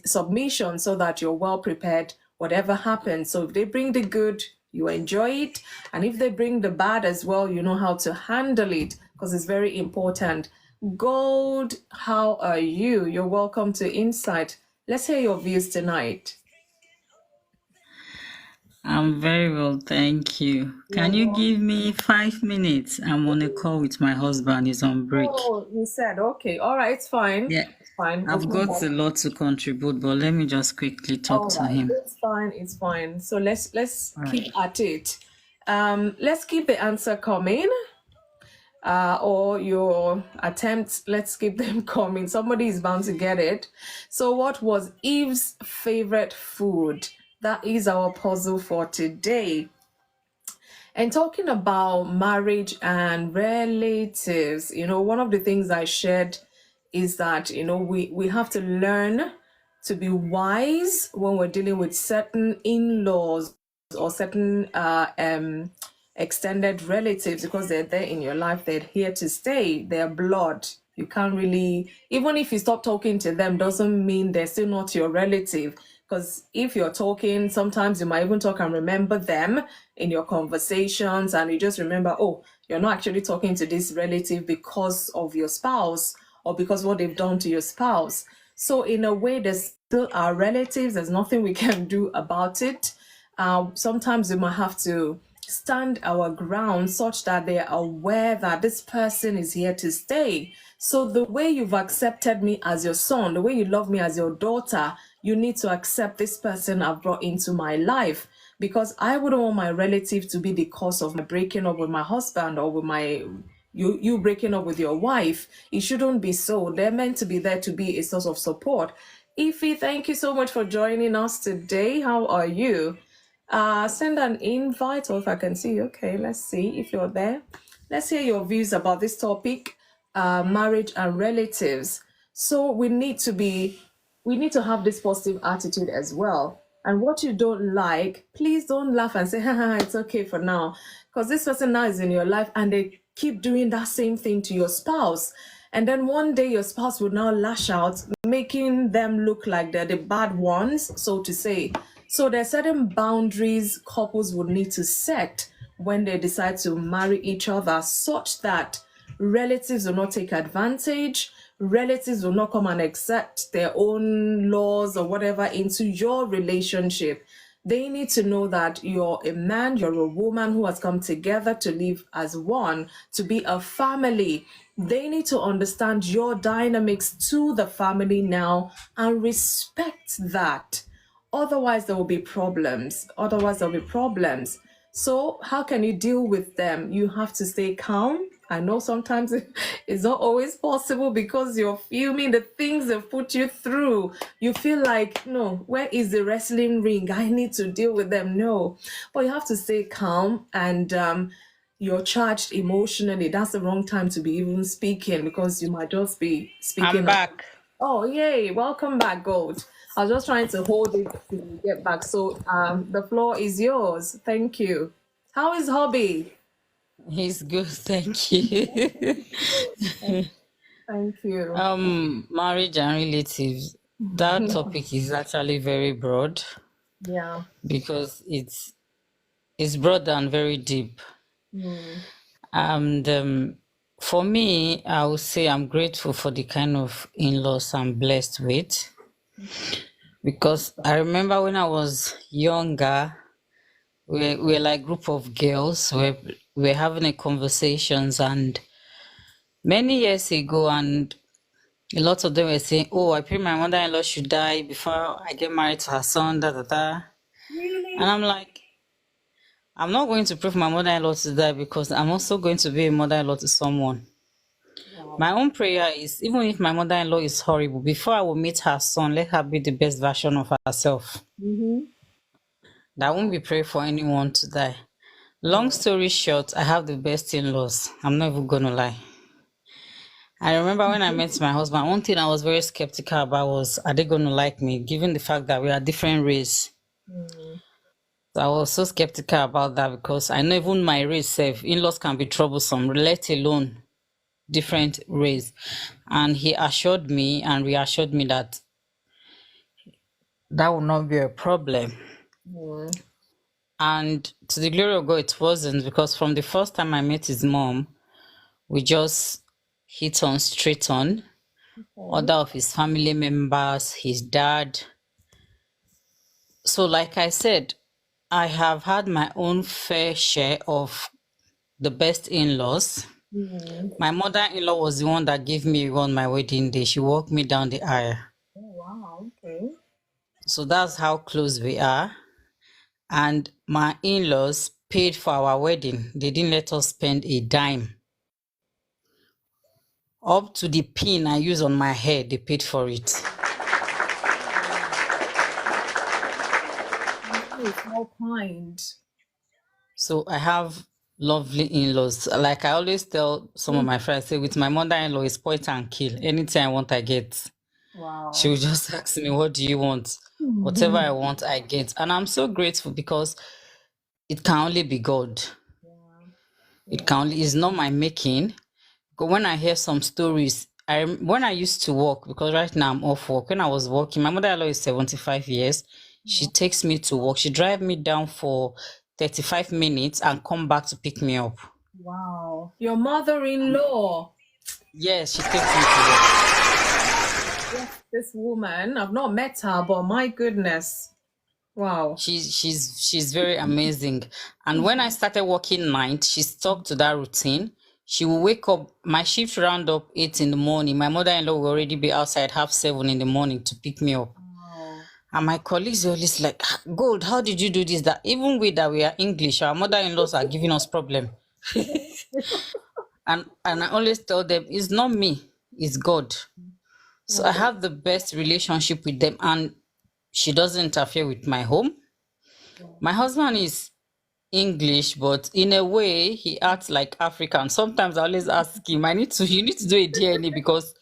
submission so that you're well prepared whatever happens. So if they bring the good, you enjoy it, and if they bring the bad as well, you know how to handle it, because it's very important. Gold, how are you? You're welcome to Insight. Let's hear your views tonight. I'm very well, thank you. You're Can you welcome. give me 5 minutes? I'm on a call with my husband. He's on break. Oh, you said okay. All right, it's fine. Yeah, It's fine. We'll I've come got back. a lot to contribute, but let me just quickly talk All to right, him. it's fine. It's fine. So let's All keep right. at it. Let's keep the answer coming. Or your attempts, let's keep them coming. Somebody is bound to get it. So, what was Eve's favorite food? That is our puzzle for today. And talking about marriage and relatives, one of the things I shared is that, we have to learn to be wise when we're dealing with certain in-laws or certain extended relatives, because they're there in your life, they're here to stay, they're blood. You can't really, even if you stop talking to them, doesn't mean they're still not your relative. Because if you're talking, sometimes you might even talk and remember them in your conversations, and you just remember, oh, you're not actually talking to this relative because of your spouse or because what they've done to your spouse. So, in a way, there's still our relatives, there's nothing we can do about it. Sometimes we might have to stand our ground such that they are aware that this person is here to stay. So the way you've accepted me as your son, the way you love me as your daughter, you need to accept this person I've brought into my life, because I wouldn't want my relative to be the cause of my breaking up with my husband or with my you breaking up with your wife. It shouldn't be so. They're meant to be there to be a source of support. Ify, thank you so much for joining us today. How are you? Send an invite, or if I can see you. Okay, let's see if you're there. Let's hear your views about this topic, marriage and relatives. So we need to have this positive attitude as well. And what you don't like, please don't laugh and say, haha, it's okay for now. Because this person now is in your life and they keep doing that same thing to your spouse. And then one day your spouse will now lash out, making them look like they're the bad ones, so to say. So there are certain boundaries couples would need to set when they decide to marry each other, such that relatives will not take advantage, relatives will not come and accept their own laws or whatever into your relationship. They need to know that you're a man, you're a woman who has come together to live as one, to be a family. They need to understand your dynamics to the family now and respect that. Otherwise, there will be problems. So, how can you deal with them? You have to stay calm. I know sometimes it's not always possible because you're fuming the things they've put you through. You feel like, no, where is the wrestling ring? I need to deal with them. No, but you have to stay calm, and you're charged emotionally. That's the wrong time to be even speaking, because you might just be I'm speaking. back. Oh, yay. Welcome back, Gold. I was just trying to hold it to get back. So the floor is yours. Thank you. How is hobby? He's good, thank you. Thank you. Marriage and relatives. That topic is actually very broad Yeah. because it's broad and very deep. Mm. And for me, I would say I'm grateful for the kind of in-laws I'm blessed with, because I remember when I was younger, we're like group of girls. We're having a conversations, and many years ago, and a lot of them were saying, "Oh, I pray my mother-in-law should die before I get married to her son." Da da da. And Really? I'm like, I'm not going to pray for my mother-in-law to die, because I'm also going to be a mother-in-law to someone. Wow. My own prayer is, even if my mother-in-law is horrible, before I will meet her son, let her be the best version of herself. Mm-hmm. That I won't be praying for anyone to die. Long story short, I have the best in-laws. I'm not even gonna lie. I remember when I met my husband, one thing I was very skeptical about was, are they gonna like me, given the fact that we are different race? Mm. So I was so skeptical about that, because I know even my race self, in-laws can be troublesome, let alone different race. And he assured me and reassured me that that would not be a problem. Mm. And to the glory of God, it wasn't, because from the first time I met his mom, we just hit on straight on. Okay. Other of his family members, his dad. So, like I said, I have had my own fair share of the best in-laws. My mother-in-law was the one that gave me on my wedding day. She walked me down the aisle. Oh, wow. Okay. So that's how close we are. And my in-laws paid for our wedding. They didn't let us spend a dime. Up to the pin I use on my hair, they paid for it. Nice, how kind. So I have lovely in-laws. Like I always tell some of my friends, say with my mother-in-law, it's point and kill. Anything I want, I get. Wow. She will just ask me, what do you want? Whatever I want, I get. And I'm so grateful because it can only be God. It can only, it's not my making. But when I hear some stories, when I used to work, because right now I'm off work, when I was working, my mother-in-law is 75 years. She takes me to work. She drives me down for 35 minutes and come back to pick me up. Wow. Your mother-in-law. Yes, she takes me to work. Yes, this woman, I've not met her, but my goodness. Wow. She's very amazing. And when I started working night, she stuck to that routine. She will wake up, my shift round up 8 in the morning. My mother-in-law will already be outside 6:30 in the morning to pick me up. Wow. And my colleagues are always like, Gold, how did you do this? That even with that we are English, our mother-in-laws are giving us problem. and I always tell them, it's not me, it's God. So I have the best relationship with them, and she doesn't interfere with my home. My husband is English, but in a way he acts like African. Sometimes I always ask him, you need to do a DNA because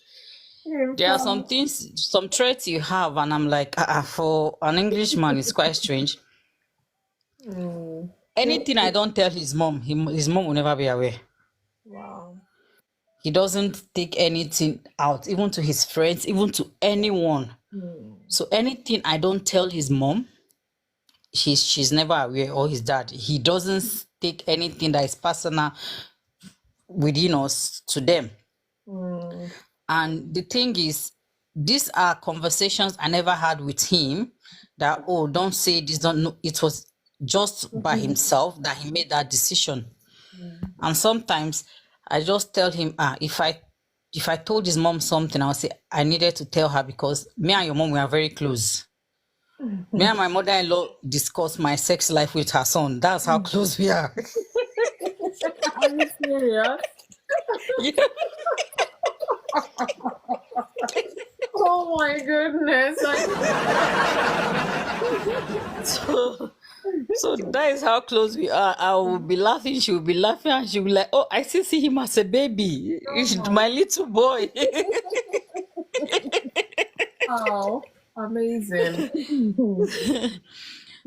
there are some things, some traits you have, and I'm like, for an Englishman, it's quite strange. Anything I don't tell his mom, his mom will never be aware. Wow. He doesn't take anything out, even to his friends, even to anyone. So anything I don't tell his mom, she's never aware, or his dad. He doesn't take anything that is personal within us to them. And the thing is, these are conversations I never had with him that, don't say this, don't know. It was just by himself that he made that decision. And sometimes I just tell him, if I told his mom something, I'll say, I needed to tell her because me and your mom, we are very close. Me and my mother-in-law discuss my sex life with her son. That's how close we are. Are you serious? Yeah. Oh my goodness. So that is how close we are. I will be laughing, she will be laughing, and she will be like, I still see him as a baby. He's my little boy. Oh, amazing.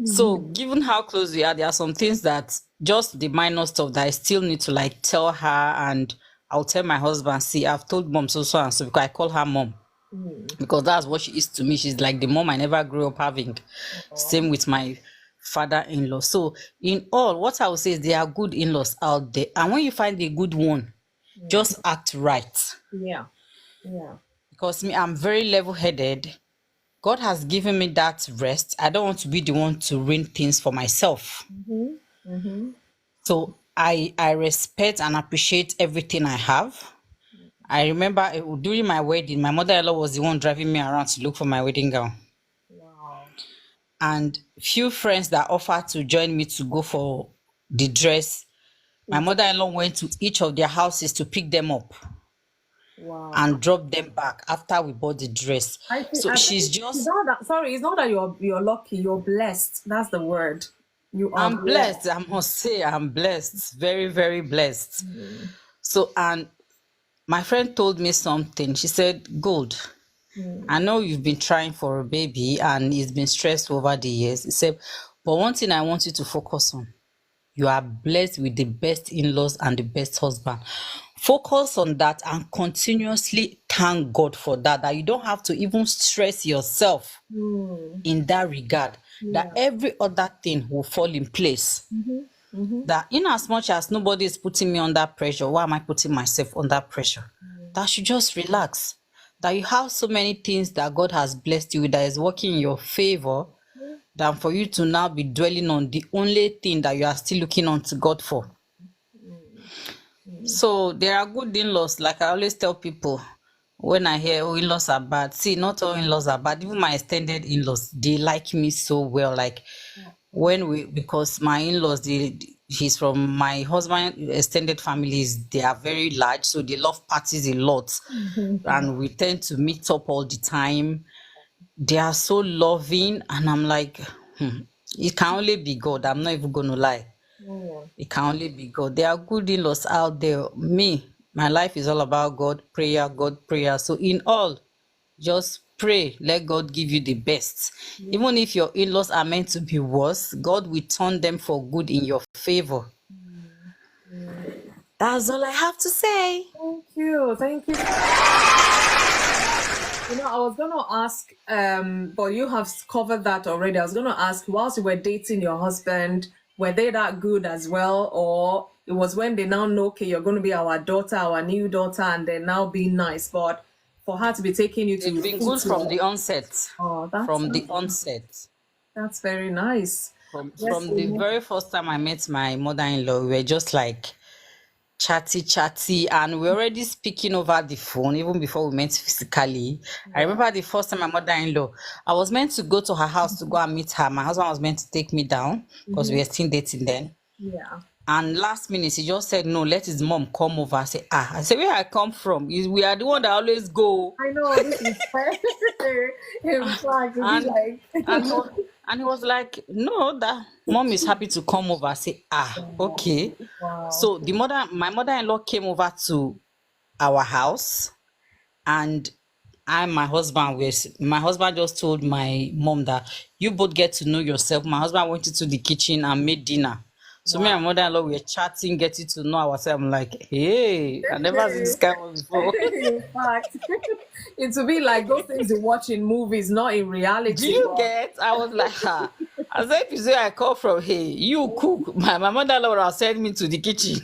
So given how close we are, there are some things that just the minor stuff that I still need to tell her, and I'll tell my husband, see, I've told mom so and so, because I call her mom. Because that's what she is to me. She's like the mom I never grew up having. Same with my father-in-law. So in all, what I would say is there are good in-laws out there. And when you find a good one, just act right. Yeah. Because me, I'm very level-headed. God has given me that rest. I don't want to be the one to ruin things for myself. So I respect and appreciate everything I have. I remember during my wedding, my mother-in-law was the one driving me around to look for my wedding gown. Wow. And few friends that offered to join me to go for the dress, my mother-in-law went to each of their houses to pick them up. Wow. And drop them back after we bought the dress. She's just... It's not that you're lucky, you're blessed. That's the word. I'm blessed. I must say I'm blessed. Very, very blessed. So, and my friend told me something. She said, Gold, I know you've been trying for a baby and it's been stressful over the years. He said, but one thing I want you to focus on, you are blessed with the best in-laws and the best husband. Focus on that and continuously thank God for that you don't have to even stress yourself in that regard, that every other thing will fall in place. That in as much as nobody is putting me under pressure, why am I putting myself under pressure? That should just relax. That you have so many things that God has blessed you with that is working in your favor, than for you to now be dwelling on the only thing that you are still looking unto God for. So there are good in-laws, like I always tell people when I hear, oh, in-laws are bad. See, not all in-laws are bad. Even my extended in-laws, they like me so well. Like because my in-laws, he's from my husband extended families, they are very large, so they love parties a lot. And we tend to meet up all the time. They are so loving, and I'm like, it can only be God. I'm not even gonna lie. It can only be God. There are good in-laws out there. Me, my life is all about God, prayer. So in all, just pray. Let God give you the best. Even if your in-laws are meant to be worse, God will turn them for good in your favor. That's all I have to say. Thank you. Thank you. You know, I was going to ask, but you have covered that already. I was going to ask, whilst you were dating your husband, were they that good as well? Or it was when they now know, okay, you're going to be our daughter, our new daughter, and they're now being nice. But for her to be taking you They've to been good from the onset. Oh, From the onset. that's very nice. From Yes, the very first time I met my mother-in-law, we were just like chatty, and we're already speaking over the phone even before we met physically. I remember the first time my mother-in-law, I was meant to go to her house to go and meet her. My husband was meant to take me down because we were still dating then. Yeah. And last minute, he just said, no, let his mom come over. I said, I said, where I come from? We are the one that always go. I know, this is in fact, And, like... and he was like, no, that mom is happy to come over. I said, okay. Wow. So my mother-in-law came over to our house, and my husband just told my mom that you both get to know yourself. My husband went into the kitchen and made dinner. So me and my mother-in-law were chatting, getting to know ourselves. I'm like, hey, I never seen this guy before. In fact, it will be like those things you watch in movies, not in reality. Do you get? I was like, I said, if you say I call from, hey, you cook. My mother-in-law will send me to the kitchen.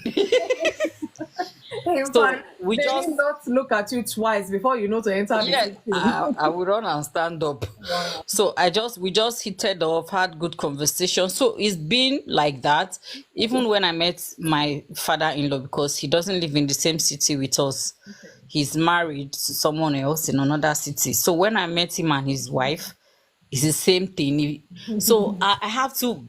In So fact, we they just need not look at you twice before you know to enter the kitchen. I would run and stand up. Wow. So we just hit it off, had good conversation. So it's been like that. Even when I met my father-in-law, because he doesn't live in the same city with us. He's married to someone else in another city. So when I met him and his wife, it's the same thing. So I have two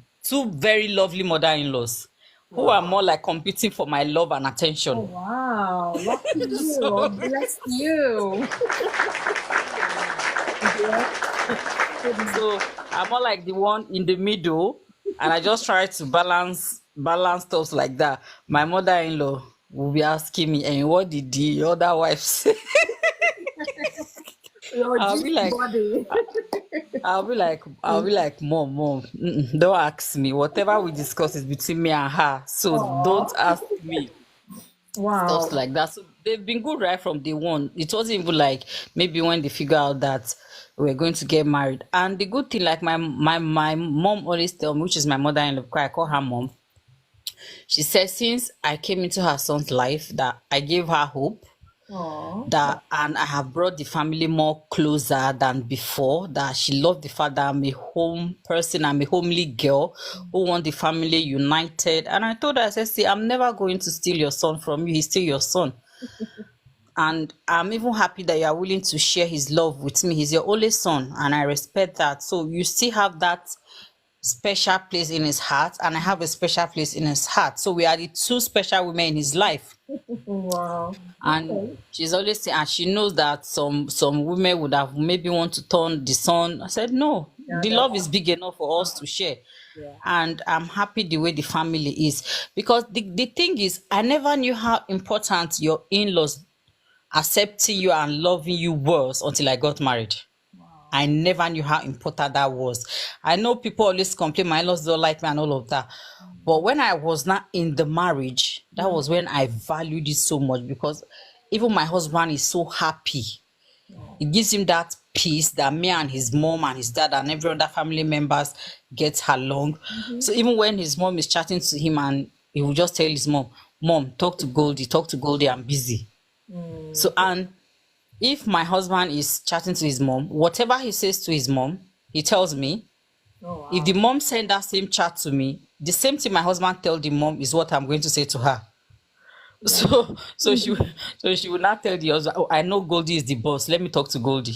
very lovely mother-in-laws who are more like competing for my love and attention. Oh, wow. Lucky you. So- Bless you. So I'm more like the one in the middle, and I just try to balance stuff like that. My mother-in-law will be asking me, and what did the other wife say? I'll be like, body. I'll be like, mom, don't ask me. Whatever we discuss is between me and her. So don't ask me. Wow. Stuff like that. So they've been good right from day one. It wasn't even like maybe when they figure out that we're going to get married. And the good thing, like my mom always tell me, which is my mother-in-law, I call her mom. She says since I came into her son's life that I gave her hope. That and I have brought the family more closer than before, that she loved the fact that I'm a home person, I'm a homely girl who want the family united. And I told her, I said, see, I'm never going to steal your son from you. He's still your son. And I'm even happy that you are willing to share his love with me. He's your only son, and I respect that. So you still have that special place in his heart, and I have a special place in his heart. So we are the two special women in his life. Wow. And she's always saying, and she knows that some women would have maybe want to turn the son. I said, no, the love is big enough for us to share. And I'm happy the way the family is, because the thing is, I never knew how important your in-laws accepting you and loving you was until I got married. I never knew how important that was. I know people always complain, my in-laws don't like me and all of that. But when I was not in the marriage, that was when I valued it so much, because even my husband is so happy. It gives him that peace that me and his mom and his dad and every other family members get along. So even when his mom is chatting to him, and he will just tell his mom, talk to Goldie, I'm busy. So, and if my husband is chatting to his mom, whatever he says to his mom, he tells me. Oh If wow. the mom send that same chat to me, the same thing my husband tell the mom is what I'm going to say to her. Yeah. So she will not tell the husband, oh, I know Goldie is the boss. Let me talk to Goldie.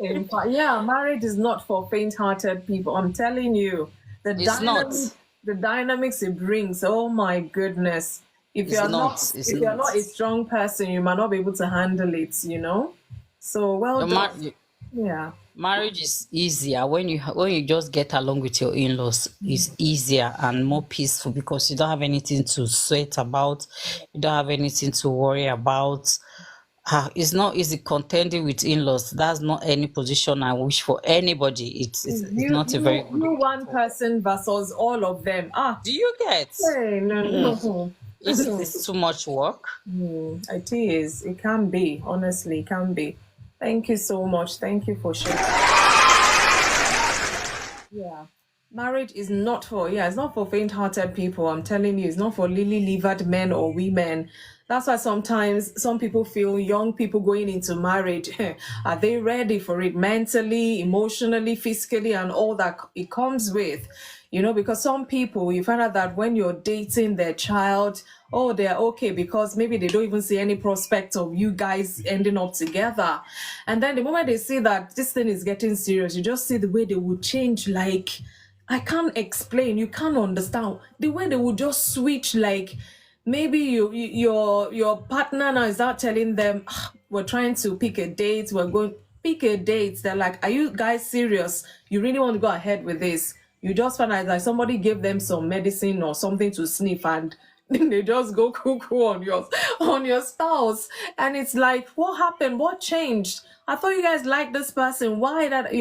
In fact, yeah, marriage is not for faint-hearted people. I'm telling you, the It's not. the dynamics it brings. Oh my goodness! If It's you're not. not, It's if you're not. not a strong person, you might not be able to handle it. So well Your done. Yeah. marriage is easier when you just get along with your in-laws. It's easier and more peaceful because you don't have anything to sweat about. You don't have anything to worry about. It's not easy contending with in-laws. That's not any position I wish for anybody. It's You not a very you good you one one at all. person versus all of them. Do you get? Hey, no, no. It's too much work. It is. It can be. Honestly, it can be. Thank you so much. Thank you for sharing. Yeah. Marriage is not for, it's not for faint-hearted people. I'm telling you, it's not for lily-livered men or women. That's why sometimes some people feel young people going into marriage, are they ready for it mentally, emotionally, physically, and all that it comes with? Because some people, you find out that when you're dating their child, oh, they're okay because maybe they don't even see any prospect of you guys ending up together. And then the moment they see that this thing is getting serious, you just see the way they would change. Like, I can't explain. You can't understand the way they would just switch. Like, maybe your partner now is out telling them, we're trying to pick a date. We're going pick a date. They're like, are you guys serious? You really want to go ahead with this? You just find out like somebody gave them some medicine or something to sniff, and they just go cuckoo on your spouse. And it's like, what happened? What changed? I thought you guys liked this person. Why that?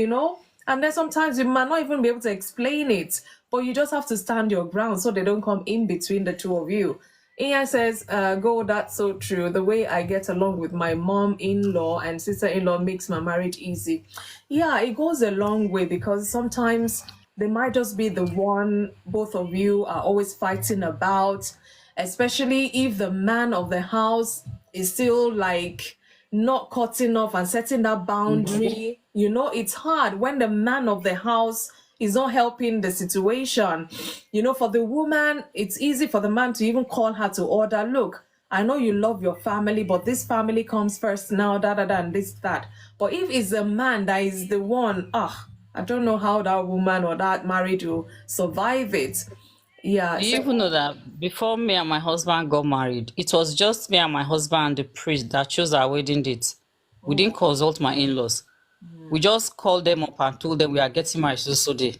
And then sometimes you might not even be able to explain it, but you just have to stand your ground so they don't come in between the two of you. Ian says, go, that's so true. The way I get along with my mom-in-law and sister-in-law makes my marriage easy. Yeah, it goes a long way because sometimes they might just be the one both of you are always fighting about, especially if the man of the house is still like not cutting off and setting that boundary. It's hard when the man of the house is not helping the situation. For the woman, it's easy for the man to even call her to order. Look, I know you love your family, but this family comes first now, and this, that. But if it's a man that is the one, I don't know how that woman or that marriage will survive it. Yeah. Do you So, even know that before me and my husband got married, it was just me and my husband and the priest that chose our wedding date. We didn't consult my in-laws. We just called them up and told them we are getting married so day.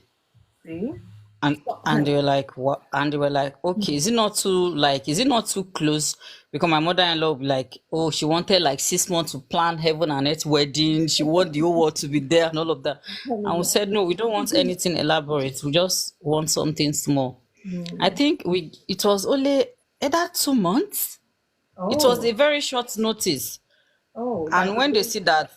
see? And they were like, what? And they were like, okay, is it not too close? Because my mother-in-law would be like, oh, she wanted like 6 months to plan heaven and earth wedding. She wanted the whole world to be there and all of that. And we said, no, we don't want anything elaborate. We just want something small. I think it was only either 2 months. It was a Oh, very short notice. that And when they see that,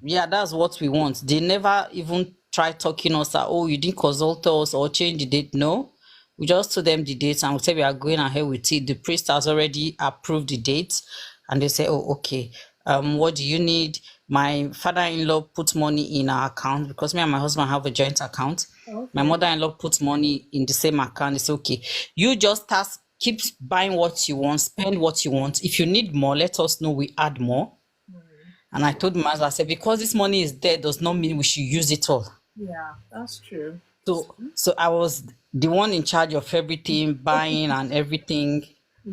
yeah, that's what we want, they never even try talking us that, oh, you didn't consult us or change the date. No, we just told them the date and we said we are going ahead with it. The priest has already approved the date, and they say, oh, okay. What do you need? My father-in-law put money in our account because me and my husband have a joint account. My okay. mother-in-law puts money in the same account. They say, okay, you just keep buying what you want, spend what you want. If you need more, let us know, we add more. And I told my husband, I said, because this money is there does not mean we should use it all. Yeah, that's true. So I was the one in charge of everything, buying and everything.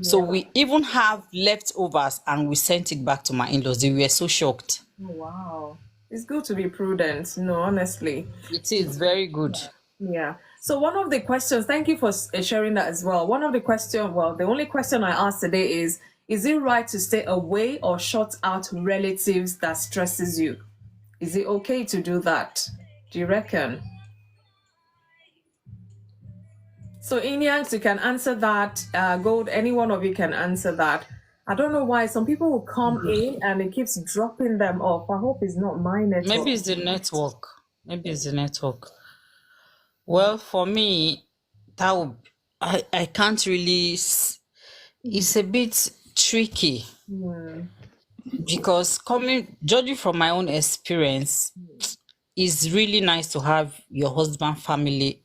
So Yeah. we even have leftovers and we sent it back to my in-laws. They were so shocked. Oh, wow. It's good to be prudent, honestly. It is very good. Yeah. So one of the questions, thank you for sharing that as well. One of the the only question I asked today is it right to stay away or shut out relatives that stresses you? Is it okay to do that? Do you reckon? So Inyans, you can answer that. Gold, any one of you can answer that. I don't know why some people will come in and it keeps dropping them off. I hope it's not my network. Maybe it's the network. Maybe it's the network. Well, for me, I can't really. It's a bit tricky because judging from my own experience, it's really nice to have your husband family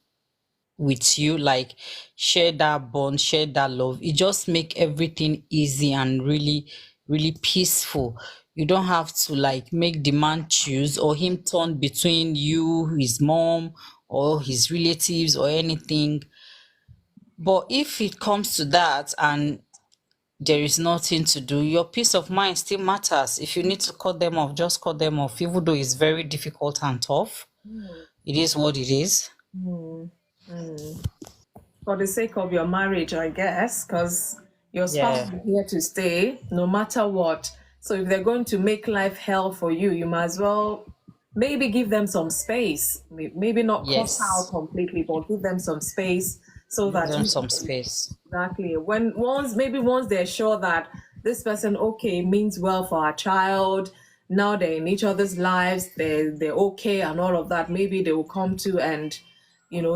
with you, like share that bond, share that love. It just make everything easy and really, really peaceful. You don't have to like make the man choose or him turn between you, his mom, or his relatives or anything. But if it comes to that and there is nothing to do, your peace of mind still matters. If you need to cut them off, just cut them off, even though it's very difficult and tough. It is what it is. For the sake of your marriage, I guess, because your spouse Yeah. is here to stay no matter what. So if they're going to make life hell for you, you might as well maybe give them some space. Maybe not cut out Yes. completely, but give them some space so Give that them you some space. exactly when once they're sure that this person okay means well for our child, now they're in each other's lives, they're okay and all of that, maybe they will come to and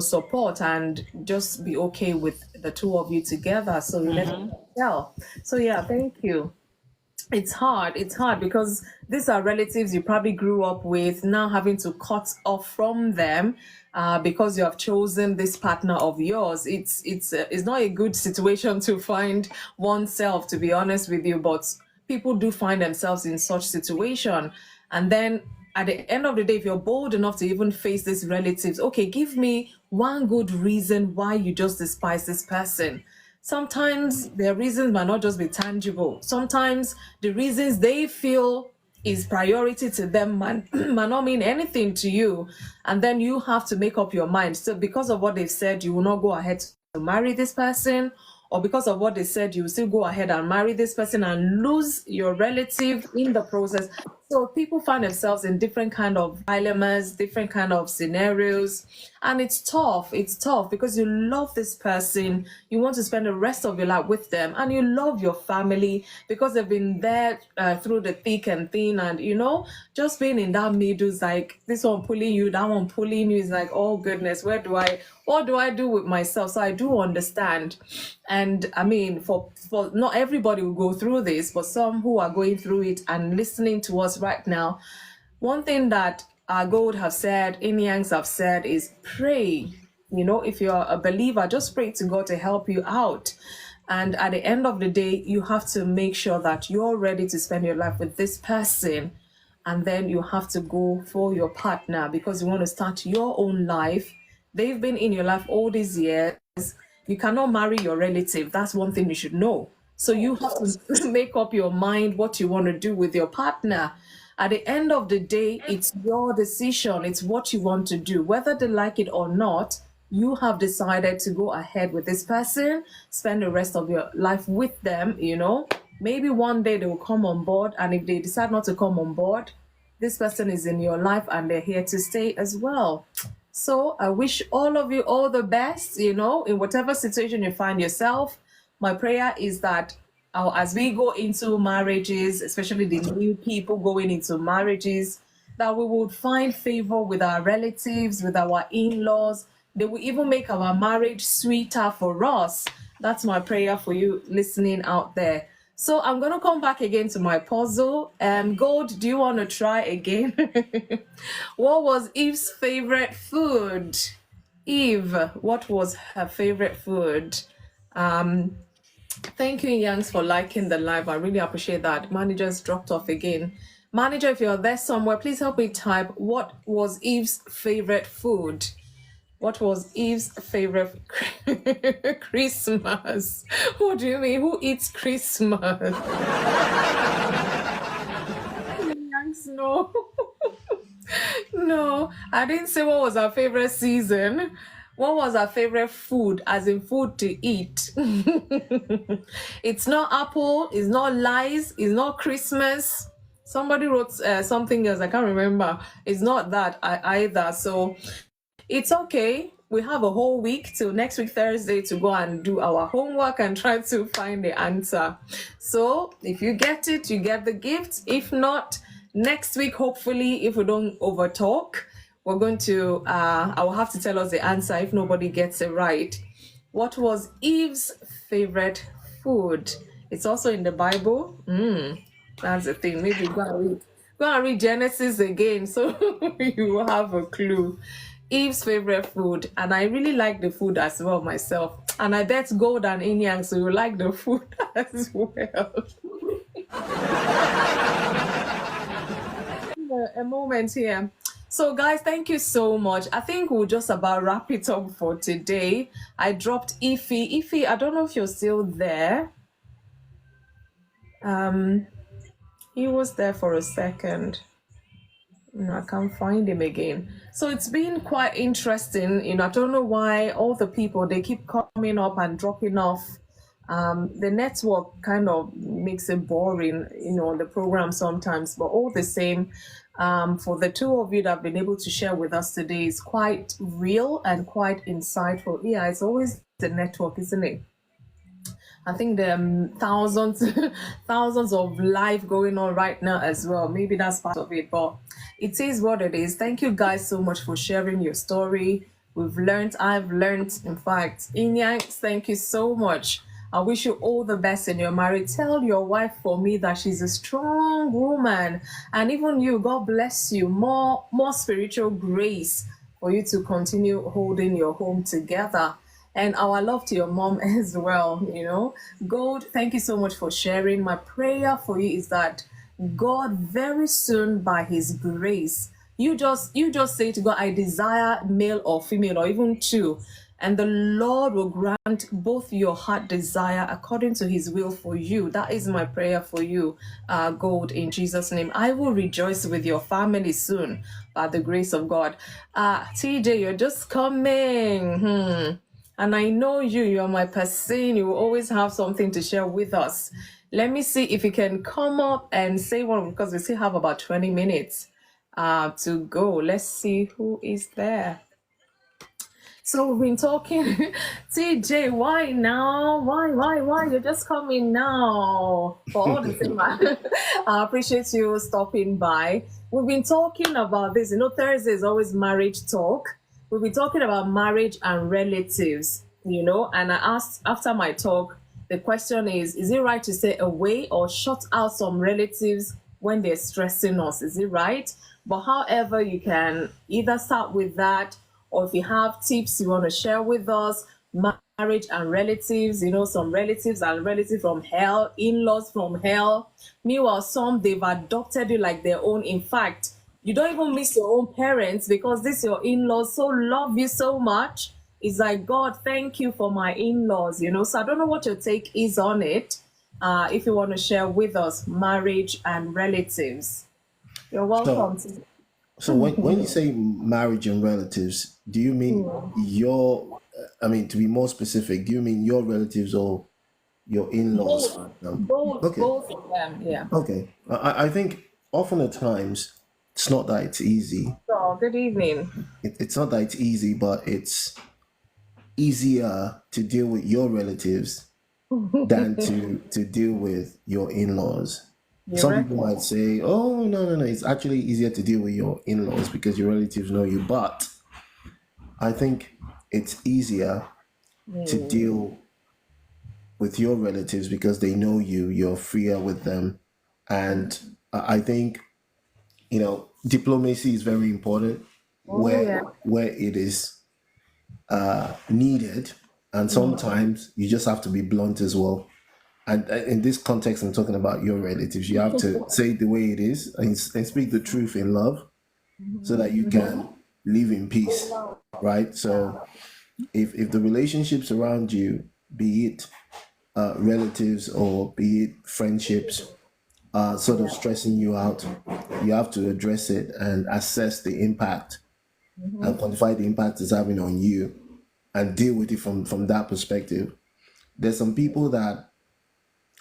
support and just be okay with the two of you together. So you never can tell. So yeah, thank you. It's hard because these are relatives you probably grew up with, now having to cut off from them because you have chosen this partner of yours. It's not a good situation to find oneself, to be honest with you, but people do find themselves in such situation. And then at the end of the day, if you're bold enough to even face these relatives, okay, give me one good reason why you just despise this person. Sometimes their reasons might not just be tangible. Sometimes the reasons they feel is priority to them might not mean anything to you. And then you have to make up your mind. So because of what they've said, you will not go ahead to marry this person, or because of what they said, you will still go ahead and marry this person and lose your relative in the process. So people find themselves in different kind of dilemmas, different kind of scenarios, and it's tough. It's tough because you love this person, you want to spend the rest of your life with them, and you love your family because they've been there through the thick and thin, and just being in that middle is like this one pulling you, that one pulling you. Is like, oh goodness, what do I do with myself? So I do understand, and I mean, for not everybody will go through this, but some who are going through it and listening to us right now, one thing that our God have said, in Yangs have said, is pray. If you're a believer, just pray to God to help you out. And at the end of the day, you have to make sure that you're ready to spend your life with this person. And then you have to go for your partner because you want to start your own life. They've been in your life all these years. You cannot marry your relative. That's one thing you should know. So you have to make up your mind what you want to do with your partner. At the end of the day, it's your decision. It's what you want to do. Whether they like it or not, you have decided to go ahead with this person, spend the rest of your life with them. Maybe one day they will come on board. And if they decide not to come on board, this person is in your life and they're here to stay as well. So I wish all of you all the best, in whatever situation you find yourself. My prayer is that as we go into marriages, especially the new people going into marriages, that we would find favor with our relatives, with our in-laws. They will even make our marriage sweeter for us. That's my prayer for you listening out there. So I'm going to come back again to my puzzle. Gold, do you want to try again? What was Eve's favorite food? Eve, what was her favorite food? Thank you, Yangs, for liking the live. I really appreciate that. Manager's dropped off again. Manager, if you're there somewhere, please help me type, what was Eve's favorite food? What was Eve's favorite Christmas? What do you mean? Who eats Christmas? Yanks, no. No, I didn't say what was our favorite season. What was our favorite food, as in food to eat? It's not apple, it's not lies, it's not Christmas. Somebody wrote something else, I can't remember. It's not that either. So it's okay. We have a whole week till next week, Thursday, to go and do our homework and try to find the answer. So if you get it, you get the gift. If not, next week, hopefully, if we don't overtalk, we're going to, I will have to tell us the answer if nobody gets it right. What was Eve's favorite food? It's also in the Bible. That's the thing. Maybe go and read. Go and read Genesis again so you will have a clue. Eve's favorite food, and I really like the food as well myself. And I bet Gold and Inyang, so you like the food as well. A moment here. So, guys, thank you so much. I think we'll just about wrap it up for today. I dropped Ify. Ify, I don't know if you're still there. He was there for a second. I can't find him again. So it's been quite interesting. I don't know why all the people, they keep coming up and dropping off. The network kind of makes it boring, the program sometimes, but all the same, for the two of you that have been able to share with us today is quite real and quite insightful. Yeah, it's always the network, isn't it? I think there are thousands of life going on right now as well. Maybe that's part of it, but it is what it is. Thank you guys so much for sharing your story. I've learned, in fact. Inyanks, thank you so much. I wish you all the best in your marriage. Tell your wife for me that she's a strong woman. And even you, God bless you. More spiritual grace for you to continue holding your home together. And our love to your mom as well, Gold, thank you so much for sharing. My prayer for you is that God very soon, by his grace, you just say to God, I desire male or female or even two. And the Lord will grant both your heart desire according to his will for you. That is my prayer for you, Gold, in Jesus' name. I will rejoice with your family soon by the grace of God. TJ, you're just coming. And I know you're my person. You will always have something to share with us. Let me see if you can come up and say one, because we still have about 20 minutes to go. Let's see who is there. So we've been talking. TJ, why now? Why? You're just coming now. For all the same, I appreciate you stopping by. We've been talking about this. Thursday is always marriage talk. We'll be talking about marriage and relatives, and I asked after my talk, the question is it right to stay away or shut out some relatives when they're stressing us? Is it right? But however, you can either start with that, or if you have tips you want to share with us, marriage and relatives, some relatives and relatives from hell, in-laws from hell. Meanwhile, some, they've adopted you like their own. In fact, you don't even miss your own parents because this your in-laws so love you so much. It's like, God, thank you for my in-laws, So I don't know what your take is on it. If you want to share with us marriage and relatives, you're welcome. So when you say marriage and relatives, do you mean to be more specific, do you mean your relatives or your in-laws? Both of them, yeah. Okay. I think often at times, it's not that it's easy. Oh, good evening. It's not that it's easy, but it's easier to deal with your relatives than to deal with your in-laws. Some people might say, oh, no, it's actually easier to deal with your in-laws because your relatives know you. But I think it's easier to deal with your relatives because they know you, you're freer with them. And I think diplomacy is very important where it is needed, and sometimes you just have to be blunt as well. And in this context, I'm talking about your relatives. You have to say it the way it is and speak the truth in love, so that you can live in peace, right? So if the relationships around you, be it relatives or be it friendships, sort of stressing you out, you have to address it and assess the impact and quantify the impact it's having on you and deal with it from that perspective. There's some people that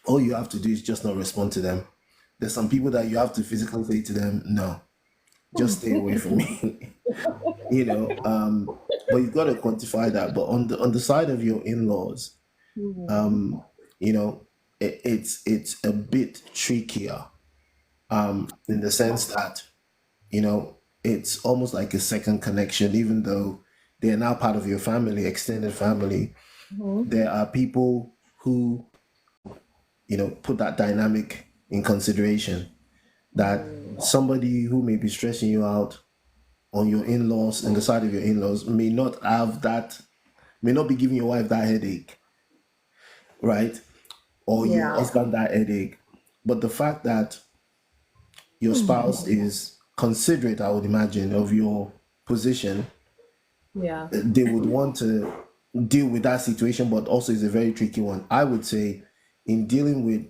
all you have to do is just not respond to them. There's some people that you have to physically say to them, no, just stay away from me. But you've got to quantify that. But on the side of your in-laws, it's a bit trickier, in the sense that, it's almost like a second connection, even though they are now part of your family, extended family. There are people who, put that dynamic in consideration. that somebody who may be stressing you out on your in-laws and the side of your in-laws may not be giving your wife that headache, right? Or your Yeah. husband that headache. But the fact that your spouse is considerate, I would imagine, of your position, Yeah. they would want to deal with that situation, but also it's a very tricky one. I would say in dealing with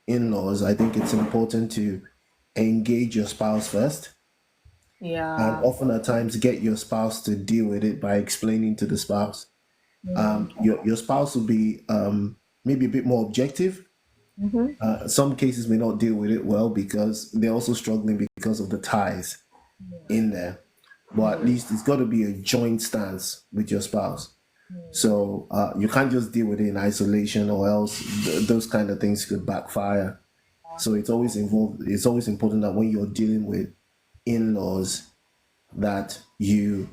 in-laws, I think it's important to engage your spouse first, and Yeah. often at times get your spouse to deal with it by explaining to the spouse. Your spouse will be maybe a bit more objective. Some cases may not deal with it well because they're also struggling because of the ties in there. But at least it's got to be a joint stance with your spouse. So you can't just deal with it in isolation, or else those kind of things could backfire. So it's always involved. It's always important that when you're dealing with in-laws, that you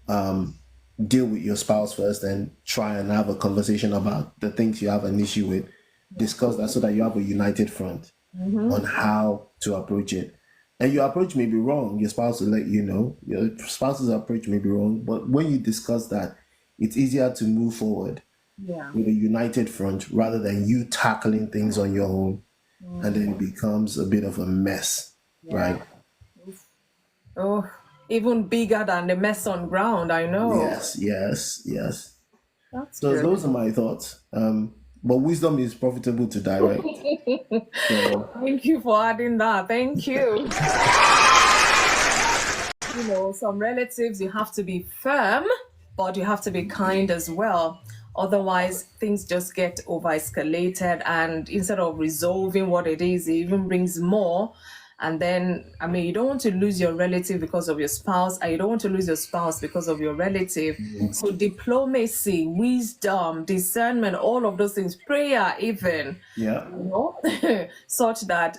deal with your spouse first and try and have a conversation about the things you have an issue with. Discuss that so that you have a united front on how to approach it. And your approach may be wrong. Your spouse will let you know. Your spouse's approach may be wrong. But when you discuss that, it's easier to move forward Yeah. with a united front rather than you tackling things on your own. And then it becomes a bit of a mess, right? Oh, even bigger than the mess on ground, I know. Yes. That's So good. those are my thoughts. But wisdom is profitable to direct. So Thank you for adding that. Thank you. Some relatives, you have to be firm, but you have to be kind as well. Otherwise, things just get over escalated, and instead of resolving what it is, it even brings more. And then, you don't want to lose your relative because of your spouse, and you don't want to lose your spouse because of your relative. So, diplomacy, wisdom, discernment, all of those things, prayer, even. yeah, Such that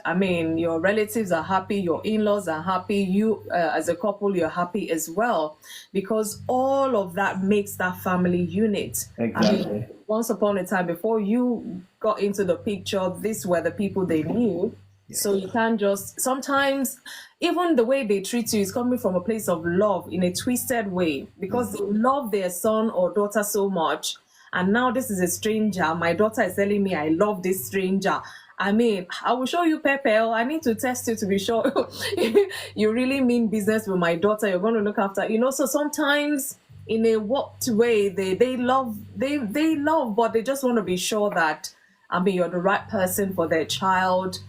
your relatives are happy, your in-laws are happy, you as a couple, you're happy as well, because all of that makes that family unit. exactly. Once upon a time, before you got into the picture, these were the people they knew. So you can't just, sometimes even the way they treat you is coming from a place of love in a twisted way, because they love their son or daughter so much. And now this is a stranger. My daughter is telling me I love this stranger. I will show you Pepe. I need to test you to be sure you really mean business with my daughter. You're going to look after, so sometimes in a what way they love, but they just want to be sure that, you're the right person for their child,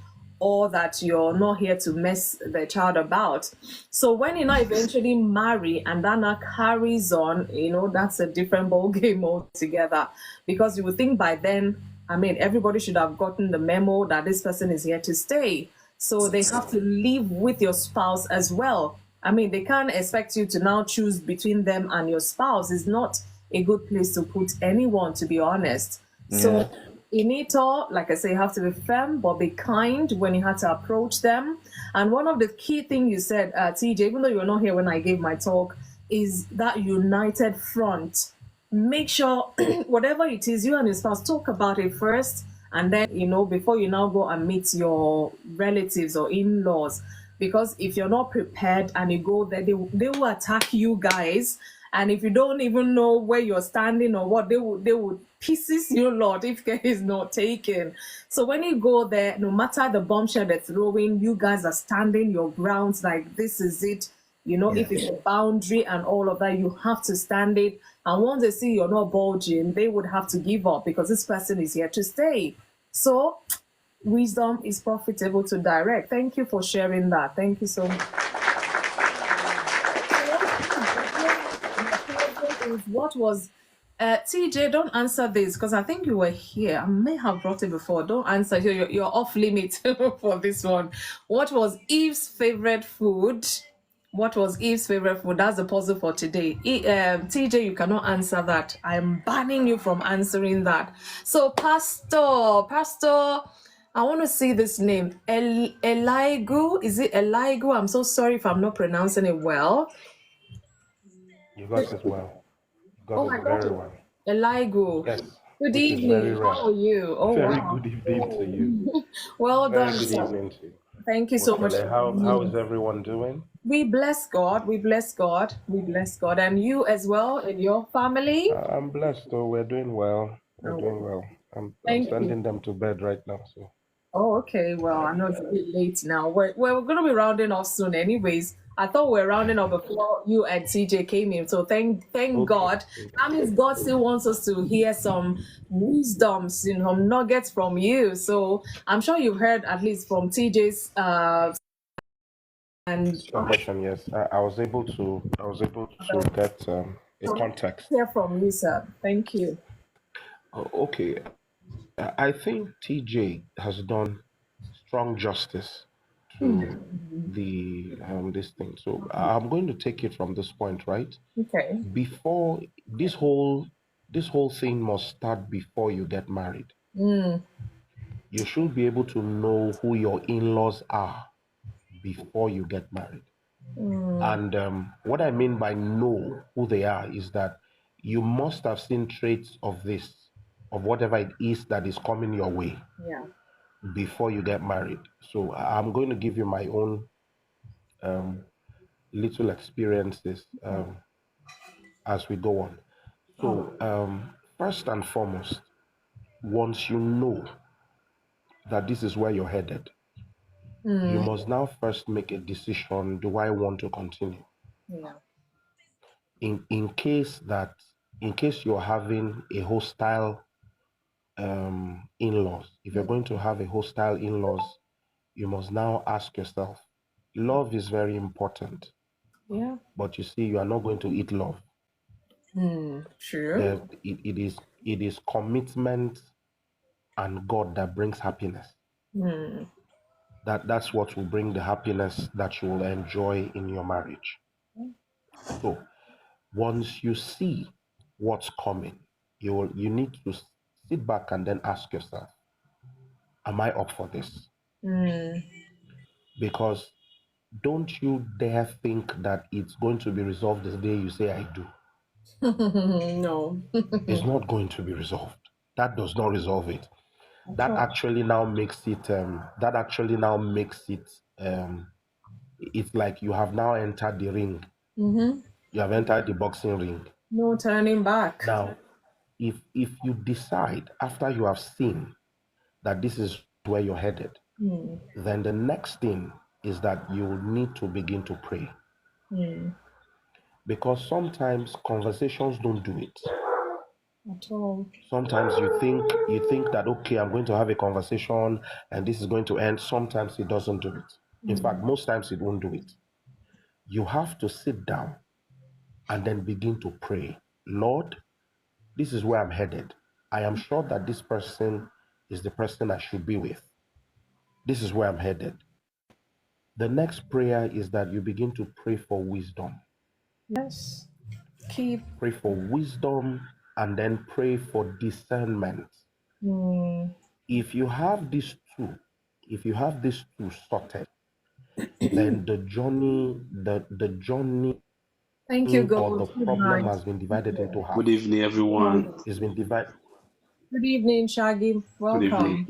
or that you're not here to mess the child about. So when you now eventually marry and that now carries on, that's a different ball game altogether. Because you would think by then, everybody should have gotten the memo that this person is here to stay. So they have to live with your spouse as well. They can't expect you to now choose between them and your spouse. It's not a good place to put anyone, to be honest. So in it all, like I say, you have to be firm, but be kind when you have to approach them. And one of the key things you said, TJ, even though you were not here when I gave my talk, is that united front. Make sure whatever it is, you and your spouse talk about it first. And then, before you now go and meet your relatives or in-laws. Because if you're not prepared and you go there, they will attack you guys. And if you don't even know where you're standing or what, they would pieces you, Lord, if care is not taken. So when you go there, no matter the bombshell they're throwing, you guys are standing your grounds like this is it. If it's a boundary and all of that, you have to stand it. And once they see you're not bulging, they would have to give up, because this person is here to stay. So wisdom is profitable to direct. Thank you for sharing that. Thank you so much. What was TJ, don't answer this, because I think you were here. I may have brought it before. Don't answer. You're off limit for this one. What was Eve's favorite food? What was Eve's favorite food? That's the puzzle for today. TJ, you cannot answer that. I'm banning you from answering that. So, Pastor, I want to see this name. Eligu. Is it Eligu? I'm so sorry if I'm not pronouncing it well. You got it well. You Oh, got I it got very it. well. Eligo. Yes. Good Which is very evening. rare. How are you? Oh, Very wow. good evening to you. Well Very done, good sir. evening to you. Thank you so much. Okay, how is everyone doing? We bless God. We bless God. We bless God. And you as well and your family. I'm blessed though. We're doing well. We're doing Oh, well. I'm thank you. sending them to bed right now. So Oh, okay. Well, I know it's a bit late now. We're going to be rounding off soon, anyways. I thought we were rounding up before you and CJ came in. So thank okay. God. That means God still wants us to hear some wisdoms, some nuggets from you. So I'm sure you've heard at least from TJ's and Submission, yes. I was able to get a context. hear from you, sir. Thank you. Okay. I think TJ has done strong justice to this thing. So I'm going to take it from this point, right? Okay. Before this whole thing must start before you get married. You should be able to know who your in-laws are before you get married. And what I mean by know who they are is that you must have seen traits of this, of whatever it is that is coming your way Yeah. before you get married. So I'm going to give you my own little experiences as we go on. So first and foremost, once you know that this is where you're headed, you must now first make a decision. Do I want to continue? Yeah. In case you're having a hostile in-laws, if you're going to have a hostile in-laws, you must now ask yourself, love is very important, Yeah. but you see, you are not going to eat love. True. It is commitment and God that brings happiness. That's what will bring the happiness that you will enjoy in your marriage. So once you see what's coming, you need to sit back and then ask yourself, am I up for this? Because don't you dare think that it's going to be resolved the day you say I do. No. It's not going to be resolved. That does not resolve it. That actually now makes it it's like you have now entered the ring. You have entered the boxing ring. No turning back. Now, if you decide after you have seen that this is where you're headed, then the next thing is that you will need to begin to pray. Because sometimes conversations don't do it. At all. Sometimes you think that, okay, I'm going to have a conversation and this is going to end. Sometimes it doesn't do it. In fact, most times it won't do it. You have to sit down and then begin to pray. Lord, this is where I'm headed. I am sure that this person is the person I should be with. This is where I'm headed. The next prayer is that you begin to pray for wisdom. Yes. Pray for wisdom and then pray for discernment. If you have these two, sorted, then the journey Thank you, or the God. Good problem night. has been divided into half. Good evening, everyone. It's been divided. Good evening, Shaggy. Good Welcome. evening.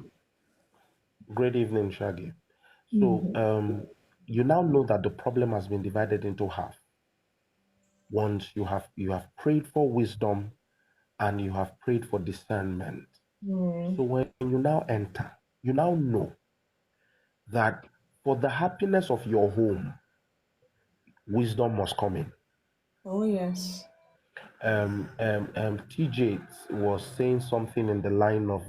Great evening, Shaggy. So you now know that the problem has been divided into half. Once you have prayed for wisdom and you have prayed for discernment. So when you now enter, you now know that for the happiness of your home, wisdom must come in. Oh, yes. TJ was saying something in the line of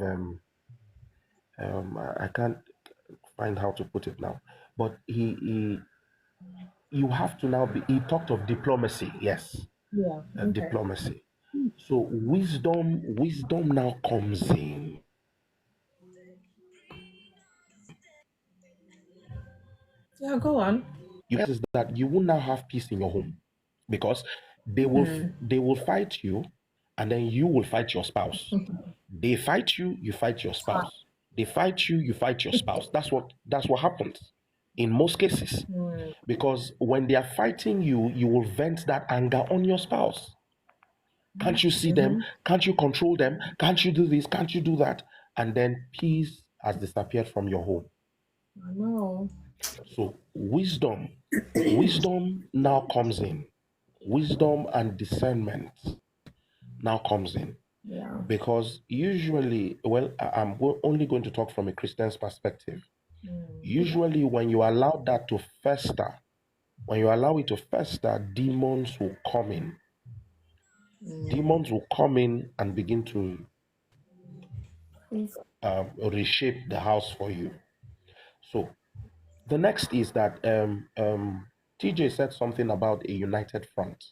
I can't find how to put it now, but he you have to now be. He talked of diplomacy, yes, Yeah. Okay. diplomacy. So wisdom now comes in. Yeah, go on. Is that you will now have peace in your home because they will fight you, and then you will fight your spouse. They fight you, you fight your spouse. They fight you, you fight your spouse. That's what happens in most cases. Because when they are fighting you, you will vent that anger on your spouse. Can't you see them? Can't you control them? Can't you do this? Can't you do that? And then peace has disappeared from your home. I know. So wisdom now comes in. Wisdom and discernment now comes in. Yeah. Because usually, well, I'm only going to talk from a Christian's perspective. Usually, when you allow that to fester, when you allow it to fester, demons will come in. Demons will come in and begin to reshape the house for you. So the next is that TJ said something about a united front.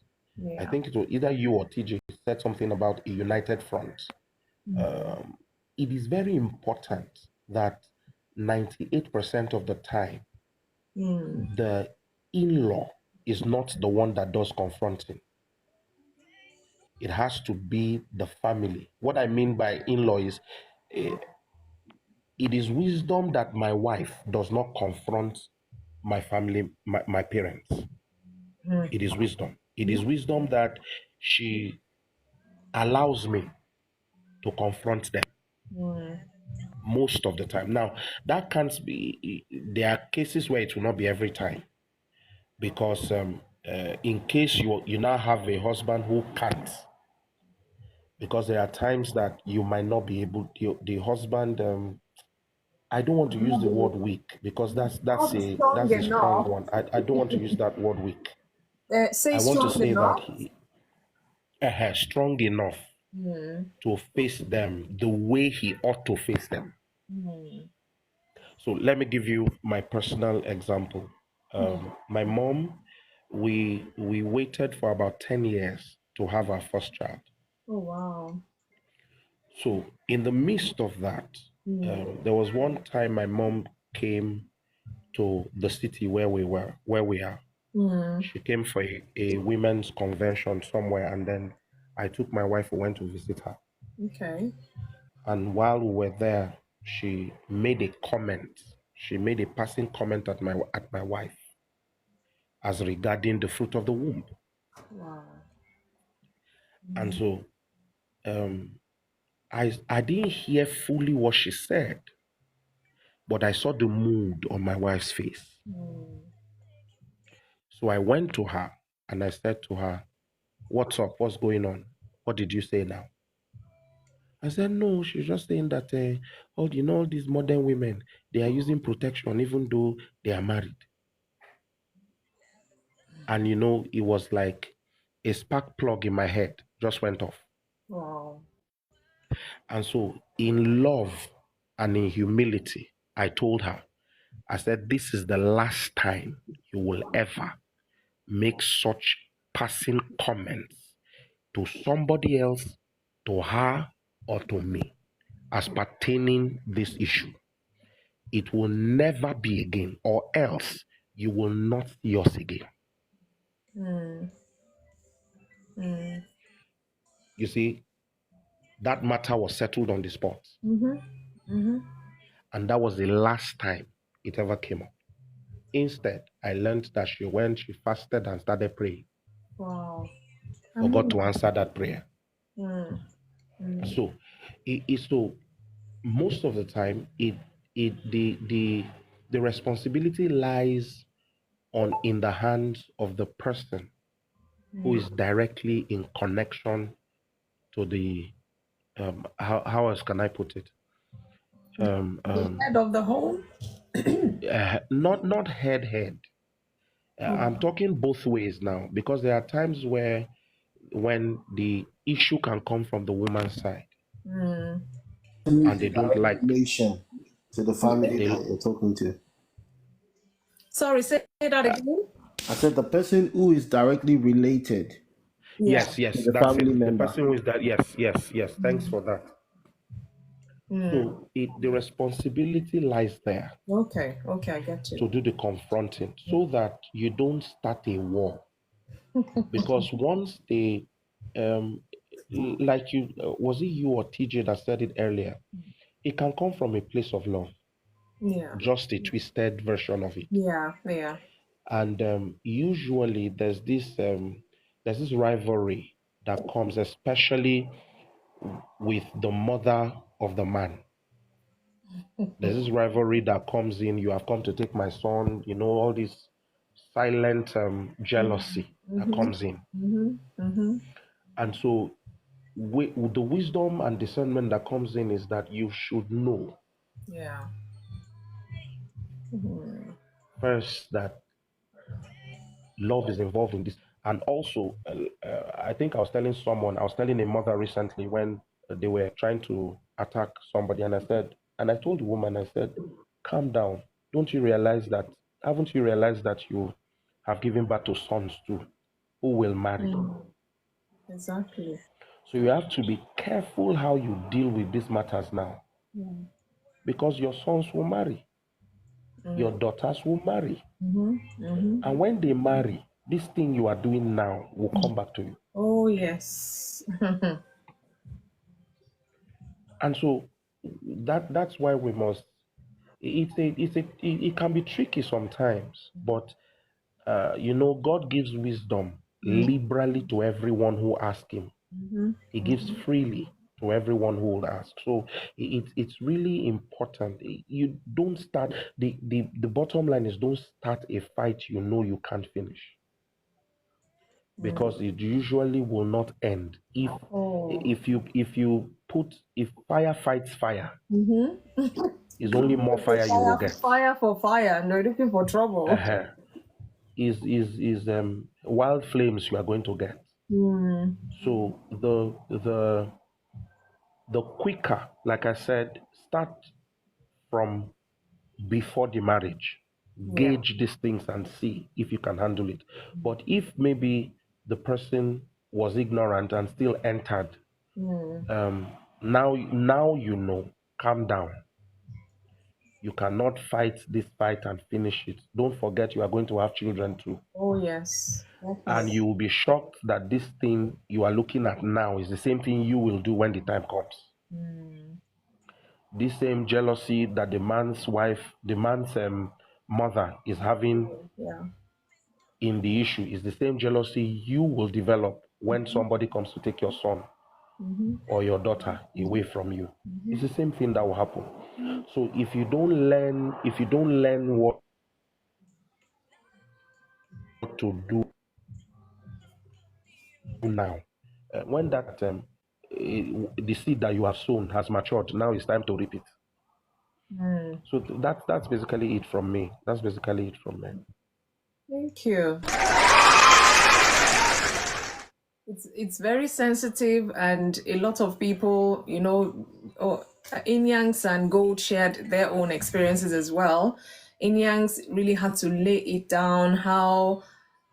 I think it was either you or TJ said something about a united front. It is very important that 98% of the time, the in-law is not the one that does confronting. It has to be the family. What I mean by in-law is it is wisdom that my wife does not confront my family, my parents. It is wisdom. It is wisdom that she allows me to confront them most of the time. Now, that can't be, there are cases where it will not be every time. Because in case you now have a husband who can't, because there are times that you might not be able, the husband, I don't want to use the word weak because that's a strong one. I don't want to use that word weak. Say I want to strong say that enough. he strong enough to face them the way he ought to face them. So let me give you my personal example. My mom, we waited for about 10 years to have our first child. Oh wow. So in the midst of that, there was one time my mom came to the city where we are. She came for a women's convention somewhere, and then I took my wife, we went to visit her. Okay. And while we were there, she made a comment. She made a passing comment at my wife as regarding the fruit of the womb. Wow. And so I didn't hear fully what she said, but I saw the mood on my wife's face. So I went to her and I said to her, "What's up? What's going on? What did you say now?" I said, "No, she's just saying that all these modern women, they are using protection even though they are married." And it was like a spark plug in my head just went off. Wow. And so in love and in humility, I told her, I said, "This is the last time you will ever make such passing comments to somebody else, to her or to me, as pertaining this issue. It will never be again, or else you will not see us again." You see, that matter was settled on the spot. And that was the last time it ever came up. Instead, I learned that she fasted and started praying Wow. for God to answer that prayer. So, so most of the time, the responsibility lies in the hands of the person who is directly in connection to the how else can I put it? The head of the home. Not head. I'm talking both ways now, because there are times when the issue can come from the woman's side and they don't Direct like relation to the family they, that you're talking to. Sorry, say that again. I said the person who is directly related Yeah. yes, to the that's it. family The member. person who is that, yes, thanks for that. So the responsibility lies there Okay, I get to you. do the confronting so that you don't start a war. Because once they like you was it you or TJ that said it earlier, it can come from a place of love, Yeah. just a twisted version of it. Yeah. And usually there's this rivalry that comes, especially with the mother of the man. There's this rivalry that comes in. You have come to take my son. You know, all this silent jealousy that comes in. And so the wisdom and discernment that comes in is that you should know Yeah. first that love is involved in this. And also, I think I was telling a mother recently when they were trying to attack somebody, and I told the woman, I said, calm down. Haven't you realized that you have given birth to sons too, who will marry? Exactly. So you have to be careful how you deal with these matters now, because your sons will marry, your daughters will marry. And when they marry, this thing you are doing now will come back to you. Oh, yes. And so that's why we must. It can be tricky sometimes, but God gives wisdom liberally to everyone who asks Him. He gives freely to everyone who will ask. So it's really important. You don't start the bottom line is don't start a fight you know you can't finish, because it usually will not end if fire fights fire, it's only more fire you will get. Fire for fire, no looking for trouble. Is wild flames you are going to get. So the quicker, like I said, start from before the marriage. Gauge these things and see if you can handle it. But if maybe the person was ignorant and still entered, now you know, calm down. You cannot fight this fight and finish it. Don't forget you are going to have children too. Oh, yes. And you will be shocked that this thing you are looking at now is the same thing you will do when the time comes. This same jealousy that the man's mother is having in the issue is the same jealousy you will develop when somebody comes to take your son or your daughter away from you. It's the same thing that will happen. So if you don't learn what to do now, when that the seed that you have sown has matured, now it's time to reap it. So that's basically it from me. Thank you. It's very sensitive, and a lot of people, Inyangs and Gold shared their own experiences as well. Inyangs really had to lay it down how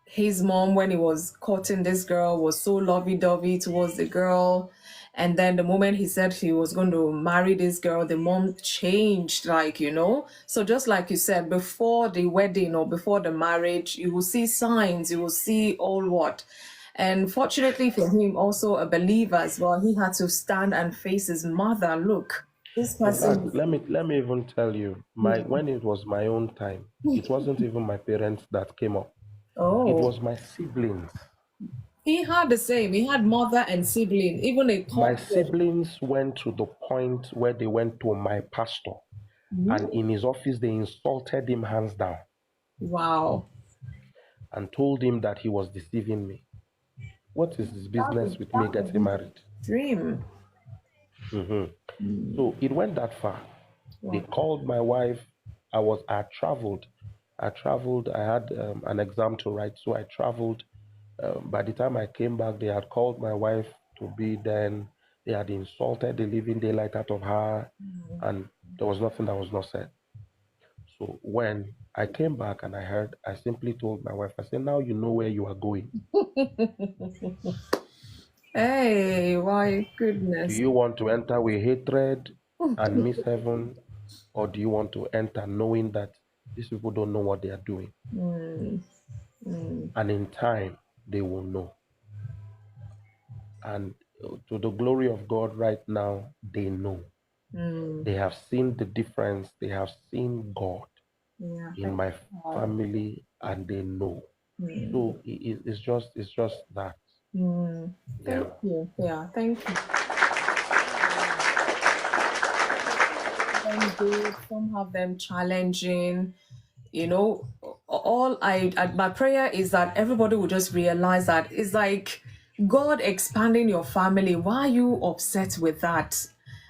his mom, when he was courting this girl, was so lovey-dovey towards the girl. And then the moment he said he was going to marry this girl, the mom changed, So just like you said, before the wedding or before the marriage, you will see signs, you will see all what. And fortunately for him, also a believer as well, he had to stand and face his mother. Look, this person. In fact, let me even tell you, when it was my own time, it wasn't even my parents that came up. Oh. It was my siblings. He had the same. He had mother and sibling. Even my siblings went to the point where they went to my pastor, and in his office they insulted him hands down. Wow. And told him that he was deceiving me. What is his business with me getting married? Dream. So it went that far. Wow. They called my wife. I traveled. I had an exam to write, so I traveled. By the time I came back, they had called my wife to be then. They had insulted the living daylight out of her, and there was nothing that was not said. So when I came back and I simply told my wife, I said, now you know where you are going. Hey, my goodness. Do you want to enter with hatred and miss heaven, or do you want to enter knowing that these people don't know what they are doing? And in time, they will know. And to the glory of God right now, they know. They have seen the difference. They have seen God in my family, and they know. So it's just that. Thank you. Yeah, thank you. them good, some have them challenging. You know, my prayer is that everybody will just realize that it's like God expanding your family. Why are you upset with that?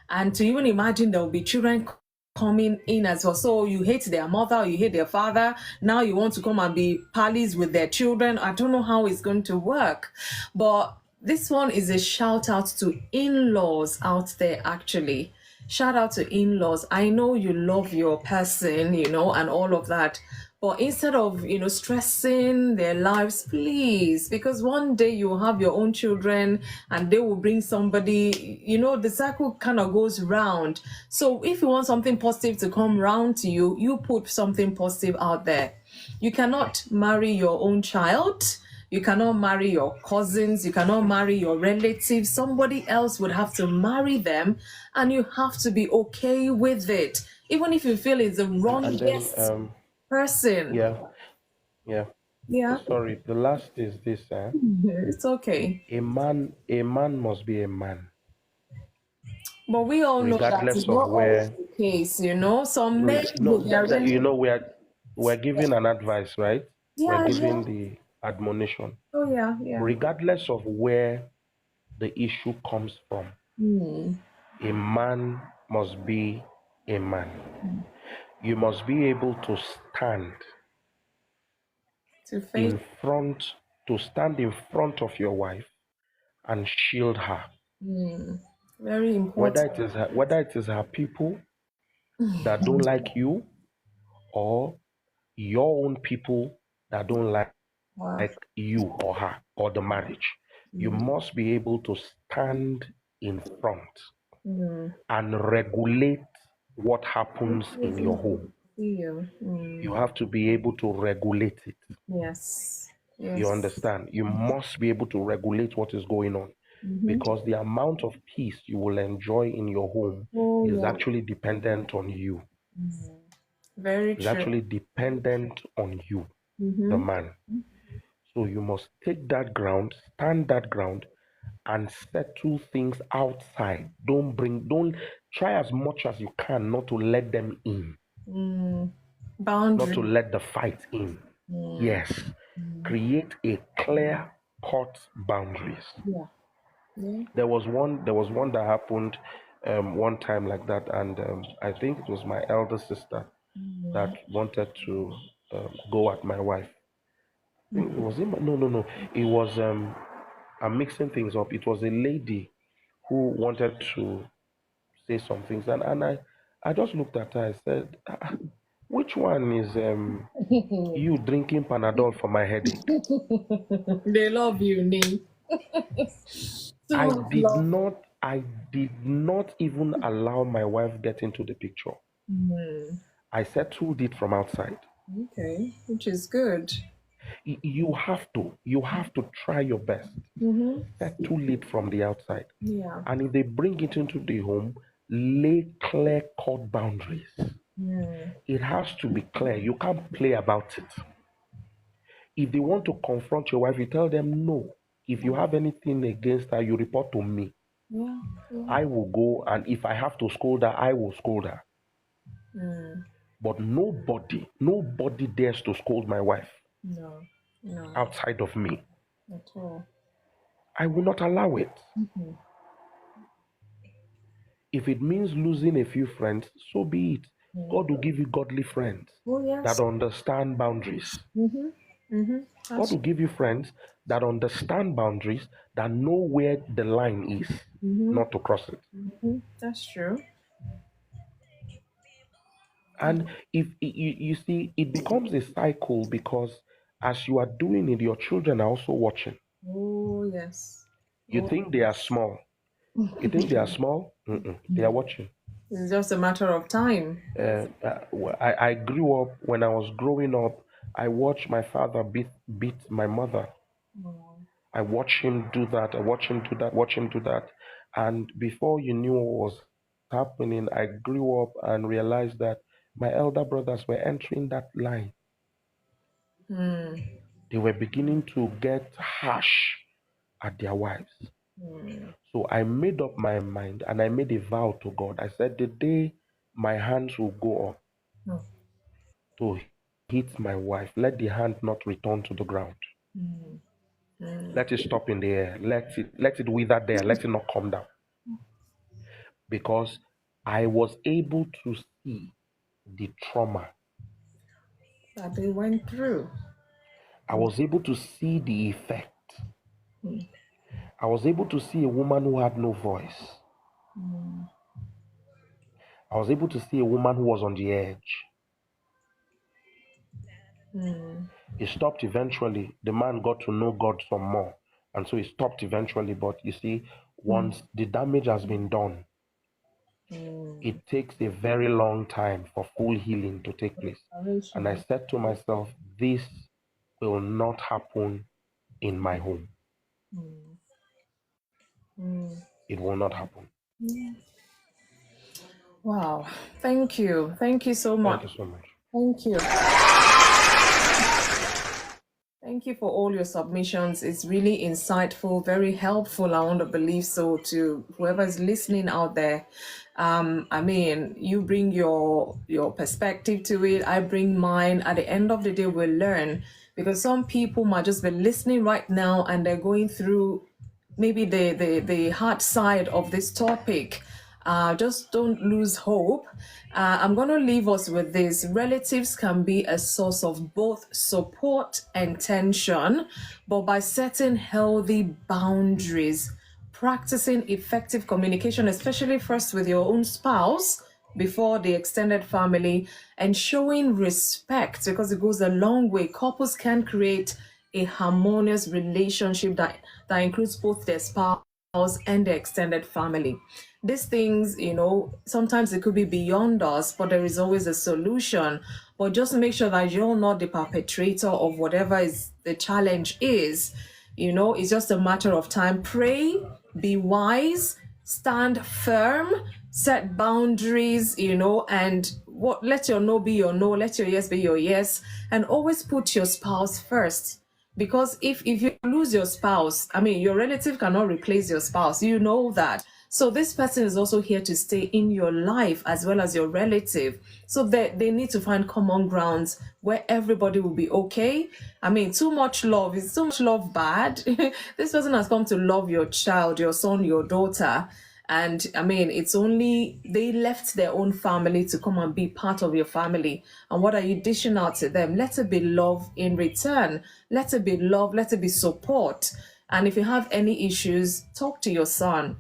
And to even imagine there will be children coming in as well. So you hate their mother, or you hate their father. Now you want to come and be pals with their children. I don't know how it's going to work. But this one is a shout out to in-laws out there, actually. Shout out to in-laws. I know you love your person, and all of that. But instead of, stressing their lives, please, because one day you'll have your own children and they will bring somebody, the cycle kind of goes round. So if you want something positive to come round to you, you put something positive out there. You cannot marry your own child. You cannot marry your cousins. You cannot marry your relatives. Somebody else would have to marry them, and you have to be okay with it. Even if you feel it's the And then wrongest person. yeah. Yeah, Sorry, the last is this. it's okay. A man must be a man, But we all know that regardless it's of not always where. the case, Some men No, with their we're giving an advice, right? We're yeah, giving the admonition, oh yeah. regardless of where the issue comes from. A man must be a man. You must be able to stand To face. stand in front of your wife and shield her. Very Whether important. it is her people that don't like you, or your own people that don't like Wow. you or her or the marriage. You must be able to stand in front and regulate what happens in your home. You have to be able to regulate it. Yes. You understand? You must be able to regulate what is going on, because the amount of peace you will enjoy in your home is actually dependent on you. Very It's true. actually dependent on you, the man. So you must take that ground, stand that ground, and settle things outside. Don't try as much as you can not to let them in, not to Boundary. let the fight in. Yes. Create a clear cut boundaries. Yeah. There was one that happened one time like that, and I think it was my elder sister that wanted to go at my wife. I think it was him. No. It was I'm mixing things up. It was a lady who wanted to say some things, and I just looked at her. I said, "Ah, which one is you drinking Panadol for my headache?" They love you, Nee. Too I much did love. not. I did not even allow my wife get into the picture. I settled it from outside. Okay, which is good. You have to. You have to try your best. Settle it from the outside. Yeah. And if they bring it into the home, lay clear cut boundaries. It has to be clear. You can't play about it. If they want to confront your wife, you tell them no. If you have anything against her, you report to me. Yeah. I will go, and if I have to scold her, I will scold her. But nobody dares to scold my wife No. No. outside of me. At all. I will not allow it. If it means losing a few friends, so be it. God will give you godly friends Oh yes. that understand boundaries. God That's will give you friends that understand boundaries, that know where the line is, not to cross it. that's true. And if you see, it becomes a cycle, because as you are doing it, your children are also watching. Oh yes. You think they are small. You think they are small? They are watching. It's just a matter of time. I grew up, when I was growing up, I watched my father beat my mother. I watched him do that. I watched him do that. Watch him do that. And before you knew what was happening, I grew up and realized that my elder brothers were entering that line. They were beginning to get harsh at their wives. So I made up my mind and I made a vow to God. I said, the day my hands will go up No. to hit my wife. Let the hand not return to the ground. Let it stop in the air. Let it wither there. Let it not come down. Because I was able to see the trauma. That they went through. I was able to see the effect. I was able to see a woman who had no voice. I was able to see a woman who was on the edge. It stopped eventually. The man got to know God some more. And so it stopped eventually. But you see, once the damage has been done, it takes a very long time for full healing to take place. And I said to myself, this will not happen in my home. It will not happen. Wow. Thank you. Thank you so much. Thank you so much. Thank you. Thank you for all your submissions. It's really insightful, very helpful. I want to believe so to whoever's listening out there. I mean, you bring your perspective to it. I bring mine. At the end of the day, we'll learn, because some people might just be listening right now and they're going through maybe the hard side of this topic. Just don't lose hope. I'm going to leave us with this. Relatives can be a source of both support and tension, but by setting healthy boundaries, practicing effective communication, especially first with your own spouse before the extended family, and showing respect, because it goes a long way. Couples can create a harmonious relationship that includes both their spouse and the extended family. These things, sometimes it could be beyond us, but there is always a solution. But just make sure that you're not the perpetrator of whatever is the challenge is. It's just a matter of time. Pray, be wise, stand firm, set boundaries, and let your no be your no, let your yes be your yes, and always put your spouse first. Because if you lose your spouse, I mean, your relative cannot replace your spouse. You know that. So this person is also here to stay in your life as well as your relative. So they need to find common grounds where everybody will be okay. I mean, too much love, is too much love bad? This person has come to love your child, your son, your daughter. And I mean, it's only they left their own family to come and be part of your family. And what are you dishing out to them? Let it be love in return. Let it be love. Let it be support. And if you have any issues, talk to your son,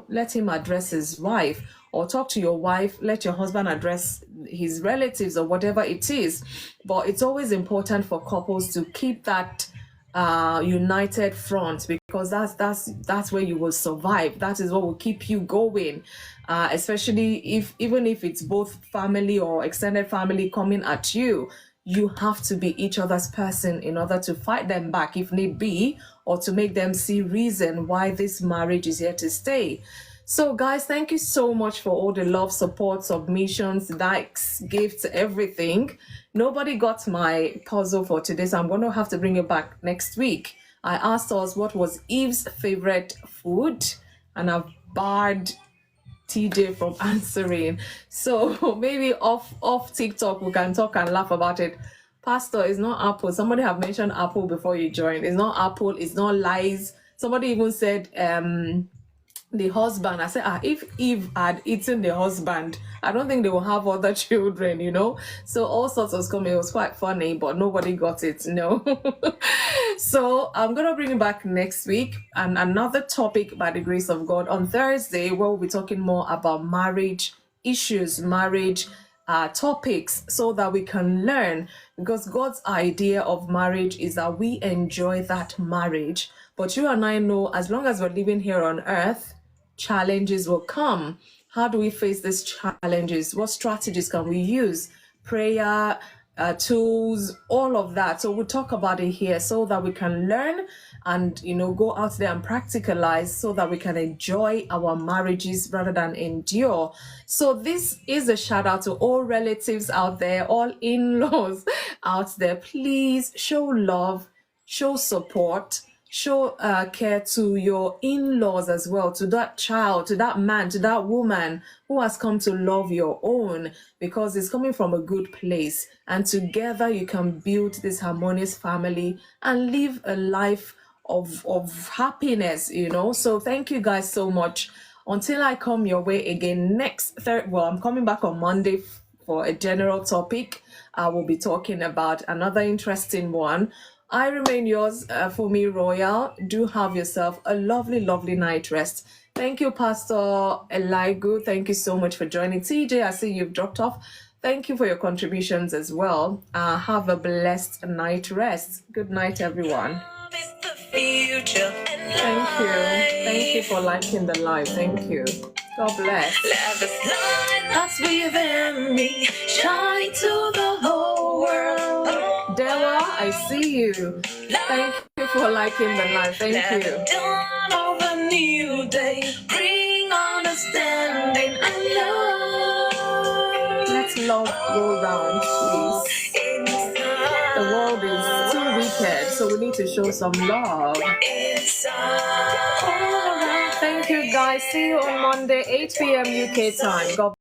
let him address his wife, or talk to your wife, let your husband address his relatives or whatever it is. But it's always important for couples to keep that united front, because that's where you will survive. That is what will keep you going, especially even if it's both family or extended family coming at you. You have to be each other's person in order to fight them back if need be, or to make them see reason why this marriage is here to stay. So guys, thank you so much for all the love, support, submissions, likes, gifts, everything. Nobody got my puzzle for today, so I'm going to have to bring it back next week. I asked us what was Eve's favorite food, and I've barred TJ from answering. So maybe off TikTok we can talk and laugh about it. Pastor, it's not apple. Somebody have mentioned apple before you joined. It's not apple. It's not lies. Somebody even said the husband. I said, if Eve had eaten the husband, I don't think they will have other children, So all sorts was coming. It was quite funny, but nobody got it, no. So I'm going to bring it back next week, and another topic by the grace of God on Thursday, where we'll be talking more about marriage issues, marriage topics, so that we can learn, because God's idea of marriage is that we enjoy that marriage. But you and I know, as long as we're living here on earth, challenges will come. How do we face these challenges? What strategies can we use? Prayer, tools, all of that. So we'll talk about it here so that we can learn and go out there and practicalize, so that we can enjoy our marriages rather than endure. So this is a shout out to all relatives out there, all in-laws out there. Please show love, show support, show care to your in-laws as well, to that child, to that man, to that woman who has come to love your own, because it's coming from a good place, and together you can build this harmonious family and live a life of happiness, you know. So thank you guys so much. Until I come your way again next I'm coming back on Monday for a general topic. I will be talking about another interesting one. I remain yours, FunmiRoyal. Do have yourself a lovely, lovely night rest. Thank you, Pastor Eligu. Thank you so much for joining. TJ, I see you've dropped off. Thank you for your contributions as well. Have a blessed night rest. Good night, everyone. Thank you. Thank you for liking the live. Thank you. God bless. Let the light that's within me shine to the whole world. Dewa, I see you. Thank you for liking the live. Thank you. The dawn of a new day, bring understanding and love. Let's love go round, please. The world is too wicked, so we need to show some love. Thank you, guys. See you on Monday, 8 p.m. UK time. God